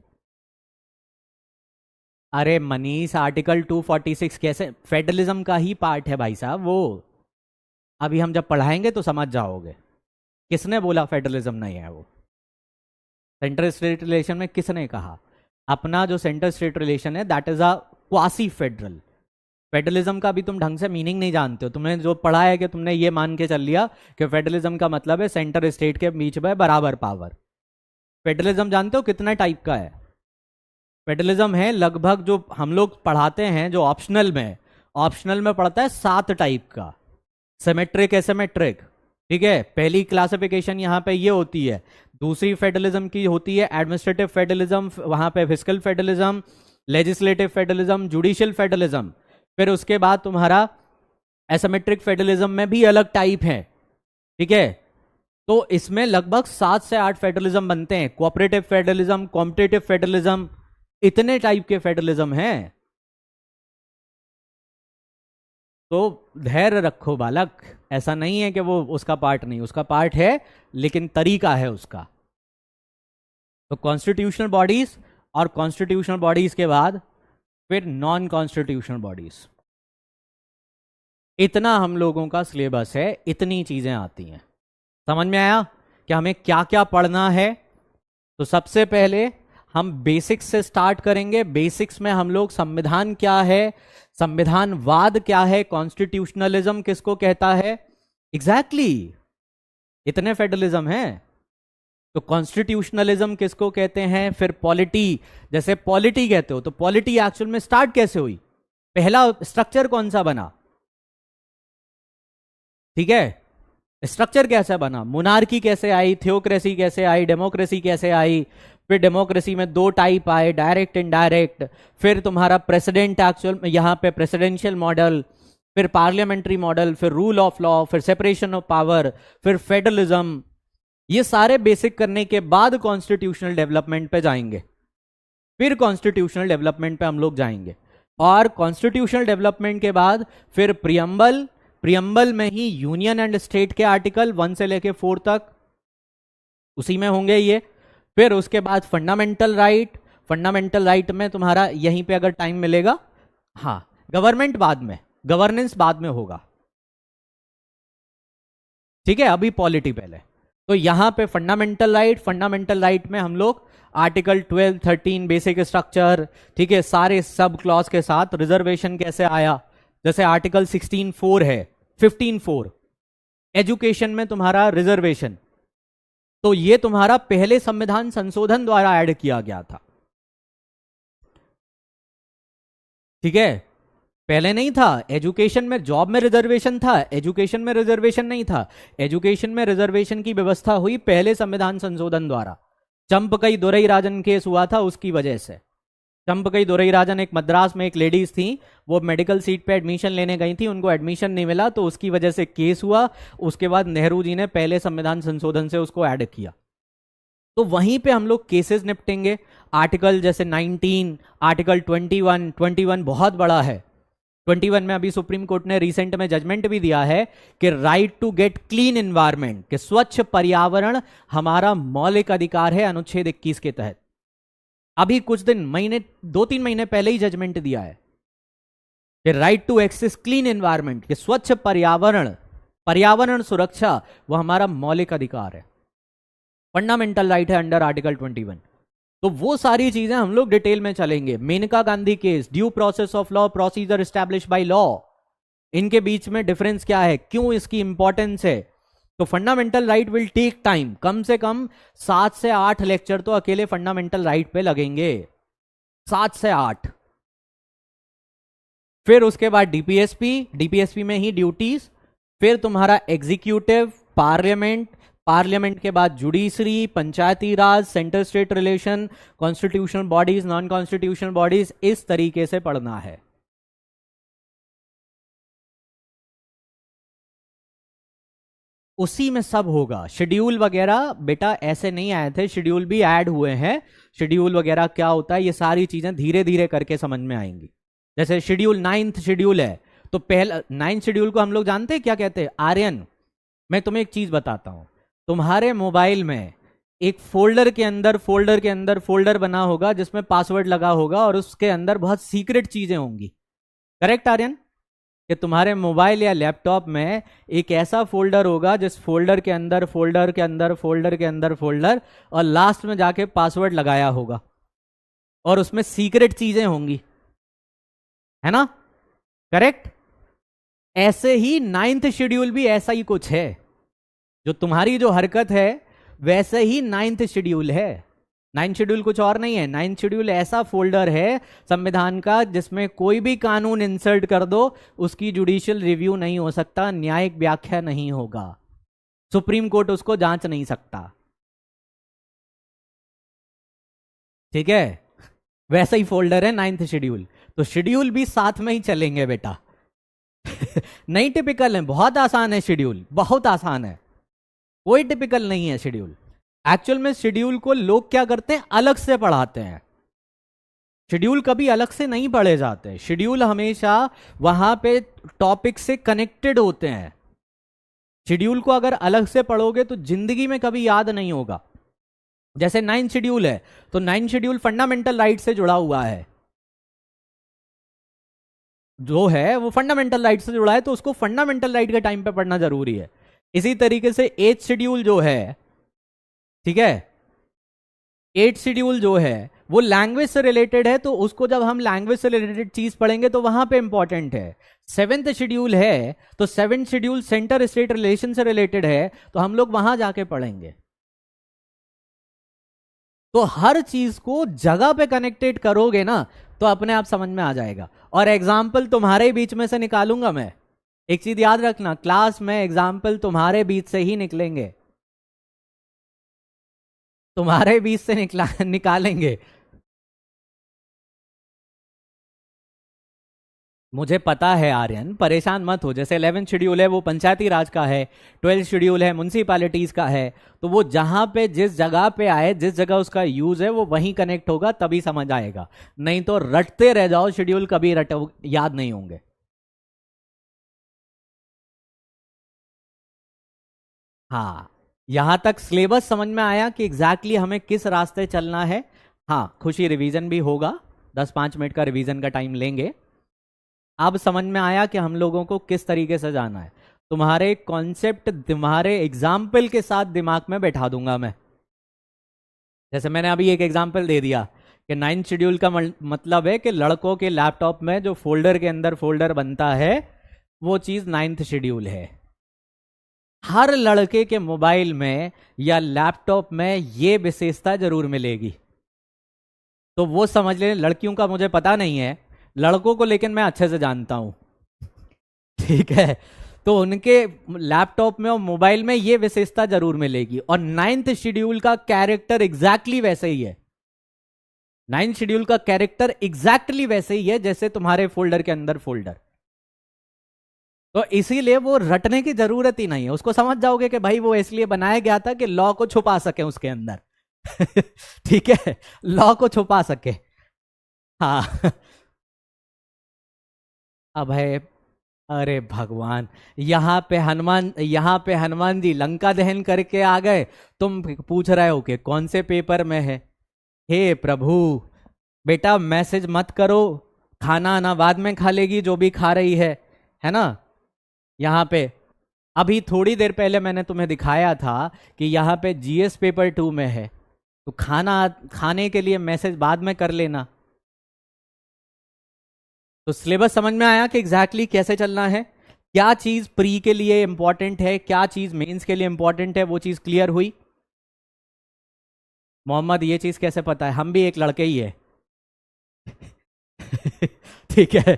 अरे मनीष आर्टिकल 246 कैसे फेडरलिज्म का ही पार्ट है भाई साहब वो। अभी हम जब पढ़ाएंगे तो समझ जाओगे। किसने बोला फेडरलिज्म नहीं है वो? सेंटर स्टेट रिलेशन में किसने कहा? अपना जो सेंटर स्टेट रिलेशन है that is a quasi federal. Federalism का भी तुम ढंग से मीनिंग नहीं जानते हो। तुमने जो पढ़ा है कि तुमने ये मान के चल लिया कि फेडरलिज्म का मतलब है सेंटर स्टेट के बीच में बराबर पावर। फेडरलिज्म जानते हो कितना टाइप का है? फेडरलिज्म है लगभग जो हम लोग पढ़ाते हैं जो ऑप्शनल में पढ़ता है 7 टाइप का। सिमेट्रिक एसिमेट्रिक, ठीक है, पहली क्लासिफिकेशन यहां पे ये होती है। दूसरी फेडरलिज्म की होती है एडमिनिस्ट्रेटिव फेडरलिज्म, वहां पे fiscal federalism, legislative federalism, judicial federalism. फिर उसके बाद तुम्हारा एसिमेट्रिक फेडरलिज्म में भी अलग टाइप है। ठीक है, तो इसमें लगभग 7 से 8 फेडरलिज्म बनते हैं। कोऑपरेटिव फेडरलिज्म, कॉम्पिटिटिव फेडरलिज्म, इतने टाइप के फेडरलिज्म हैं। तो धैर्य रखो बालक, ऐसा नहीं है कि वो उसका पार्ट नहीं, उसका पार्ट है लेकिन तरीका है उसका। तो कॉन्स्टिट्यूशनल बॉडीज और कॉन्स्टिट्यूशनल बॉडीज के बाद फिर नॉन कॉन्स्टिट्यूशनल बॉडीज। इतना हम लोगों का सिलेबस है, इतनी चीजें आती हैं। समझ में आया कि हमें क्या क्या पढ़ना है? तो सबसे पहले हम बेसिक्स से स्टार्ट करेंगे। बेसिक्स में हम लोग संविधान क्या है, संविधानवाद क्या है, कॉन्स्टिट्यूशनलिज्म किसको कहता है, एग्जैक्टली इतने फेडरलिज्म हैं। तो कॉन्स्टिट्यूशनलिज्म किसको कहते हैं? फिर पॉलिटी, जैसे पॉलिटी कहते हो तो पॉलिटी एक्चुअल में स्टार्ट कैसे हुई, पहला स्ट्रक्चर कौन सा बना? ठीक है, स्ट्रक्चर कैसे बना, मोनार्की कैसे आई, थियोक्रेसी कैसे आई, डेमोक्रेसी कैसे आई। फिर डेमोक्रेसी में 2 टाइप आए, डायरेक्ट इनडायरेक्ट। फिर तुम्हारा प्रेसिडेंट एक्चुअल में यहाँ पे प्रेसिडेंशियल मॉडल, फिर पार्लियामेंट्री मॉडल, फिर रूल ऑफ लॉ, फिर सेपरेशन ऑफ पावर, फिर फेडरलिज्म। ये सारे बेसिक करने के बाद कॉन्स्टिट्यूशनल डेवलपमेंट पे जाएंगे। फिर कॉन्स्टिट्यूशनल डेवलपमेंट पे हम लोग जाएंगे। और कॉन्स्टिट्यूशनल डेवलपमेंट के बाद फिर प्रियम्बल, प्रियम्बल में ही यूनियन एंड स्टेट के आर्टिकल 1 से लेके 4 तक उसी में होंगे ये। फिर उसके बाद फंडामेंटल राइट, फंडामेंटल राइट में तुम्हारा यहीं पे अगर टाइम मिलेगा, हाँ गवर्नमेंट बाद में, गवर्नेंस बाद में होगा। ठीक है, अभी पॉलिटी पहले। तो यहां पे फंडामेंटल राइट, फंडामेंटल राइट में हम लोग आर्टिकल 12, 13 बेसिक स्ट्रक्चर, ठीक है, सारे सब क्लॉज के साथ रिजर्वेशन कैसे आया। जैसे आर्टिकल 16(4) है, 15(4) एजुकेशन में तुम्हारा रिजर्वेशन, तो ये तुम्हारा पहले संविधान संशोधन द्वारा ऐड किया गया था। ठीक है, पहले नहीं था। एजुकेशन में, जॉब में रिजर्वेशन था, एजुकेशन में रिजर्वेशन नहीं था। एजुकेशन में रिजर्वेशन की व्यवस्था हुई पहले संविधान संशोधन द्वारा। चंपकई दोरई राजन केस हुआ था उसकी वजह से। चंपकई दोरई राजन एक मद्रास में एक लेडीज थी, वो मेडिकल सीट पे एडमिशन लेने गई थी, उनको एडमिशन नहीं मिला तो उसकी वजह से केस हुआ। उसके बाद नेहरू जी ने पहले संविधान संशोधन से उसको ऐड किया। तो वहीं पे हम लोग केसेस निपटेंगे। आर्टिकल जैसे 19, आर्टिकल 21, 21 बहुत बड़ा है। 21 में अभी सुप्रीम कोर्ट ने रिसेंट में जजमेंट भी दिया है कि right to get clean environment, कि स्वच्छ पर्यावरण हमारा मौलिक अधिकार है अनुच्छेद 21 के तहत। अभी कुछ दिन, महीने, 2-3 महीने पहले ही जजमेंट दिया है कि right to access clean environment, कि स्वच्छ पर्यावरण, पर्यावरण सुरक्षा वो हमारा मौलिक अधिकार है, फंडामेंटल राइट है अंडर आर्टिकल 21। तो वो सारी चीजें हम लोग डिटेल में चलेंगे। Maneka Gandhi case, due process of law, procedure established by law, इनके बीच में डिफरेंस क्या है, क्यों इसकी इंपॉर्टेंस है। तो fundamental right will take time, कम से कम 7 से 8 लेक्चर तो अकेले फंडामेंटल राइट पे लगेंगे, 7 से 8। फिर उसके बाद डीपीएसपी, डीपीएसपी में ही ड्यूटीज, फिर तुम्हारा एग्जीक्यूटिव, पार्लियामेंट, पार्लियामेंट के बाद judiciary, Panchayati Raj, centre state relation, constitutional bodies, non constitutional bodies, इस तरीके से पढ़ना है। उसी में सब होगा। शेड्यूल वगैरह बेटा ऐसे नहीं आए थे, शेड्यूल भी ऐड हुए हैं। शेड्यूल वगैरह क्या होता है, ये सारी चीजें धीरे धीरे करके समझ में आएंगी। जैसे शेड्यूल, नाइन्थ शेड्यूल है, तो पहला नाइन्थ शेड्यूल को हम लोग जानते हैं क्या कहते हैं, आर्यन। मैं तुम्हें एक चीज बताता हूं, तुम्हारे मोबाइल में एक फोल्डर बना होगा जिसमें पासवर्ड लगा होगा और उसके अंदर बहुत सीक्रेट चीजें होंगी। करेक्ट आर्यन? कि तुम्हारे मोबाइल या लैपटॉप में एक ऐसा फोल्डर होगा जिस फोल्डर के अंदर फोल्डर और लास्ट में जाके पासवर्ड लगाया होगा और उसमें सीक्रेट चीजें होंगी, है ना? करेक्ट? ऐसे ही नाइन्थ शेड्यूल भी ऐसा ही कुछ है। जो तुम्हारी जो हरकत है वैसे ही नाइन्थ शेड्यूल है। नाइन्थ शेड्यूल कुछ और नहीं है। नाइन्थ शेड्यूल ऐसा फोल्डर है संविधान का जिसमें कोई भी कानून इंसर्ट कर दो, उसकी जुडिशियल रिव्यू नहीं हो सकता, न्यायिक व्याख्या नहीं होगा, सुप्रीम कोर्ट उसको जांच नहीं सकता। ठीक है? वैसा ही फोल्डर है नाइन्थ शेड्यूल। तो शेड्यूल भी साथ में ही चलेंगे बेटा। नहीं टिपिकल है, बहुत आसान है शेड्यूल, बहुत आसान है, कोई टिपिकल नहीं है शेड्यूल। एक्चुअल में शेड्यूल को लोग क्या करते हैं, अलग से पढ़ाते हैं। शेड्यूल कभी अलग से नहीं पढ़े जाते, शेड्यूल हमेशा वहां पे टॉपिक से कनेक्टेड होते हैं। शेड्यूल को अगर अलग से पढ़ोगे तो जिंदगी में कभी याद नहीं होगा। जैसे नाइन्थ शेड्यूल है, तो नाइन्थ शेड्यूल फंडामेंटल राइट से जुड़ा हुआ है, जो है वो फंडामेंटल राइट से जुड़ा है, तो उसको फंडामेंटल राइट के टाइम पे पढ़ना जरूरी है। इसी तरीके से एथ शेड्यूल जो है, ठीक है, एथ शेड्यूल जो है वो लैंग्वेज से रिलेटेड है, तो उसको जब हम लैंग्वेज से रिलेटेड चीज पढ़ेंगे तो वहां पे इंपॉर्टेंट है। सेवेंथ शेड्यूल है, तो seventh schedule centre state relation से रिलेटेड है, तो हम लोग वहां जाके पढ़ेंगे। तो हर चीज को जगह पे कनेक्टेड करोगे ना तो अपने आप समझ में आ जाएगा। और एग्जाम्पल तुम्हारे बीच में से निकालूंगा मैं। एक चीज याद रखना, क्लास में एग्जाम्पल तुम्हारे बीच से ही निकलेंगे, तुम्हारे बीच से निकालेंगे। मुझे पता है आर्यन, परेशान मत हो। जैसे 11th शेड्यूल है वो पंचायती राज का है, 12th शेड्यूल है म्युनिसिपैलिटीज का है, तो वो जहां पे जिस जगह पे आए, जिस जगह उसका यूज है वो वहीं कनेक्ट होगा, तभी समझ आएगा। नहीं तो रटते रह जाओ शेड्यूल, कभी याद नहीं होंगे। हाँ, यहां तक सिलेबस समझ में आया कि एग्जैक्टली हमें किस रास्ते चलना है। हाँ, खुशी रिवीजन भी होगा, 10-5 मिनट का रिवीजन का टाइम लेंगे। अब समझ में आया कि हम लोगों को किस तरीके से जाना है। तुम्हारे कॉन्सेप्ट तुम्हारे एग्जाम्पल के साथ दिमाग में बैठा दूंगा मैं। जैसे मैंने अभी एक एग्जाम्पल दे दिया कि नाइन्थ शेड्यूल का मतलब है कि लड़कों के लैपटॉप में जो फोल्डर के अंदर फोल्डर बनता है वो चीज नाइन्थ शेड्यूल है। हर लड़के के मोबाइल में या लैपटॉप में ये विशेषता जरूर मिलेगी। तो वो समझ लें, लड़कियों का मुझे पता नहीं है, लड़कों को लेकिन मैं अच्छे से जानता हूं। ठीक है? तो उनके लैपटॉप में और मोबाइल में ये विशेषता जरूर मिलेगी। और नाइन्थ शेड्यूल का कैरेक्टर एग्जैक्टली वैसे ही है। नाइन्थ शेड्यूल का कैरेक्टर एग्जैक्टली वैसे ही है जैसे तुम्हारे फोल्डर के अंदर फोल्डर। तो इसीलिए वो रटने की जरूरत ही नहीं है, उसको समझ जाओगे कि भाई वो इसलिए बनाया गया था कि लॉ को छुपा सके उसके अंदर। ठीक है? लॉ को छुपा सके। हाँ। अब है, अरे भगवान, यहाँ पे हनुमान जी लंका दहन करके आ गए, तुम पूछ रहे हो कि कौन से पेपर में है। हे प्रभु, बेटा मैसेज मत करो, खाना ना बाद में खा लेगी जो भी खा रही है ना? यहाँ पे अभी थोड़ी देर पहले मैंने तुम्हें दिखाया था कि यहाँ पे जीएस पेपर 2 में है, तो खाने के लिए मैसेज बाद में कर लेना। तो सिलेबस समझ में आया कि एग्जैक्टली कैसे चलना है, क्या चीज प्री के लिए इंपॉर्टेंट है, क्या चीज मेंस के लिए इंपॉर्टेंट है, वो चीज क्लियर हुई। मोहम्मद, ये चीज कैसे पता है? हम भी एक लड़के ही है। ठीक है,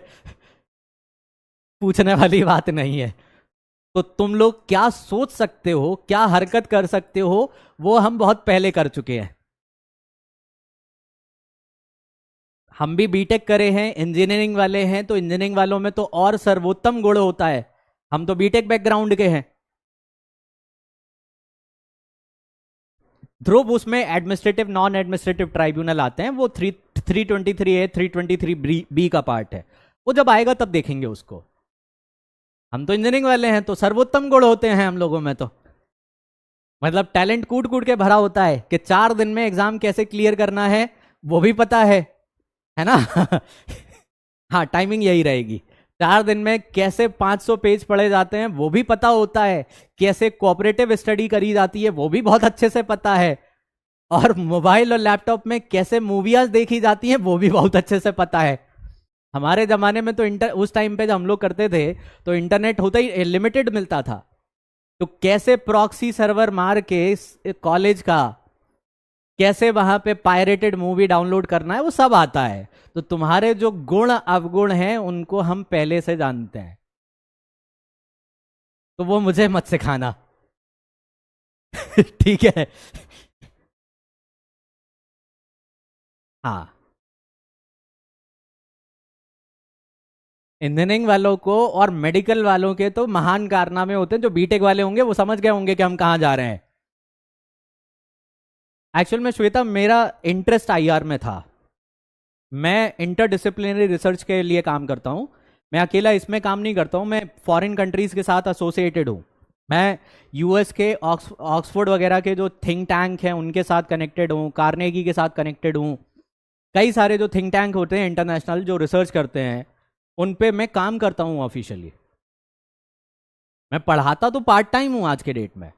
पूछने वाली बात नहीं है। तो तुम लोग क्या सोच सकते हो, क्या हरकत कर सकते हो, वो हम बहुत पहले कर चुके हैं। हम भी बीटेक करे हैं, इंजीनियरिंग वाले हैं, तो इंजीनियरिंग वालों में तो और सर्वोत्तम गुण होता है। हम तो बीटेक बैकग्राउंड के हैं। ध्रुव, उसमें एडमिनिस्ट्रेटिव नॉन एडमिनिस्ट्रेटिव ट्राइब्यूनल आते हैं, वो 323A 323B का पार्ट है। वो जब आएगा तब देखेंगे उसको। हम तो इंजीनियरिंग वाले हैं, तो सर्वोत्तम गुण होते हैं हम लोगों में तो। मतलब टैलेंट कूट कूट के भरा होता है कि 4 दिन में एग्जाम कैसे क्लियर करना है वो भी पता है ना। हाँ, टाइमिंग यही रहेगी। 4 दिन में कैसे 500 पेज पढ़े जाते हैं वो भी पता होता है। कैसे कोऑपरेटिव स्टडी करी जाती है वो भी बहुत अच्छे से पता है। और मोबाइल और लैपटॉप में कैसे मूवीज देखी जाती हैं वो भी बहुत अच्छे से पता है। हमारे जमाने में तो उस टाइम पे जब हम लोग करते थे तो इंटरनेट होता ही लिमिटेड मिलता था। तो कैसे प्रॉक्सी सर्वर मार के कॉलेज का कैसे वहां पे पायरेटेड मूवी डाउनलोड करना है वो सब आता है। तो तुम्हारे जो गुण अवगुण हैं उनको हम पहले से जानते हैं। तो वो मुझे मत सिखाना। ठीक है। हाँ, इंजीनियरिंग वालों को और मेडिकल वालों के तो महान कारनामे होते हैं। जो बीटेक वाले होंगे वो समझ गए होंगे कि हम कहाँ जा रहे हैं। एक्चुअल में श्वेता, मेरा इंटरेस्ट आईआर में था। मैं इंटरडिसिप्लिनरी रिसर्च के लिए काम करता हूँ। मैं अकेला इसमें काम नहीं करता हूँ, मैं फॉरेन कंट्रीज के साथ एसोसिएटेड हूँ। मैं यूएस के ऑक्सफोर्ड वगैरह के जो थिंक टैंक हैं उनके साथ कनेक्टेड हूँ, कार्नेगी के साथ कनेक्टेड हूँ। कई सारे जो थिंक टैंक होते हैं इंटरनेशनल जो रिसर्च करते हैं उन पे मैं काम करता हूँ ऑफिशियली। मैं पढ़ाता तो पार्ट टाइम हूँ आज के डेट में।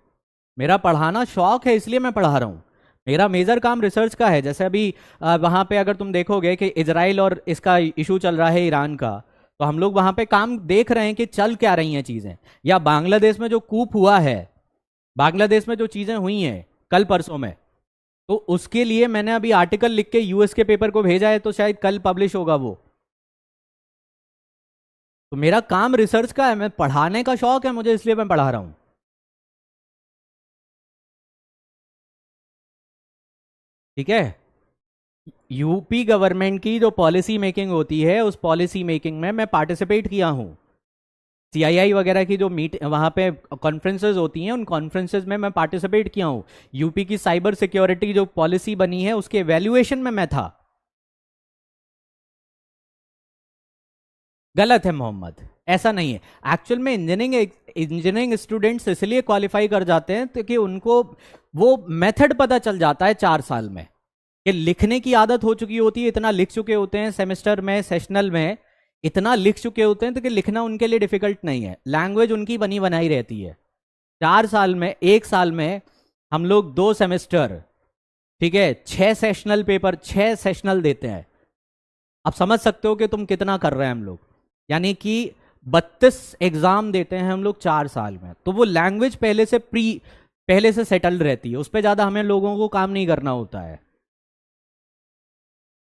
मेरा पढ़ाना शौक है, इसलिए मैं पढ़ा रहा हूँ। मेरा मेजर काम रिसर्च का है। जैसे अभी वहां पे अगर तुम देखोगे कि इजराइल और इसका इशू चल रहा है ईरान का, तो हम लोग वहां पे काम देख रहे हैं कि चल क्या रही हैं चीजें। या बांग्लादेश में जो कूप हुआ है, बांग्लादेश में जो चीजें हुई हैं कल परसों में, तो उसके लिए मैंने अभी आर्टिकल लिख के यूएस के पेपर को भेजा है, तो शायद कल पब्लिश होगा वो। तो मेरा काम रिसर्च का है, मैं पढ़ाने का शौक है मुझे, इसलिए मैं पढ़ा रहा हूं। ठीक है। यूपी गवर्नमेंट की जो पॉलिसी मेकिंग होती है उस पॉलिसी मेकिंग में मैं पार्टिसिपेट किया हूँ। सीआईआई वगैरह की जो मीट वहाँ पे कॉन्फ्रेंसेज होती हैं उन कॉन्फ्रेंसेज में मैं पार्टिसिपेट किया हूँ। यूपी की साइबर सिक्योरिटी जो पॉलिसी बनी है उसके वैल्यूएशन में मैं था। गलत है मोहम्मद, ऐसा नहीं है। एक्चुअल में इंजीनियरिंग स्टूडेंट्स इसलिए क्वालिफाई कर जाते हैं क्योंकि उनको वो मेथड पता चल जाता है 4 साल में। कि लिखने की आदत हो चुकी होती है, इतना लिख चुके होते हैं सेमेस्टर में सेशनल में, इतना लिख चुके होते हैं तो कि लिखना उनके लिए डिफिकल्ट नहीं है, लैंग्वेज उनकी बनी बनाई रहती है। 4 साल में, 1 साल में हम लोग 2 सेमेस्टर, ठीक है, 6 सेशनल पेपर, 6 सेशनल देते हैं। आप समझ सकते हो कि तुम कितना कर रहे हैं हम लोग। यानी कि 32 एग्जाम देते हैं हम लोग 4 साल में। तो वो लैंग्वेज पहले से सेटल्ड रहती है, उस पर ज्यादा हमें लोगों को काम नहीं करना होता है।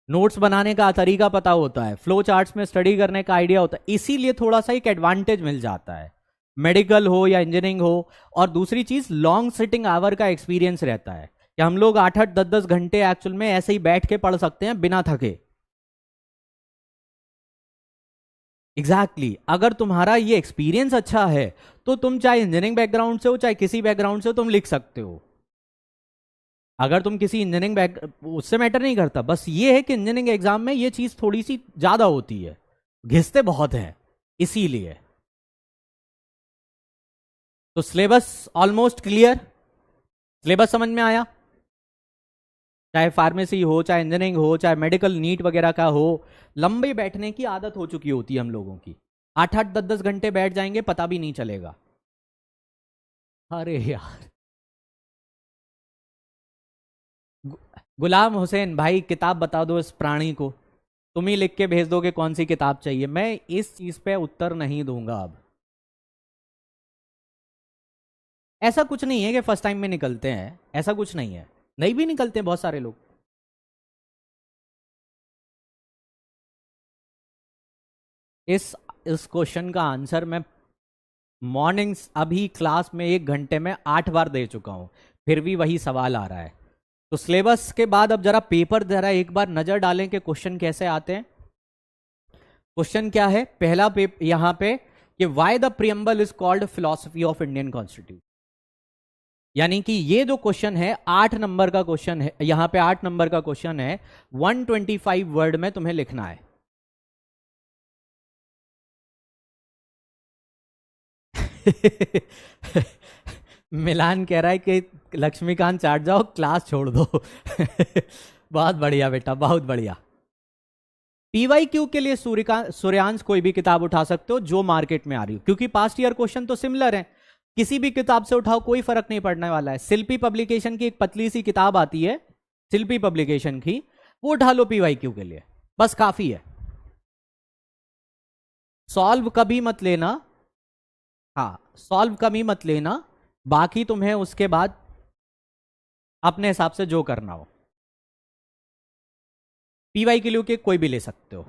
नोट्स बनाने का तरीका पता होता है, फ्लो चार्ट्स में स्टडी करने का आइडिया होता है, इसीलिए थोड़ा सा एक एडवांटेज मिल जाता है, मेडिकल हो या इंजीनियरिंग हो। और दूसरी चीज, लॉन्ग सिटिंग आवर का एक्सपीरियंस रहता है कि हम लोग 8-8 10-10 घंटे एक्चुअल में ऐसे ही बैठ के पढ़ सकते हैं बिना थके। Exactly exactly. अगर तुम्हारा ये एक्सपीरियंस अच्छा है तो तुम चाहे इंजीनियरिंग बैकग्राउंड से हो चाहे किसी बैकग्राउंड से हो तुम लिख सकते हो। अगर तुम किसी इंजीनियरिंग बैक, उससे मैटर नहीं करता, बस ये है कि इंजीनियरिंग एग्जाम में ये चीज थोड़ी सी ज्यादा होती है, घिसते बहुत हैं इसीलिए। तो सिलेबस ऑलमोस्ट क्लियर, सिलेबस समझ में आया। चाहे फार्मेसी हो, चाहे इंजीनियरिंग हो, चाहे मेडिकल नीट वगैरह का हो, लंबे बैठने की आदत हो चुकी होती है हम लोगों की। 8-8 10-10 घंटे बैठ जाएंगे पता भी नहीं चलेगा। अरे यार, गुलाम हुसैन भाई, किताब बता दो इस प्राणी को। तुम ही लिख के भेज दोगे कौन सी किताब चाहिए, मैं इस चीज पे उत्तर नहीं दूंगा अब। ऐसा कुछ नहीं है कि फर्स्ट टाइम में निकलते हैं, ऐसा कुछ नहीं है। नहीं भी निकलते हैं बहुत सारे लोग। इस इस क्वेश्चन का आंसर मैं मॉर्निंग्स अभी क्लास में 1 घंटे में 8 बार दे चुका हूं, फिर भी वही सवाल आ रहा है। तो सिलेबस के बाद अब जरा पेपर जरा एक बार नजर डालें कि क्वेश्चन कैसे आते हैं। क्वेश्चन क्या है पहला पेपर यहां पे कि why the preamble is called philosophy of Indian constitution. यानी कि ये जो क्वेश्चन है 8 नंबर का क्वेश्चन है, यहां पे 8 नंबर का क्वेश्चन है, 125 वर्ड में तुम्हें लिखना है। मिलान कह रहा है कि लक्ष्मीकांत चाट जाओ, क्लास छोड़ दो। बहुत बढ़िया बेटा, बहुत बढ़िया। पीवाईक्यू के लिए सूर्यांश कोई भी किताब उठा सकते हो जो मार्केट में आ रही हो, क्योंकि पास्ट ईयर क्वेश्चन तो सिमिलर है, किसी भी किताब से उठाओ कोई फर्क नहीं पड़ने वाला है। शिल्पी पब्लिकेशन की एक पतली सी किताब आती है, शिल्पी पब्लिकेशन की, वो उठा लो पीवाईक्यू के लिए, बस काफी है। सॉल्व कभी मत लेना, हाँ सॉल्व कभी मत लेना, बाकी तुम्हें उसके बाद अपने हिसाब से जो करना हो। पीवाईक्यू के कोई भी ले सकते हो।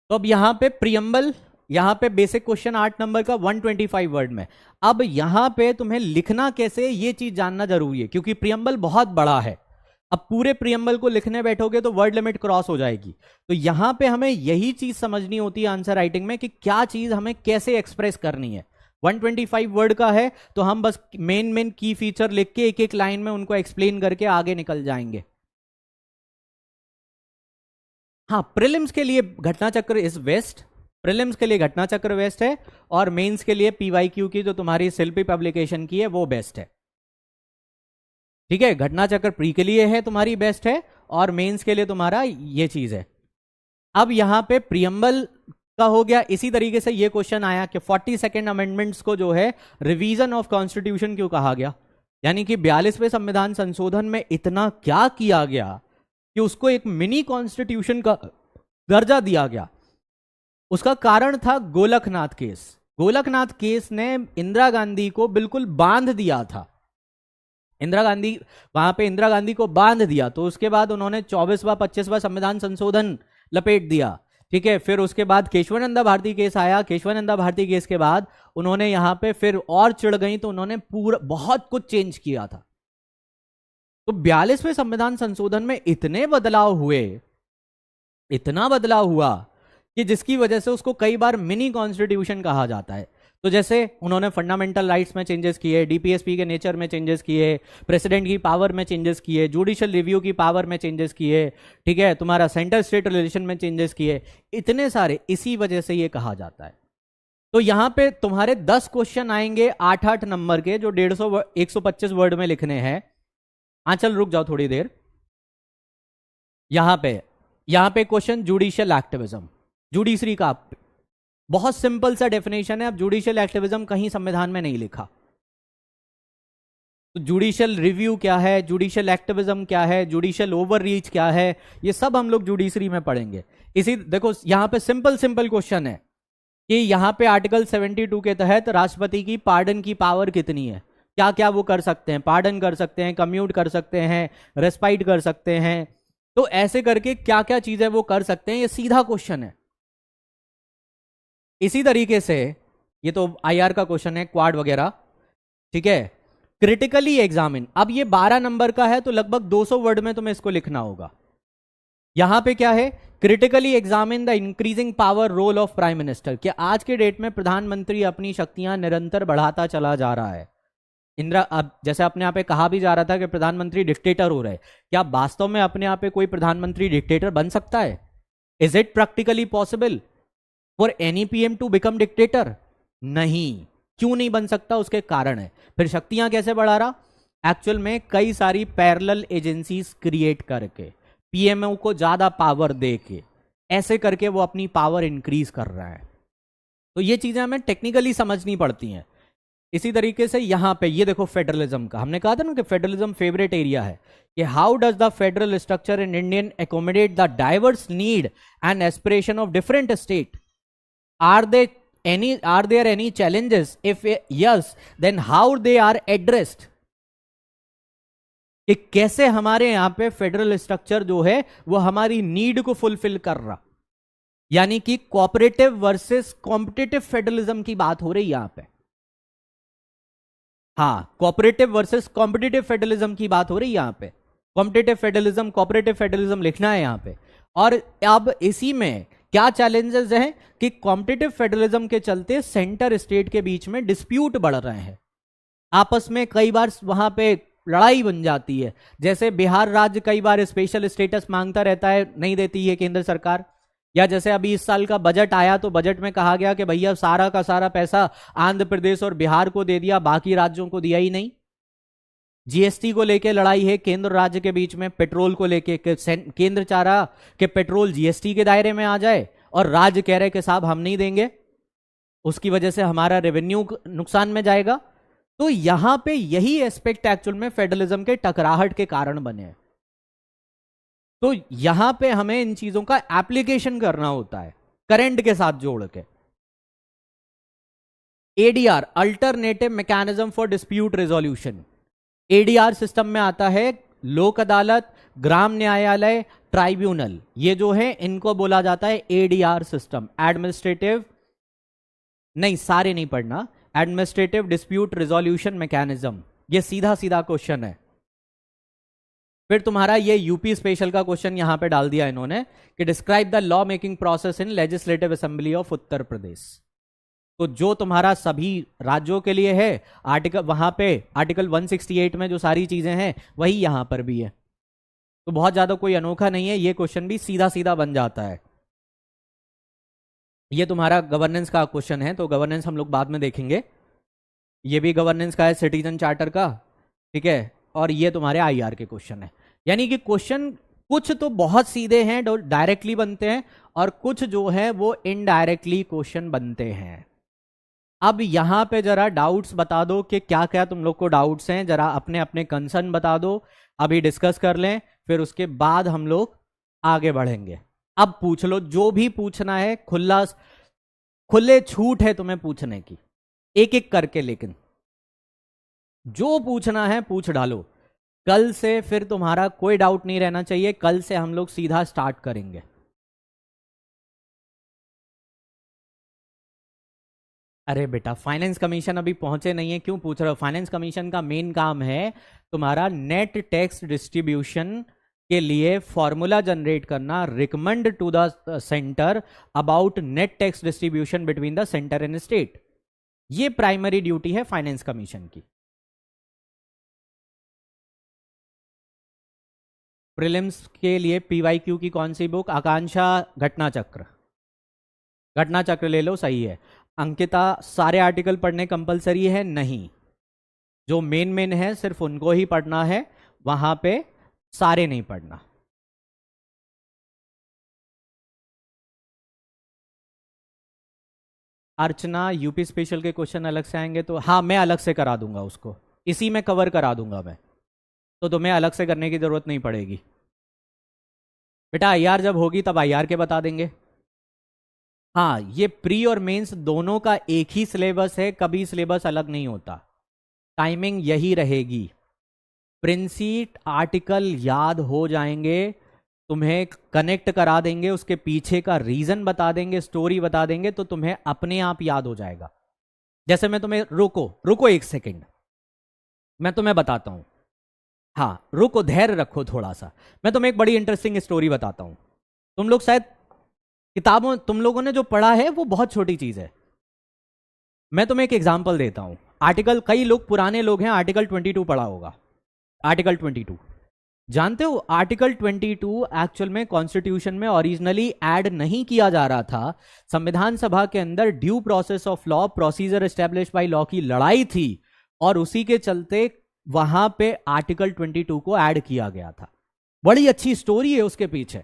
तो अब यहां पे प्रियम्बल, यहां पे बेसिक क्वेश्चन 8 नंबर का 125 वर्ड में। अब यहां पे तुम्हें लिखना कैसे ये चीज जानना जरूरी है, क्योंकि प्रियम्बल बहुत बड़ा है। अब पूरे प्रियम्बल को लिखने बैठोगे तो वर्ड लिमिट क्रॉस हो जाएगी। तो यहां पे हमें यही चीज समझनी होती है आंसर राइटिंग में कि क्या चीज हमें कैसे एक्सप्रेस करनी है। 125 वर्ड का है तो हम बस मेन मेन की फीचर लिख के एक एक लाइन में उनको एक्सप्लेन करके आगे निकल जाएंगे। हाँ प्रीलिम्स के लिए घटना चक्र इज बेस्ट, प्रीलिम्स के लिए घटना चक्र बेस्ट है, और मेंस के लिए पीवाईक्यू की जो तुम्हारी शिल्पी पब्लिकेशन की है वो बेस्ट है। ठीक है, घटना चक्र प्री के लिए है तुम्हारी बेस्ट है, और मेंस के लिए तुम्हारा ये चीज है। अब यहां पे प्रियम्बल का हो गया। इसी तरीके से ये क्वेश्चन आया कि 42nd अमेंडमेंट्स को जो है रिवीजन ऑफ कॉन्स्टिट्यूशन क्यों कहा गया, यानी कि 42वें संविधान संशोधन में इतना क्या किया गया कि उसको एक मिनी कॉन्स्टिट्यूशन का दर्जा दिया गया। उसका कारण था गोलकनाथ केस। गोलकनाथ केस ने इंदिरा गांधी को बिल्कुल बांध दिया था, इंदिरा गांधी, वहां पे इंदिरा गांधी को बांध दिया। तो उसके बाद उन्होंने 24वां 25वां संविधान संशोधन लपेट दिया। ठीक है, फिर उसके बाद केशवानंदा भारती केस आया। केशवानंदा भारती केस के बाद उन्होंने यहां पे फिर और चिढ़ गई तो उन्होंने पूरा बहुत कुछ चेंज किया था। तो 42वें संविधान संशोधन में इतने बदलाव हुए, इतना बदलाव हुआ कि जिसकी वजह से उसको कई बार मिनी कॉन्स्टिट्यूशन कहा जाता है। तो जैसे उन्होंने फंडामेंटल राइट्स में चेंजेस किए, डीपीएसपी के नेचर में चेंजेस किए, प्रेसिडेंट की पावर में चेंजेस किए, जुडिशियल रिव्यू की पावर में चेंजेस किए, ठीक है, तुम्हारा सेंटर स्टेट रिलेशन में चेंजेस किए, इतने सारे, इसी वजह से ये कहा जाता है। तो यहां पे तुम्हारे 10 क्वेश्चन आएंगे 8-8 नंबर के, जो 150 125 वर्ड में लिखने हैं। हाँ चल रुक जाओ थोड़ी देर। यहां पे क्वेश्चन जुडिशियल एक्टिविज्म, जुडिशरी का बहुत सिंपल सा डेफिनेशन है। अब जुडिशियल एक्टिविज्म कहीं संविधान में नहीं लिखा, तो जुडिशियल रिव्यू क्या है, जुडिशियल एक्टिविज्म क्या है, जुडिशियल ओवररीच क्या है, ये सब हम लोग जुडिशरी में पढ़ेंगे। इसी देखो यहां पे सिंपल सिंपल क्वेश्चन है कि यहां पे आर्टिकल 72 के तहत राष्ट्रपति की पार्डन की पावर कितनी है, क्या क्या वो कर सकते हैं, पार्डन कर सकते हैं, कम्यूट कर सकते हैं, रेस्पाइट कर सकते हैं। तो ऐसे करके क्या क्या चीजें वो कर सकते हैं, ये सीधा क्वेश्चन है। इसी तरीके से ये तो आईआर का क्वेश्चन है, क्वाड वगैरह, ठीक है। क्रिटिकली एग्जामिन, अब ये 12 नंबर का है तो लगभग 200 वर्ड में तुम्हें इसको लिखना होगा। यहां पे क्या है, critically examine the increasing power role of prime minister, कि आज के डेट में प्रधानमंत्री अपनी शक्तियां निरंतर बढ़ाता चला जा रहा है। इंदिरा, अब जैसे अपने आप पे कहा भी जा रहा था कि प्रधानमंत्री डिक्टेटर हो रहे, क्या वास्तव में अपने आप पे कोई प्रधानमंत्री डिक्टेटर बन सकता है? Is it practically possible for any PM to become dictator? नहीं। क्यों नहीं बन सकता? उसके कारण है। फिर शक्तियां कैसे बढ़ा रहा? एक्चुअल में कई सारी पैरेलल एजेंसीज क्रिएट करके, पीएमओ को ज्यादा पावर दे के, ऐसे करके वो अपनी पावर इंक्रीज कर रहा है। तो ये चीजें हमें टेक्निकली समझनी पड़ती हैं। इसी तरीके से यहां पे ये देखो फेडरलिज्म का, हमने कहा था ना कि फेडरलिज्म फेवरेट एरिया है, कि how does the federal structure in Indian accommodate the diverse need and aspiration of different state? Are there any challenges? If yes, then how they are addressed? कि कैसे हमारे यहां पे फेडरल स्ट्रक्चर जो है वो हमारी नीड को फुलफिल कर रहा, यानी कि कोऑपरेटिव वर्सेस कॉम्पिटिटिव फेडरलिज्म की बात हो रही है यहां पे। हाँ, कोऑपरेटिव वर्सेस कॉम्पिटिटिव फेडरलिज्म की बात हो रही है यहां पे। कॉम्पिटिटिव फेडरलिज्म, कोऑपरेटिव फेडरलिज्म लिखना है यहां पे। और अब इसी में क्या चैलेंजेस हैं कि कॉम्पिटिटिव फेडरलिज्म के चलते सेंटर स्टेट के बीच में डिस्प्यूट बढ़ रहे हैं, आपस में कई बार वहां पे लड़ाई बन जाती है। जैसे बिहार राज्य कई बार स्पेशल स्टेटस मांगता रहता है, नहीं देती है केंद्र सरकार। या जैसे अभी इस साल का बजट आया तो बजट में कहा गया कि भैया सारा का सारा पैसा आंध्र प्रदेश और बिहार को दे दिया, बाकी राज्यों को दिया ही नहीं। जीएसटी को लेके लड़ाई है केंद्र राज्य के बीच में, पेट्रोल को लेके केंद्र चाह रहा कि पेट्रोल जीएसटी के दायरे में आ जाए और राज्य कह रहे कि साहब हम नहीं देंगे, उसकी वजह से हमारा रेवेन्यू नुकसान में जाएगा। तो यहां पे यही एस्पेक्ट एक्चुअल में फेडरलिज्म के टकराहट के कारण बने हैं। तो यहां पे हमें इन चीजों का एप्लीकेशन करना होता है करंट के साथ जोड़ के। ADR, alternative mechanism for dispute resolution, ADR system में आता है लोक अदालत, ग्राम न्यायालय, ट्राइब्यूनल, ये जो है इनको बोला जाता है एडीआर सिस्टम, एडमिनिस्ट्रेटिव, नहीं सारे नहीं पढ़ना, एडमिनिस्ट्रेटिव डिस्प्यूट रिजोल्यूशन मैकेनिज्म। ये सीधा सीधा क्वेश्चन है। फिर तुम्हारा ये यूपी स्पेशल का क्वेश्चन यहां पे डाल दिया इन्होंने कि describe the law making process in legislative assembly of Uttar Pradesh. तो जो तुम्हारा सभी राज्यों के लिए है आर्टिकल, वहां पे आर्टिकल 168 में जो सारी चीजें हैं वही यहां पर भी है। तो बहुत ज्यादा कोई अनोखा नहीं है, ये क्वेश्चन भी सीधा सीधा बन जाता है। ये तुम्हारा गवर्नेंस का क्वेश्चन है, तो गवर्नेंस हम लोग बाद में देखेंगे। ये भी गवर्नेंस का है, सिटीजन चार्टर का, ठीक है। और ये तुम्हारे आईआर के क्वेश्चन है। यानी कि क्वेश्चन कुछ तो बहुत सीधे हैं, डायरेक्टली बनते हैं, और कुछ जो है वो इनडायरेक्टली क्वेश्चन बनते हैं। अब यहां पे जरा डाउट्स बता दो कि क्या क्या तुम लोग को डाउट्स हैं, जरा अपने अपने कंसर्न बता दो, अभी डिस्कस कर लें, फिर उसके बाद हम लोग आगे बढ़ेंगे। अब पूछ लो जो भी पूछना है, खुले छूट है तुम्हें पूछने की, एक एक करके, लेकिन जो पूछना है पूछ डालो। कल से फिर तुम्हारा कोई डाउट नहीं रहना चाहिए, कल से हम लोग सीधा स्टार्ट करेंगे। अरे बेटा, फाइनेंस कमीशन अभी पहुंचे नहीं है, क्यों पूछ रहे हो? फाइनेंस कमीशन का मेन काम है तुम्हारा नेट टैक्स डिस्ट्रीब्यूशन के लिए फॉर्मूला जनरेट करना, recommend to the centre about net tax distribution between the centre and state. ये प्राइमरी ड्यूटी है फाइनेंस कमीशन की। प्रीलिम्स के लिए पीवाईक्यू की कौन सी बुक? आकांक्षा घटना चक्र, घटना चक्र ले लो, सही है। अंकिता, सारे आर्टिकल पढ़ने कंपलसरी है? नहीं, जो मेन मेन है सिर्फ उनको ही पढ़ना है, वहां पे सारे नहीं पढ़ना। अर्चना, यूपी स्पेशल के क्वेश्चन अलग से आएंगे तो हाँ, मैं अलग से करा दूंगा उसको, इसी में कवर करा दूंगा मैं, तो तुम्हें अलग से करने की जरूरत नहीं पड़ेगी बेटा। आईआर जब होगी तब आईआर के बता देंगे। हाँ, ये प्री और मेंस दोनों का एक ही सिलेबस है, कभी सिलेबस अलग नहीं होता, टाइमिंग यही रहेगी। प्रिंसीट आर्टिकल याद हो जाएंगे, तुम्हें कनेक्ट करा देंगे, उसके पीछे का रीजन बता देंगे, स्टोरी बता देंगे, तो तुम्हें अपने आप याद हो जाएगा। जैसे मैं तुम्हें, रुको एक सेकेंड, मैं तुम्हें बताता हूं। हाँ रुको, धैर्य रखो थोड़ा सा, मैं तुम्हें एक बड़ी इंटरेस्टिंग स्टोरी बताता हूं। तुम लोग शायद किताबों, तुम लोगों ने जो पढ़ा है वो बहुत छोटी चीज है। मैं तुम्हें एक एग्जांपल देता हूं। आर्टिकल, कई लोग पुराने लोग हैं, आर्टिकल 22 पढ़ा होगा। आर्टिकल 22 जानते हो? आर्टिकल 22 एक्चुअल में कॉन्स्टिट्यूशन में ओरिजिनली ऐड नहीं किया जा रहा था। संविधान सभा के अंदर due process of law, procedure establish by law की लड़ाई थी, और उसी के चलते वहां पे आर्टिकल 22 को ऐड किया गया था। बड़ी अच्छी स्टोरी है उसके पीछे,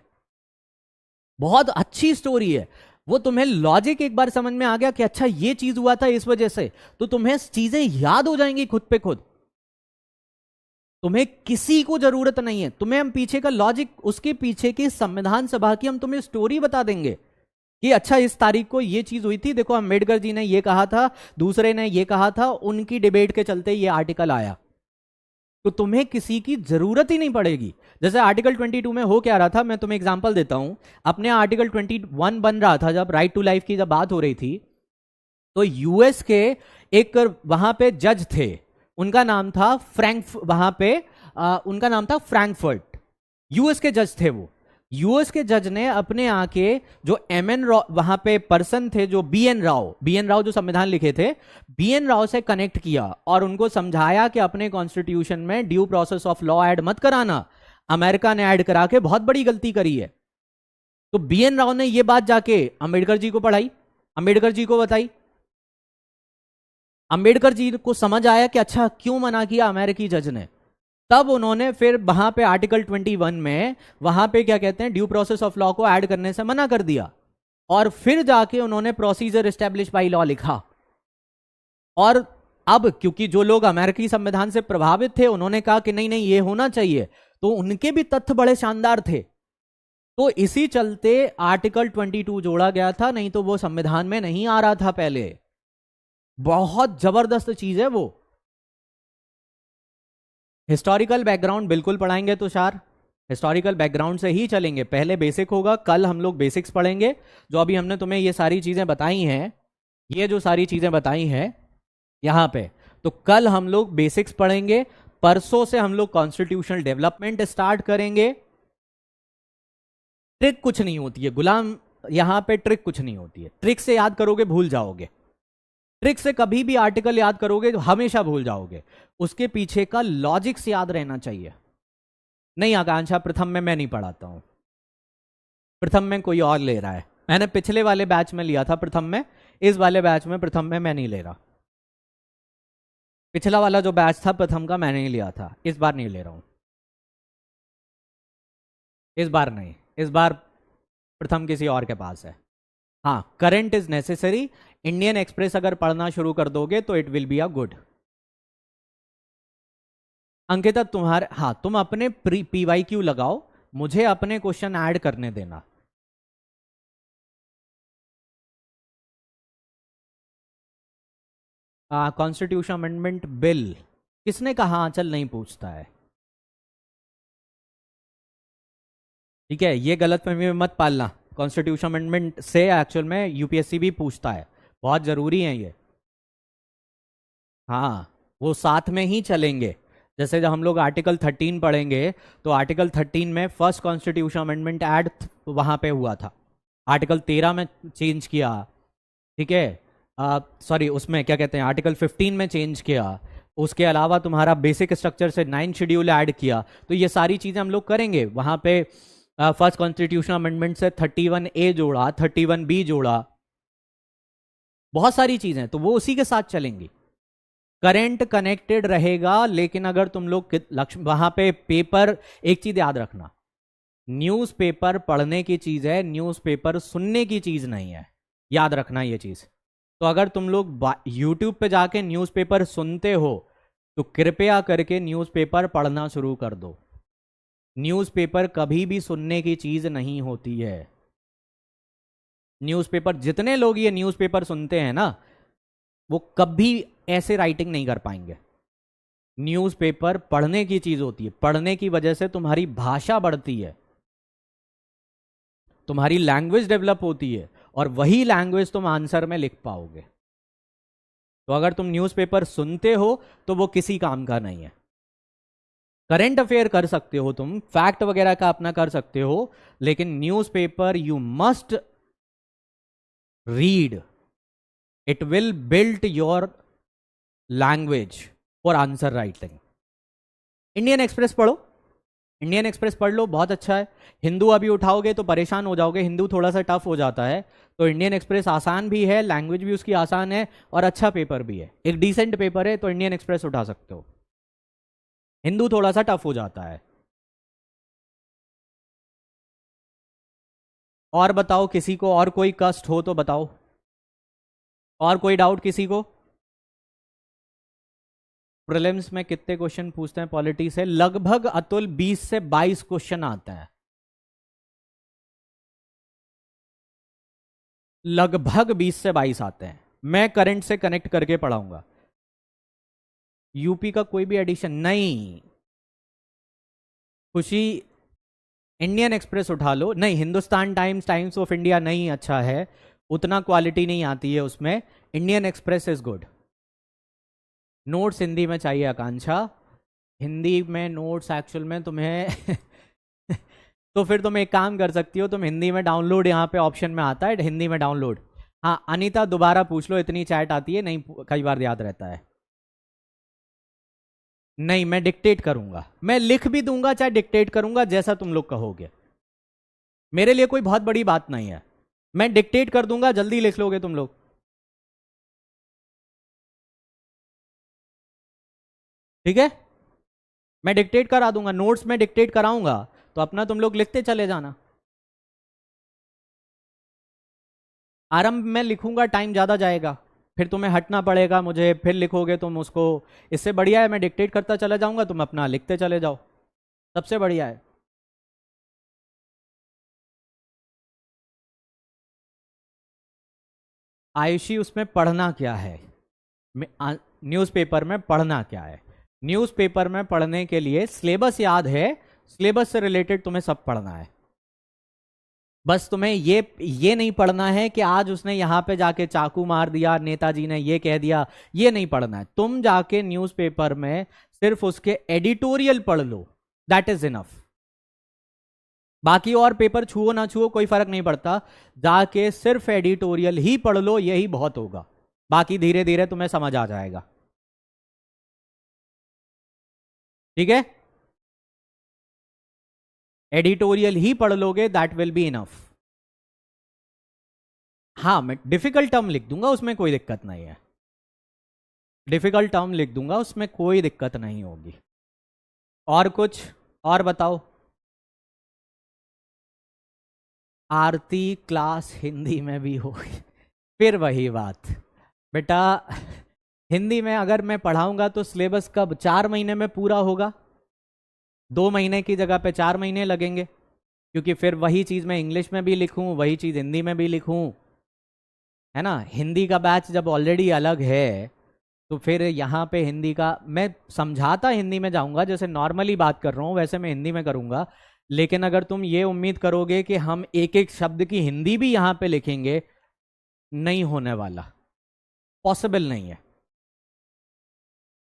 बहुत अच्छी स्टोरी है वो। तुम्हें लॉजिक एक बार समझ में आ गया कि अच्छा ये चीज हुआ था इस वजह से, तो तुम्हें चीजें याद हो जाएंगी खुद पे खुद। तुम्हें किसी को जरूरत नहीं है, तुम्हें हम पीछे का लॉजिक, उसके पीछे की संविधान सभा की हम तुम्हें स्टोरी बता देंगे कि अच्छा इस तारीख को ये चीज हुई थी, देखो अम्बेडकर जी ने ये कहा था, दूसरे ने ये कहा था, उनकी डिबेट के चलते ये आर्टिकल आया। तो तुम्हें किसी की जरूरत ही नहीं पड़ेगी। जैसे आर्टिकल 22 में हो क्या रहा था, मैं तुम्हें एग्जांपल देता हूं। अपने आर्टिकल 21 बन रहा था जब राइट टू लाइफ की जब बात हो रही थी, तो यूएस के एक वहां पे जज थे, उनका नाम था वहां पे उनका नाम था फ्रैंकफर्ट। यूएस के जज थे वो। यूएस के जज ने अपने आके जो एम.एन. राव वहां पे पर्सन थे, जो बी.एन. राव जो संविधान लिखे थे, बी.एन. राव से कनेक्ट किया और उनको समझाया कि अपने कॉन्स्टिट्यूशन में due process of law add मत कराना। अमेरिका ने ऐड करा के बहुत बड़ी गलती करी है। तो बी.एन. राव ने यह बात जाके अम्बेडकर जी को पढ़ाई, अम्बेडकर जी को बताई। अम्बेडकर जी को समझ आया कि अच्छा क्यों मना किया अमेरिकी जज ने। तब उन्होंने फिर वहां पे आर्टिकल 21 में वहां पे क्या कहते हैं, ड्यू प्रोसेस ऑफ लॉ को ऐड करने से मना कर दिया। और फिर जाके उन्होंने प्रोसीजर एस्टेब्लिश बाई लॉ लिखा। और अब क्योंकि जो लोग अमेरिकी संविधान से प्रभावित थे, उन्होंने कहा कि नहीं नहीं ये होना चाहिए, तो उनके भी तथ्य बड़े शानदार थे। तो इसी चलते आर्टिकल 22 जोड़ा गया था, नहीं तो वो संविधान में नहीं आ रहा था पहले। बहुत जबरदस्त चीज है वो। हिस्टोरिकल बैकग्राउंड बिल्कुल पढ़ाएंगे तुषार, हिस्टोरिकल बैकग्राउंड से ही चलेंगे। पहले बेसिक होगा, कल हम लोग बेसिक्स पढ़ेंगे। जो अभी हमने तुम्हें ये सारी चीजें बताई हैं, ये जो सारी चीजें बताई हैं यहां पे, तो कल हम लोग बेसिक्स पढ़ेंगे। परसों से हम लोग कॉन्स्टिट्यूशनल डेवलपमेंट स्टार्ट करेंगे। ट्रिक कुछ नहीं होती है गुलाम, यहां पे ट्रिक कुछ नहीं होती है। ट्रिक से याद करोगे भूल जाओगे, ट्रिक से कभी भी आर्टिकल याद करोगे तो हमेशा भूल जाओगे। उसके पीछे का लॉजिक्स याद रहना चाहिए। नहीं आकांक्षा, प्रथम में मैं नहीं पढ़ाता हूं, प्रथम में कोई और ले रहा है। मैंने पिछले वाले बैच में लिया था प्रथम में, इस वाले बैच में प्रथम में मैं नहीं ले रहा। पिछला वाला जो बैच था प्रथम का मैंने नहीं लिया था, इस बार नहीं ले रहा हूं। इस बार नहीं, इस बार प्रथम किसी और के पास है। हाँ, current is necessary. Indian express अगर पढ़ना शुरू कर दोगे तो it will be a good. Ankita तुम्हारे, हाँ तुम अपने PYQ लगाओ, मुझे अपने क्वेश्चन ऐड करने देना। कॉन्स्टिट्यूशन अमेंडमेंट बिल किसने कहा आंचल नहीं पूछता है? ठीक है, ये गलत फहमी में मत पालना। कॉन्स्टिट्यूशन अमेंडमेंट से एक्चुअल में यूपीएससी भी पूछता है, बहुत जरूरी है ये। हाँ, वो साथ में ही चलेंगे। जैसे जब हम लोग आर्टिकल 13 पढ़ेंगे, तो आर्टिकल 13 में फर्स्ट कॉन्स्टिट्यूशन अमेंडमेंट ऐड वहां पे हुआ था, आर्टिकल 13 में चेंज किया। ठीक है, सॉरी उसमें क्या कहते हैं, आर्टिकल 15 में चेंज किया। उसके अलावा तुम्हारा बेसिक स्ट्रक्चर से 9 शेड्यूल ऐड किया। तो ये सारी चीजें हम लोग करेंगे वहां पे। फर्स्ट कॉन्स्टिट्यूशन अमेंडमेंट से 31A जोड़ा, 31B जोड़ा, बहुत सारी चीजें, तो वो उसी के साथ चलेंगी। करंट कनेक्टेड रहेगा, लेकिन अगर तुम लोग वहां पे पेपर, एक चीज याद रखना, न्यूज़पेपर पढ़ने की चीज है, न्यूज़पेपर सुनने की चीज नहीं है। याद रखना ये चीज। तो अगर तुम लोग यूट्यूब पे जाके न्यूज़पेपर सुनते हो, तो कृपया करके न्यूज़पेपर पढ़ना शुरू कर दो। न्यूज़पेपर कभी भी सुनने की चीज नहीं होती है। न्यूज़पेपर, जितने लोग ये न्यूज़पेपर सुनते हैं ना, वो कभी ऐसे राइटिंग नहीं कर पाएंगे। न्यूज़पेपर पढ़ने की चीज होती है, पढ़ने की वजह से तुम्हारी भाषा बढ़ती है, तुम्हारी लैंग्वेज डेवलप होती है, और वही लैंग्वेज तुम आंसर में लिख पाओगे। तो अगर तुम न्यूज़पेपर सुनते हो तो वो किसी काम का नहीं है। करंट अफेयर कर सकते हो तुम, फैक्ट वगैरह का अपना कर सकते हो, लेकिन newspaper you must read, it will build your language for answer writing. Indian express पढ़ो, इंडियन एक्सप्रेस पढ़ लो, बहुत अच्छा है। हिंदू अभी उठाओगे तो परेशान हो जाओगे, हिंदू थोड़ा सा टफ हो जाता है। तो इंडियन एक्सप्रेस आसान भी है, लैंग्वेज भी उसकी आसान है, और अच्छा पेपर भी है, एक डिसेंट पेपर है, तो इंडियन एक्सप्रेस उठा सकते हो। हिंदू थोड़ा सा टफ हो जाता है। और बताओ, किसी को और कोई कष्ट हो तो बताओ, और कोई डाउट किसी को? प्रीलिम्स में कितने क्वेश्चन पूछते हैं पॉलिटी से? लगभग अतुल 20 से 22 क्वेश्चन आते हैं, लगभग 20 से 22 आते हैं। मैं करंट से कनेक्ट करके पढ़ाऊंगा। यूपी का कोई भी एडिशन नहीं, खुशी इंडियन एक्सप्रेस उठा लो, नहीं Hindustan times, times of India नहीं अच्छा है, उतना क्वालिटी नहीं आती है उसमें। Indian express is good. Notes Hindi में चाहिए आकांक्षा, हिंदी में नोट्स एक्चुअल में तुम्हें तो फिर तुम एक काम कर सकती हो, तुम हिंदी में डाउनलोड, यहाँ पे ऑप्शन में आता है हिंदी में डाउनलोड। हाँ अनीता दोबारा पूछ लो, इतनी चैट आती है नहीं, कई बार याद रहता है। नहीं मैं डिक्टेट करूंगा, मैं लिख भी दूंगा चाहे डिक्टेट करूंगा, जैसा तुम लोग कहोगे, मेरे लिए कोई बहुत बड़ी बात नहीं है। मैं डिक्टेट कर दूंगा, जल्दी लिख लोगे तुम लोग। ठीक है, मैं डिक्टेट करा दूंगा, नोट्स में डिक्टेट कराऊंगा, तो अपना तुम लोग लिखते चले जाना। आरंभ में लिखूंगा, टाइम ज्यादा जाएगा, फिर तुम्हें हटना पड़ेगा मुझे, फिर लिखोगे तुम उसको। इससे बढ़िया है मैं डिक्टेट करता चला जाऊंगा, तुम अपना लिखते चले जाओ, सबसे बढ़िया है। आयुषी उसमें पढ़ना क्या है, न्यूज़पेपर में पढ़ना क्या है? न्यूज़पेपर में पढ़ने के लिए सिलेबस याद है, सिलेबस से रिलेटेड तुम्हें सब पढ़ना है। बस तुम्हें ये नहीं पढ़ना है कि आज उसने यहां पे जाके चाकू मार दिया, नेताजी ने ये कह दिया, ये नहीं पढ़ना है। तुम जाके न्यूज़पेपर में सिर्फ उसके एडिटोरियल पढ़ लो, दैट इज इनफ। बाकी और पेपर छुओ ना छुओ कोई फर्क नहीं पड़ता, जाके सिर्फ एडिटोरियल ही पढ़ लो, यही बहुत होगा, बाकी धीरे धीरे तुम्हें समझ आ जाएगा। ठीक है, एडिटोरियल ही पढ़ लोगे, दैट विल बी इनफ। हाँ मैं डिफिकल्ट टर्म लिख दूंगा, उसमें कोई दिक्कत नहीं है, डिफिकल्ट टर्म लिख दूंगा, उसमें कोई दिक्कत नहीं होगी। और कुछ और बताओ। आरती क्लास हिंदी में भी होगी, फिर वही बात बेटा, हिंदी में अगर मैं पढ़ाऊंगा तो सिलेबस कब 4 महीने में पूरा होगा? 2 महीने की जगह पे 4 महीने लगेंगे, क्योंकि फिर वही चीज मैं इंग्लिश में भी लिखूं, वही चीज हिंदी में भी लिखूं, है ना। हिंदी का बैच जब ऑलरेडी अलग है, तो फिर यहाँ पे हिंदी का मैं समझाता हिंदी में जाऊंगा, जैसे नॉर्मली बात कर रहा हूँ वैसे मैं हिंदी में करूंगा। लेकिन अगर तुम ये उम्मीद करोगे कि हम एक एक शब्द की हिंदी भी यहाँ पे लिखेंगे, नहीं होने वाला, पॉसिबल नहीं है।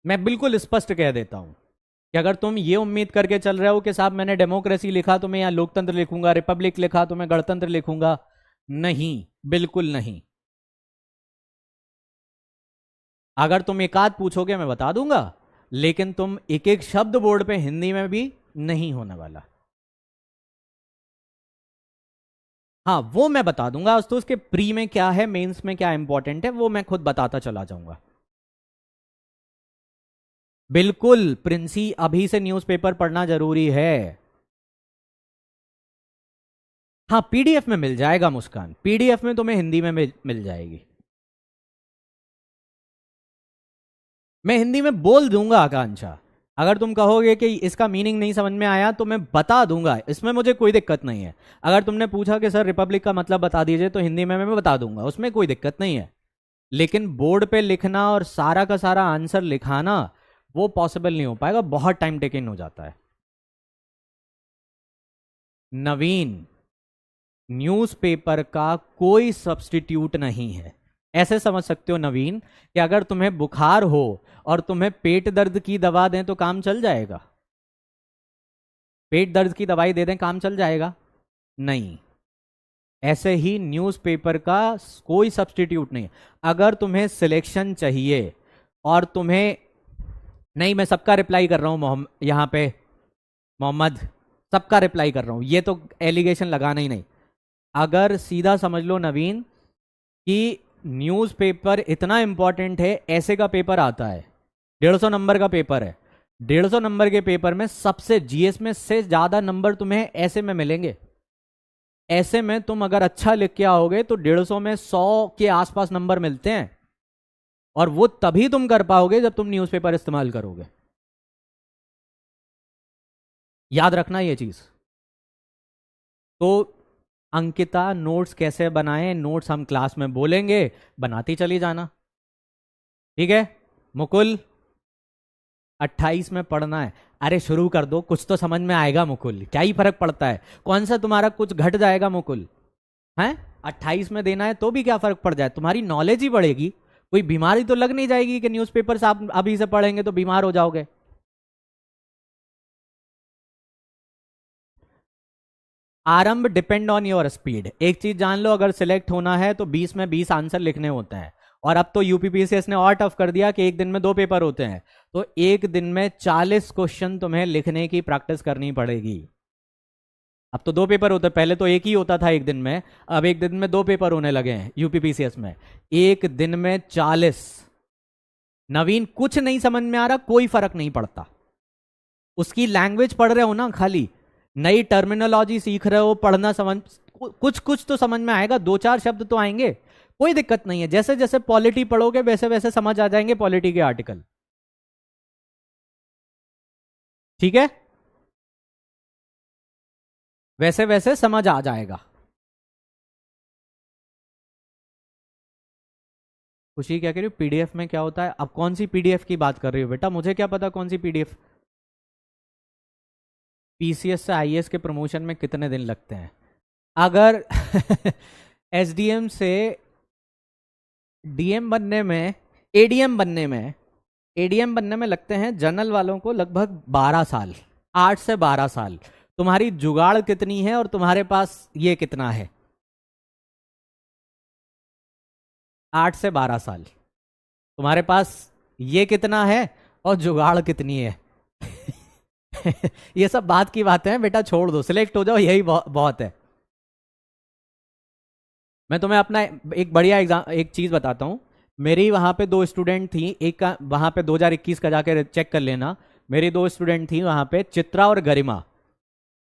मैं बिल्कुल स्पष्ट कह देता हूं कि अगर तुम ये उम्मीद करके चल रहे हो कि साहब मैंने डेमोक्रेसी लिखा तो मैं यहाँ लोकतंत्र लिखूंगा, रिपब्लिक लिखा तो मैं गणतंत्र लिखूंगा, नहीं, बिल्कुल नहीं। अगर तुम एक आध पूछोगे मैं बता दूंगा, लेकिन तुम एक एक शब्द बोर्ड पे हिंदी में भी नहीं होने वाला। हाँ वो मैं बता दूंगा, आज तो उसके प्री में क्या है, मेंस में क्या इंपॉर्टेंट है, वो मैं खुद बताता चला जाऊंगा। बिल्कुल प्रिंसी, अभी से न्यूज़पेपर पढ़ना जरूरी है। हाँ पीडीएफ में मिल जाएगा मुस्कान, पीडीएफ में तुम्हें हिंदी में मिल जाएगी। मैं हिंदी में बोल दूंगा आकांक्षा, अगर तुम कहोगे कि इसका मीनिंग नहीं समझ में आया तो मैं बता दूंगा, इसमें मुझे कोई दिक्कत नहीं है। अगर तुमने पूछा कि सर रिपब्लिक का मतलब बता दीजिए, तो हिंदी में मैं बता दूंगा, उसमें कोई दिक्कत नहीं है। लेकिन बोर्ड पे लिखना और सारा का सारा आंसर लिखाना, वो पॉसिबल नहीं हो पाएगा, बहुत टाइम टेकिंग हो जाता है। नवीन, न्यूज़पेपर का कोई सब्स्टिट्यूट नहीं है। ऐसे समझ सकते हो नवीन, कि अगर तुम्हें बुखार हो और तुम्हें पेट दर्द की दवा दें तो काम चल जाएगा? पेट दर्द की दवाई दे दें काम चल जाएगा? नहीं। ऐसे ही न्यूज़पेपर का कोई सब्स्टिट्यूट नहीं। अगर तुम्हें सिलेक्शन चाहिए और तुम्हें, नहीं मैं सबका रिप्लाई कर रहा हूं यहां पे मोहम्मद, सबका रिप्लाई कर रहा हूं, ये तो एलिगेशन लगाना ही नहीं। अगर सीधा समझ लो नवीन कि न्यूज़पेपर इतना इंपॉर्टेंट है, ऐसे का पेपर आता है, 150 नंबर का पेपर है, 150 नंबर के पेपर में सबसे जीएस में से ज्यादा नंबर तुम्हें ऐसे में मिलेंगे। ऐसे में तुम अगर अच्छा लिख के आओगे तो 150 में 100 के आसपास नंबर मिलते हैं, और वो तभी तुम कर पाओगे जब तुम न्यूज़पेपर इस्तेमाल करोगे। याद रखना ये चीज। तो अंकिता नोट्स कैसे बनाएं, नोट्स हम क्लास में बोलेंगे, बनाती चली जाना। ठीक है मुकुल, 28 में पढ़ना है। अरे शुरू कर दो, कुछ तो समझ में आएगा मुकुल, क्या ही फर्क पड़ता है, कौन सा तुम्हारा कुछ घट जाएगा मुकुल, हैं? 28 में देना है तो भी क्या फर्क पड़ जाए, तुम्हारी नॉलेज ही बढ़ेगी, कोई बीमारी तो लग नहीं जाएगी कि न्यूज़पेपर्स आप अभी से पढ़ेंगे तो बीमार हो जाओगे। आरंभ डिपेंड ऑन योर स्पीड। एक चीज जान लो, अगर सिलेक्ट होना है तो 20 में 20 आंसर लिखने होते हैं। और अब तो यूपीपीसीएस ने और टफ कर दिया कि एक दिन में 2 पेपर होते हैं, तो एक दिन में 40 क्वेश्चन तुम्हें लिखने की प्रैक्टिस करनी पड़ेगी। अब तो 2 पेपर होते, पहले तो एक ही होता था एक दिन में, अब एक दिन में 2 पेपर होने लगे हैं यूपीपीसीएस में, एक दिन में 40। नवीन कुछ नहीं समझ में आ रहा, कोई फर्क नहीं पड़ता, उसकी लैंग्वेज पढ़ रहे हो ना, खाली नई टर्मिनोलॉजी सीख रहे हो, पढ़ना समझ, कुछ कुछ तो समझ में आएगा, 2-4 शब्द तो आएंगे, कोई दिक्कत नहीं है। जैसे जैसे पॉलिटी पढ़ोगे वैसे वैसे समझ आ जाएंगे पॉलिटी के आर्टिकल, ठीक है, वैसे वैसे समझ आ जाएगा। खुशी क्या कह रही हो, पीडीएफ में क्या होता है? अब कौन सी पीडीएफ की बात कर रही हो बेटा, मुझे क्या पता कौन सी पीडीएफ। पीसीएस से आईएएस के प्रमोशन में कितने दिन लगते हैं? अगर एसडीएम से डीएम बनने में, एडीएम बनने में लगते हैं जनरल वालों को लगभग 12 साल, 8 से 12 साल। तुम्हारी जुगाड़ कितनी है और तुम्हारे पास ये कितना है? 8 से 12 साल तुम्हारे पास ये कितना है और जुगाड़ कितनी है? ये सब बात की बातें हैं बेटा, छोड़ दो, सिलेक्ट हो जाओ, यही बहुत है। मैं तुम्हें अपना एक बढ़िया एग्जाम, एक चीज बताता हूँ। मेरी वहां पे 2 स्टूडेंट थी, एक का वहां पे 2021 का जाके चेक कर लेना, मेरी 2 स्टूडेंट थी वहां पे, चित्रा और गरिमा,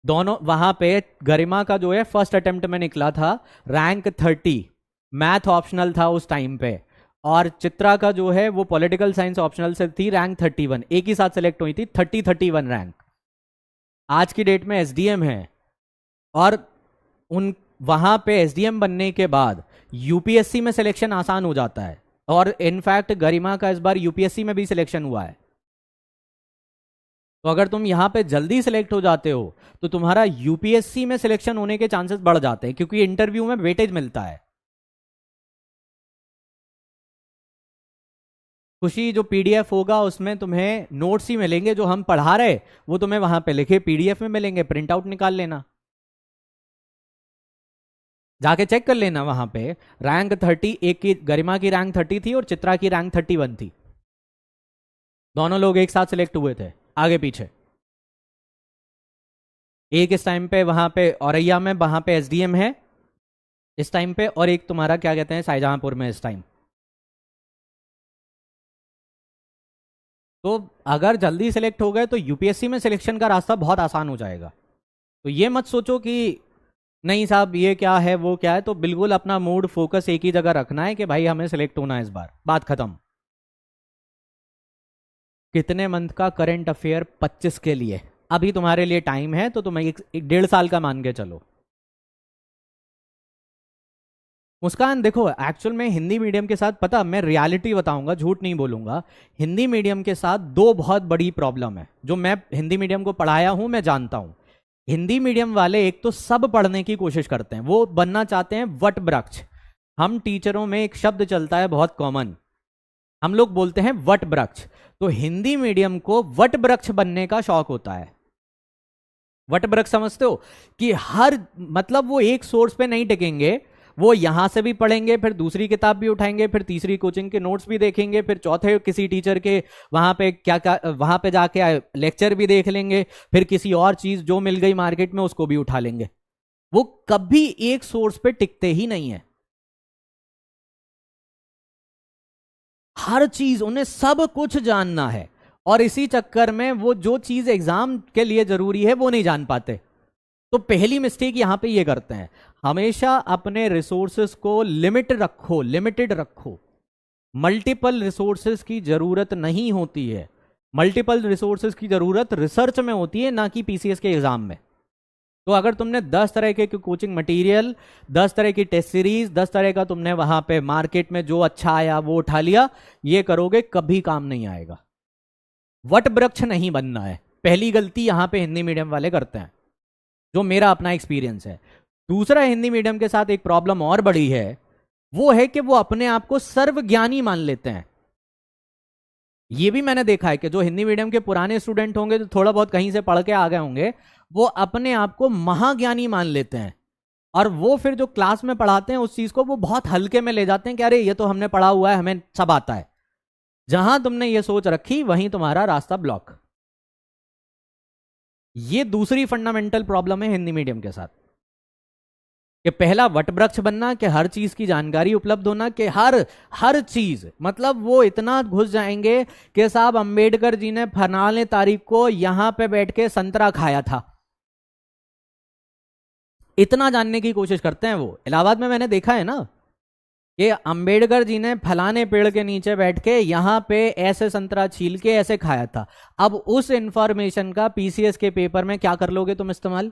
दोनों वहां पे। गरिमा का जो है फर्स्ट अटेम्प्ट में निकला था रैंक 30, मैथ ऑप्शनल था उस टाइम पे, और चित्रा का जो है वो पॉलिटिकल साइंस ऑप्शनल से थी, रैंक 31, एक ही साथ सेलेक्ट हुई थी, 31 रैंक। आज की डेट में एसडीएम है, और उन वहां पे एसडीएम बनने के बाद यूपीएससी में सिलेक्शन आसान हो जाता है, और इनफैक्ट गरिमा का इस बार यूपीएससी में भी सिलेक्शन हुआ है। तो अगर तुम यहां पे जल्दी सिलेक्ट हो जाते हो तो तुम्हारा यूपीएससी में सिलेक्शन होने के चांसेस बढ़ जाते हैं, क्योंकि इंटरव्यू में वेटेज मिलता है। खुशी, जो पीडीएफ होगा उसमें तुम्हें नोट्स ही मिलेंगे, जो हम पढ़ा रहे वो तुम्हें वहां पे लिखे पीडीएफ में मिलेंगे, प्रिंट आउट निकाल लेना, जाके चेक कर लेना वहां पे। रैंक 30, एक की गरिमा की रैंक 30 थी और चित्रा की रैंक 31 थी, दोनों लोग एक साथ सिलेक्ट हुए थे, आगे पीछे। एक इस टाइम पे वहां पे औरैया में वहां पे एसडीएम है इस टाइम पे, और एक तुम्हारा क्या कहते हैं शाहजहांपुर में इस टाइम। तो अगर जल्दी सिलेक्ट हो गए तो यूपीएससी में सिलेक्शन का रास्ता बहुत आसान हो जाएगा। तो ये मत सोचो कि नहीं साहब ये क्या है वो क्या है, तो बिल्कुल अपना मूड फोकस एक ही जगह रखना है कि भाई हमें सिलेक्ट होना है इस बार, बात खत्म। कितने मंथ का करंट अफेयर? 25 के लिए अभी तुम्हारे लिए टाइम है, तो तुम एक 1.5 साल का मान के चलो। मुस्कान देखो, एक्चुअल में हिंदी मीडियम के साथ, पता मैं रियलिटी बताऊंगा, झूठ नहीं बोलूंगा, हिंदी मीडियम के साथ 2 बहुत बड़ी प्रॉब्लम है, जो मैं हिंदी मीडियम को पढ़ाया हूं मैं जानता हूं। हिंदी मीडियम वाले एक तो सब पढ़ने की कोशिश करते हैं, वो बनना चाहते हैं वट वृक्ष। हम टीचरों में एक शब्द चलता है बहुत कॉमन, हम लोग बोलते हैं वट वृक्ष। तो हिंदी मीडियम को वट वृक्ष बनने का शौक होता है। वट वृक्ष समझते हो कि हर, मतलब वो एक सोर्स पे नहीं टिकेंगे, वो यहां से भी पढ़ेंगे, फिर दूसरी किताब भी उठाएंगे, फिर तीसरी कोचिंग के नोट्स भी देखेंगे, फिर चौथे किसी टीचर के वहां पे क्या वहां पे जाके लेक्चर भी देख लेंगे, फिर किसी और चीज जो मिल गई मार्केट में उसको भी उठा लेंगे। वो कभी एक सोर्स पे टिकते ही नहीं है, हर चीज उन्हें सब कुछ जानना है, और इसी चक्कर में वो जो चीज एग्जाम के लिए जरूरी है वो नहीं जान पाते। तो पहली मिस्टेक यहां पे ये करते हैं, हमेशा अपने रिसोर्सेस को लिमिटेड रखो। मल्टीपल रिसोर्सेस की जरूरत नहीं होती है, मल्टीपल रिसोर्सेस की जरूरत रिसर्च में होती है, ना कि पीसीएस के एग्जाम में। तो अगर तुमने 10 तरह के कोचिंग मटेरियल, 10 तरह की टेस्ट सीरीज, 10 तरह का तुमने वहां पे मार्केट में जो अच्छा आया वो उठा लिया, ये करोगे कभी काम नहीं आएगा। वट वृक्ष नहीं बनना है, पहली गलती यहां पे हिंदी मीडियम वाले करते हैं, जो मेरा अपना एक्सपीरियंस है। दूसरा, हिंदी मीडियम के साथ एक प्रॉब्लम और बड़ी है, वो है कि वो अपने आप को सर्वज्ञानी मान लेते हैं। ये भी मैंने देखा है कि जो हिंदी मीडियम के पुराने स्टूडेंट होंगे, जो थोड़ा बहुत कहीं से पढ़ के आ गए होंगे, वो अपने आप को महाज्ञानी मान लेते हैं, और वो फिर जो क्लास में पढ़ाते हैं उस चीज को वो बहुत हल्के में ले जाते हैं कि अरे ये तो हमने पढ़ा हुआ है, हमें सब आता है। जहां तुमने ये सोच रखी वहीं तुम्हारा रास्ता ब्लॉक। ये दूसरी फंडामेंटल प्रॉब्लम है हिंदी मीडियम के साथ, कि पहला वटवृक्ष बनना, कि हर चीज की जानकारी उपलब्ध होना, कि हर हर चीज, मतलब वो इतना घुस जाएंगे कि साहब अंबेडकर जी ने फलाने तारीख को यहां पे बैठ के संतरा खाया था, इतना जानने की कोशिश करते हैं वो। इलाहाबाद में मैंने देखा है ना कि अंबेडकर जी ने फलाने पेड़ के नीचे बैठ के यहां पे ऐसे संतरा छील के ऐसे खाया था। अब उस इंफॉर्मेशन का पीसीएस के पेपर में क्या कर लोगे तुम इस्तेमाल?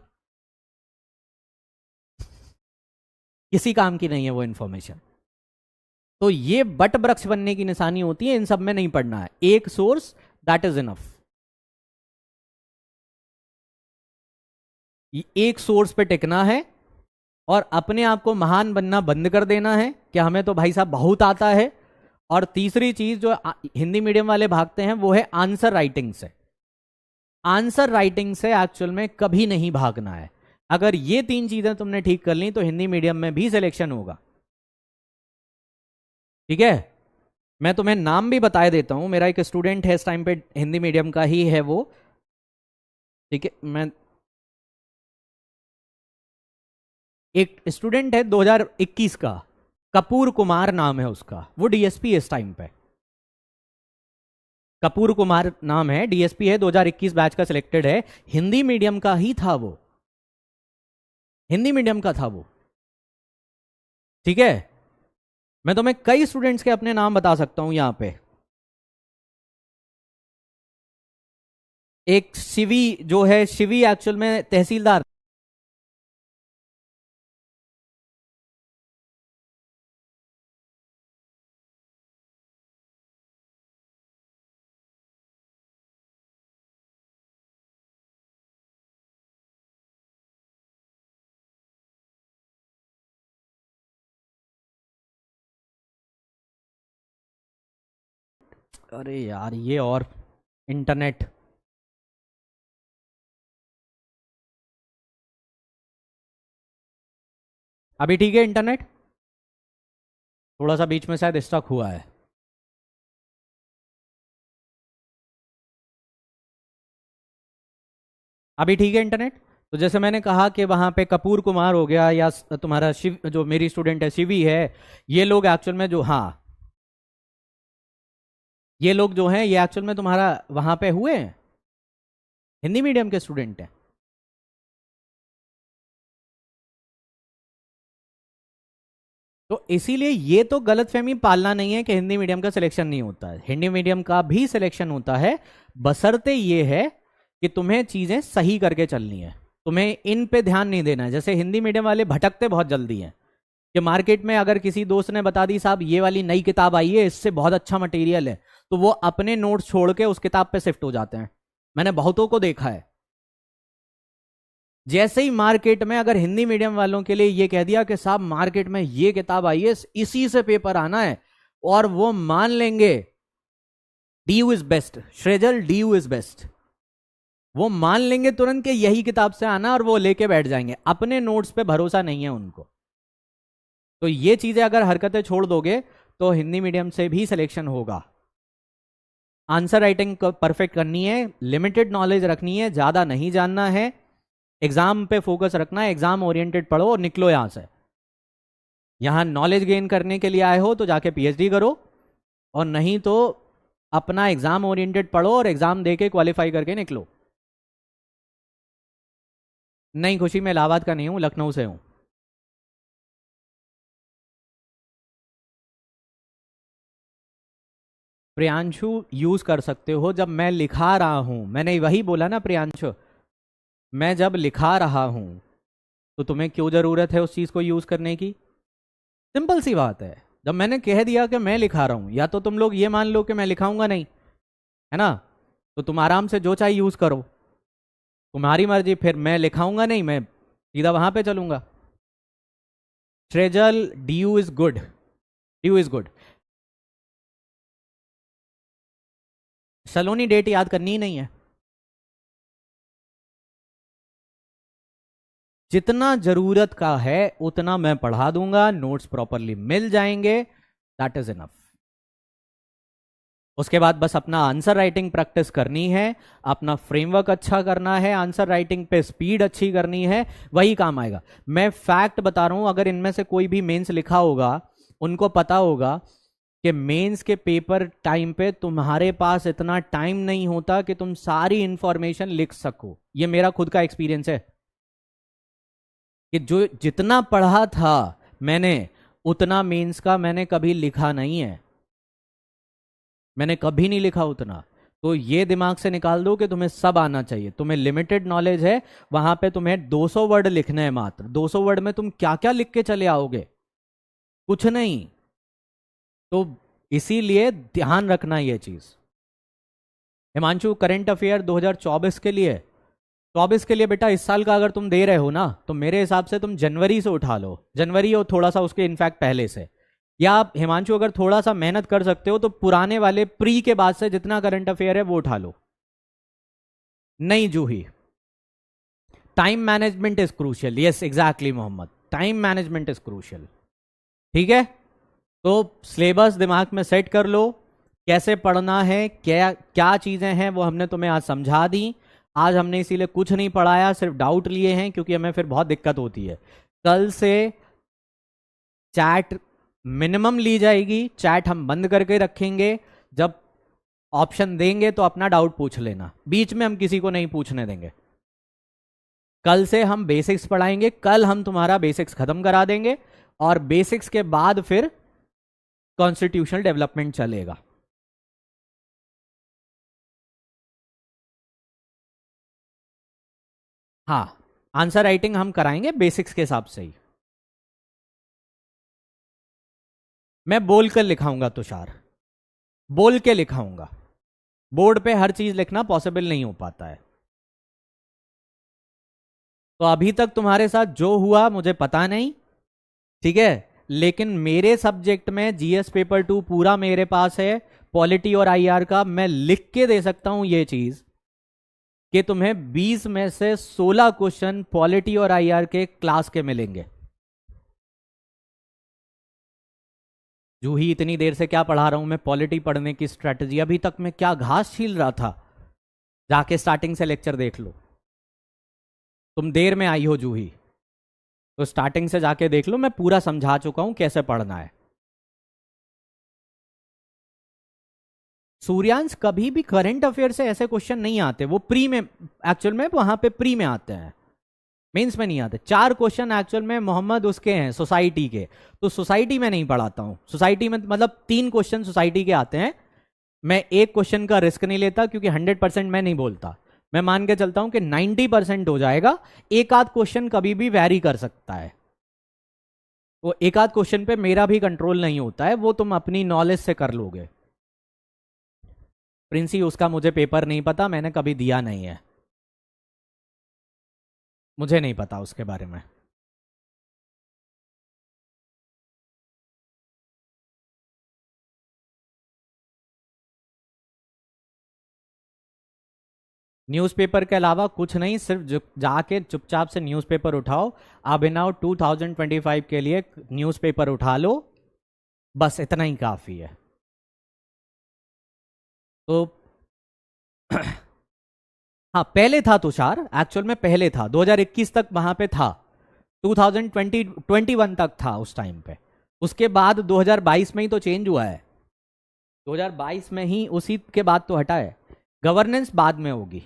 किसी काम की नहीं है वो इंफॉर्मेशन। तो ये बट वृक्ष बनने की निशानी होती है, इन सब में नहीं पढ़ना है, एक सोर्स दैट इज इनफ। एक सोर्स पे टिकना है और अपने आप को महान बनना बंद कर देना है कि हमें तो भाई साहब बहुत आता है। और तीसरी चीज जो हिंदी मीडियम वाले भागते हैं वो है आंसर राइटिंग से। आंसर राइटिंग से एक्चुअल में कभी नहीं भागना है। अगर ये तीन चीजें तुमने ठीक कर ली तो हिंदी मीडियम में भी सिलेक्शन होगा। ठीक है, मैं तुम्हें नाम भी बता देता हूं। मेरा एक स्टूडेंट है इस टाइम पे, हिंदी मीडियम का ही है वो। ठीक है, मैं एक स्टूडेंट है 2021 का, कपूर कुमार नाम है उसका, वो डीएसपी है इस टाइम पे। कपूर कुमार नाम है, डीएसपी है, 2021 बैच का सिलेक्टेड है, हिंदी मीडियम का ही था वो, हिंदी मीडियम का था वो। ठीक है, मैं तुम्हें कई स्टूडेंट्स के अपने नाम बता सकता हूं यहां पे। एक शिवी जो है, शिवी एक्चुअल में तहसीलदार। अरे यार ये और इंटरनेट। अभी ठीक है इंटरनेट? थोड़ा सा बीच में शायद स्टक हुआ है। अभी ठीक है इंटरनेट? तो जैसे मैंने कहा कि वहां पे कपूर कुमार हो गया, या तुम्हारा शिव, जो मेरी स्टूडेंट है शिवी है, ये लोग एक्चुअल में जो, हाँ, ये लोग जो हैं ये एक्चुअल में तुम्हारा वहां पे हुए हैं, हिंदी मीडियम के स्टूडेंट हैं। तो इसीलिए ये तो गलतफहमी पालना नहीं है कि हिंदी मीडियम का सिलेक्शन नहीं होता है, हिंदी मीडियम का भी सिलेक्शन होता है, बशर्ते ये है कि तुम्हें चीजें सही करके चलनी है, तुम्हें इन पे ध्यान नहीं देना है। जैसे हिंदी मीडियम वाले भटकते बहुत जल्दी हैं कि मार्केट में अगर किसी दोस्त ने बता दी साहब ये वाली नई किताब आई है, इससे बहुत अच्छा मटेरियल है, तो वो अपने नोट्स छोड़ के उस किताब पे शिफ्ट हो जाते हैं। मैंने बहुतों को देखा है। जैसे ही मार्केट में अगर हिंदी मीडियम वालों के लिए ये कह दिया कि साहब मार्केट में ये किताब आई है, इसी से पेपर आना है, और वो मान लेंगे DU is best, Shrejal DU is best, वो मान लेंगे तुरंत कि यही किताब से आना, और वो लेके बैठ जाएंगे, अपने नोट्स पे भरोसा नहीं है उनको। तो ये चीजें अगर हरकतें छोड़ दोगे तो हिंदी मीडियम से भी सिलेक्शन होगा। आंसर राइटिंग परफेक्ट करनी है, लिमिटेड नॉलेज रखनी है, ज्यादा नहीं जानना है, एग्जाम पे फोकस रखना है, एग्जाम ओरिएंटेड पढ़ो और निकलो यहां से। यहां नॉलेज गेन करने के लिए आए हो तो जाके पीएचडी करो, और नहीं तो अपना एग्जाम ओरिएंटेड पढ़ो और एग्जाम दे के क्वालिफाई करके निकलो। नहीं खुशी, मैं इलाहाबाद का नहीं हूं, लखनऊ से हूं। प्रियांशु यूज कर सकते हो जब मैं लिखा रहा हूं, मैंने वही बोला ना प्रियांशु, मैं जब लिखा रहा हूं तो तुम्हें क्यों जरूरत है उस चीज को यूज करने की? सिंपल सी बात है। जब मैंने कह दिया कि मैं लिखा रहा हूं, या तो तुम लोग ये मान लो कि मैं लिखाऊंगा नहीं, है ना, तो तुम आराम से जो चाहिए यूज करो, तुम्हारी मर्जी। फिर मैं लिखाऊंगा नहीं, मैं सीधा वहां पे चलूंगा। Trejal D U is good, D U is good. Saloni date याद करनी ही नहीं है। जितना जरूरत का है उतना मैं पढ़ा दूंगा, नोट्स प्रॉपरली मिल जाएंगे, दैट इज इनफ। उसके बाद बस अपना आंसर राइटिंग प्रैक्टिस करनी है, अपना फ्रेमवर्क अच्छा करना है, आंसर राइटिंग पे स्पीड अच्छी करनी है, वही काम आएगा। मैं फैक्ट बता रहा हूं, अगर इनमें से कोई भी मेंस लिखा होगा उनको पता होगा कि मेंस के पेपर टाइम पे तुम्हारे पास इतना टाइम नहीं होता कि तुम सारी इंफॉर्मेशन लिख सको। ये मेरा खुद का एक्सपीरियंस है कि जो जितना पढ़ा था मैंने, उतना मेंस का मैंने कभी लिखा नहीं है, मैंने कभी नहीं लिखा उतना। तो ये दिमाग से निकाल दो कि तुम्हें सब आना चाहिए। तुम्हें लिमिटेड नॉलेज है, वहां पे तुम्हें 200 वर्ड लिखने हैं मात्र। 200 वर्ड में तुम क्या क्या लिख के चले आओगे? कुछ नहीं। तो इसीलिए ध्यान रखना ये चीज। हिमांशु, करंट अफेयर 2024 के लिए, 24 के लिए बेटा इस साल का अगर तुम दे रहे हो ना, तो मेरे हिसाब से तुम जनवरी से उठा लो, जनवरी और थोड़ा सा उसके इनफैक्ट पहले से। या आप हिमांशु अगर थोड़ा सा मेहनत कर सकते हो तो पुराने वाले प्री के बाद से जितना करंट अफेयर है वो उठा लो। नहीं Juhi, time management is crucial. Yes exactly Mohammad, time management is crucial. ठीक है, तो सिलेबस दिमाग में सेट कर लो, कैसे पढ़ना है, क्या क्या चीजें हैं वो हमने तुम्हें आज समझा दी। आज हमने इसीलिए कुछ नहीं पढ़ाया, सिर्फ डाउट लिए हैं, क्योंकि हमें फिर बहुत दिक्कत होती है। कल से चैट मिनिमम ली जाएगी, चैट हम बंद करके रखेंगे। जब ऑप्शन देंगे तो अपना डाउट पूछ लेना, बीच में हम किसी को नहीं पूछने देंगे। कल से हम बेसिक्स पढ़ाएंगे, कल हम तुम्हारा बेसिक्स खत्म करा देंगे, और बेसिक्स के बाद फिर कॉन्स्टिट्यूशनल डेवलपमेंट चलेगा। हाँ, आंसर राइटिंग हम कराएंगे बेसिक्स के हिसाब से ही। मैं बोल कर लिखाऊंगा तुषार, बोल के लिखाऊंगा। बोर्ड पे हर चीज लिखना पॉसिबल नहीं हो पाता है। तो अभी तक तुम्हारे साथ जो हुआ मुझे पता नहीं, ठीक है, लेकिन मेरे सब्जेक्ट में जीएस पेपर 2 पूरा मेरे पास है। पॉलिटी और आईआर का मैं लिख के दे सकता हूं ये चीज कि तुम्हें 20 में से 16 क्वेश्चन पॉलिटी और आईआर के क्लास के मिलेंगे। जूही, इतनी देर से क्या पढ़ा रहा हूं मैं? पॉलिटी पढ़ने की स्ट्रेटजी। अभी तक मैं क्या घास छील रहा था? जाके स्टार्टिंग से लेक्चर देख लो। तुम देर में आई हो जूही, तो स्टार्टिंग से जाके देख लो, मैं पूरा समझा चुका हूं कैसे पढ़ना है। सूर्यांश, कभी भी करंट अफेयर से ऐसे क्वेश्चन नहीं आते, वो प्री में, एक्चुअल में वहां पे प्री में आते हैं, मेंस में नहीं आते। 4 क्वेश्चन एक्चुअल में मोहम्मद उसके हैं सोसाइटी के, तो सोसाइटी में नहीं पढ़ाता हूं। सोसाइटी में मतलब 3 क्वेश्चन सोसाइटी के आते हैं। मैं एक क्वेश्चन का रिस्क नहीं लेता, क्योंकि 100% मैं नहीं बोलता। मैं मान के चलता हूं कि 90% हो जाएगा। एक आध क्वेश्चन कभी भी वैरी कर सकता है, वो एक आध क्वेश्चन पे मेरा भी कंट्रोल नहीं होता है, वो तुम अपनी नॉलेज से कर लोगे। प्रिंसी, उसका मुझे पेपर नहीं पता, मैंने कभी दिया नहीं है, मुझे नहीं पता उसके बारे में। न्यूज़पेपर के अलावा कुछ नहीं, सिर्फ जाके चुपचाप से न्यूज़पेपर उठाओ। अभिनव 2025 के लिए न्यूज़पेपर उठा लो, बस इतना ही काफ़ी है। तो हाँ, पहले था तुषार, एक्चुअल में पहले था, 2021 तक वहां पे था, 2021 तक था उस टाइम पे। उसके बाद 2022 में ही तो चेंज हुआ है, 2022 में ही उसी के बाद तो हटा है। गवर्नेंस बाद में होगी।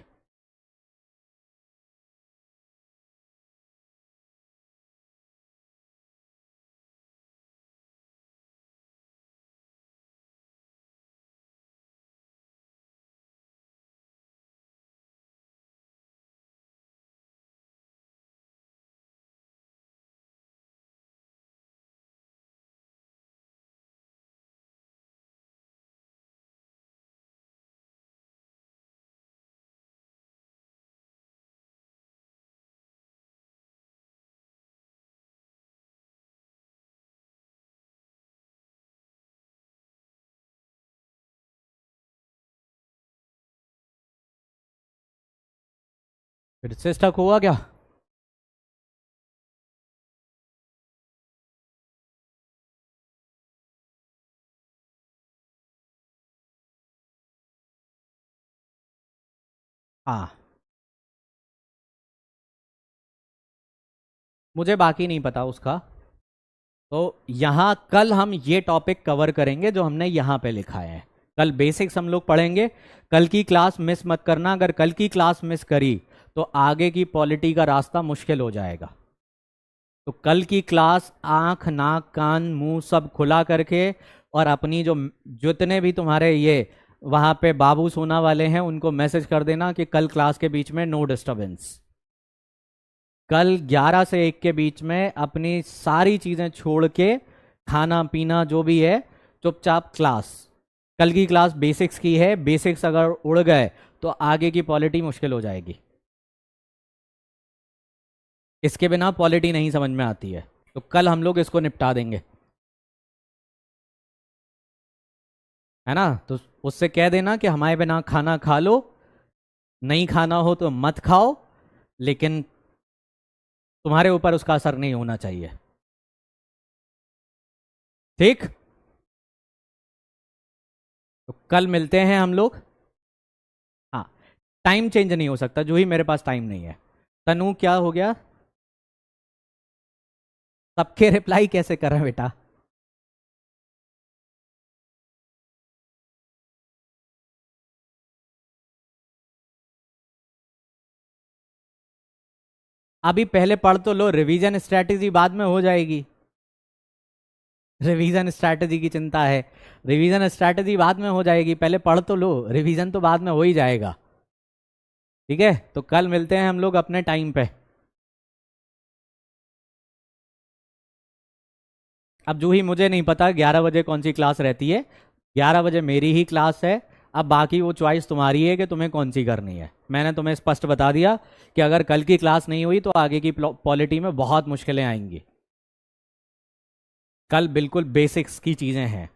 फिर से स्टक हुआ क्या? हाँ, मुझे बाकी नहीं पता उसका। तो यहाँ कल हम ये टॉपिक कवर करेंगे जो हमने यहाँ पे लिखा है। कल बेसिक्स हम लोग पढ़ेंगे। कल की क्लास मिस मत करना, अगर कल की क्लास मिस करी तो आगे की पॉलिटी का रास्ता मुश्किल हो जाएगा। तो कल की क्लास आंख नाक कान मुंह सब खुला करके, और अपनी जो जितने भी तुम्हारे ये वहां पे बाबू सोना वाले हैं उनको मैसेज कर देना कि कल क्लास के बीच में नो डिस्टरबेंस। कल 11 से 1 के बीच में अपनी सारी चीजें छोड़ के, खाना पीना जो भी है, चुपचाप क्लास। कल की क्लास बेसिक्स की है, बेसिक्स अगर उड़ गए तो आगे की पॉलिटी मुश्किल हो जाएगी। इसके बिना पॉलिटी नहीं समझ में आती है। तो कल हम लोग इसको निपटा देंगे, है ना? तो उससे कह देना कि हमारे बिना खाना खा लो, नहीं खाना हो तो मत खाओ, लेकिन तुम्हारे ऊपर उसका असर नहीं होना चाहिए। ठीक? तो कल मिलते हैं हम लोग। हाँ, टाइम चेंज नहीं हो सकता, जो ही मेरे पास टाइम नहीं है। तनु क्या हो गया? सबके रिप्लाई कैसे कर रहे हैं बेटा? अभी पहले पढ़ तो लो, रिवीजन स्ट्रैटेजी बाद में हो जाएगी। रिवीजन स्ट्रैटेजी की चिंता है, रिवीजन स्ट्रैटेजी बाद में हो जाएगी, पहले पढ़ तो लो, रिवीजन तो बाद में हो ही जाएगा। ठीक है, तो कल मिलते हैं हम लोग अपने टाइम पे। अब जो ही मुझे नहीं पता 11 बजे कौन सी क्लास रहती है, 11 बजे मेरी ही क्लास है। अब बाकी वो चॉइस तुम्हारी है कि तुम्हें कौन सी करनी है। मैंने तुम्हें स्पष्ट बता दिया कि अगर कल की क्लास नहीं हुई तो आगे की पॉलिटी में बहुत मुश्किलें आएंगी। कल बिल्कुल बेसिक्स की चीजें हैं।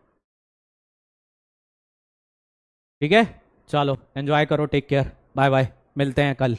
ठीक है, चलो एंजॉय करो, टेक केयर, बाय बाय, मिलते हैं कल।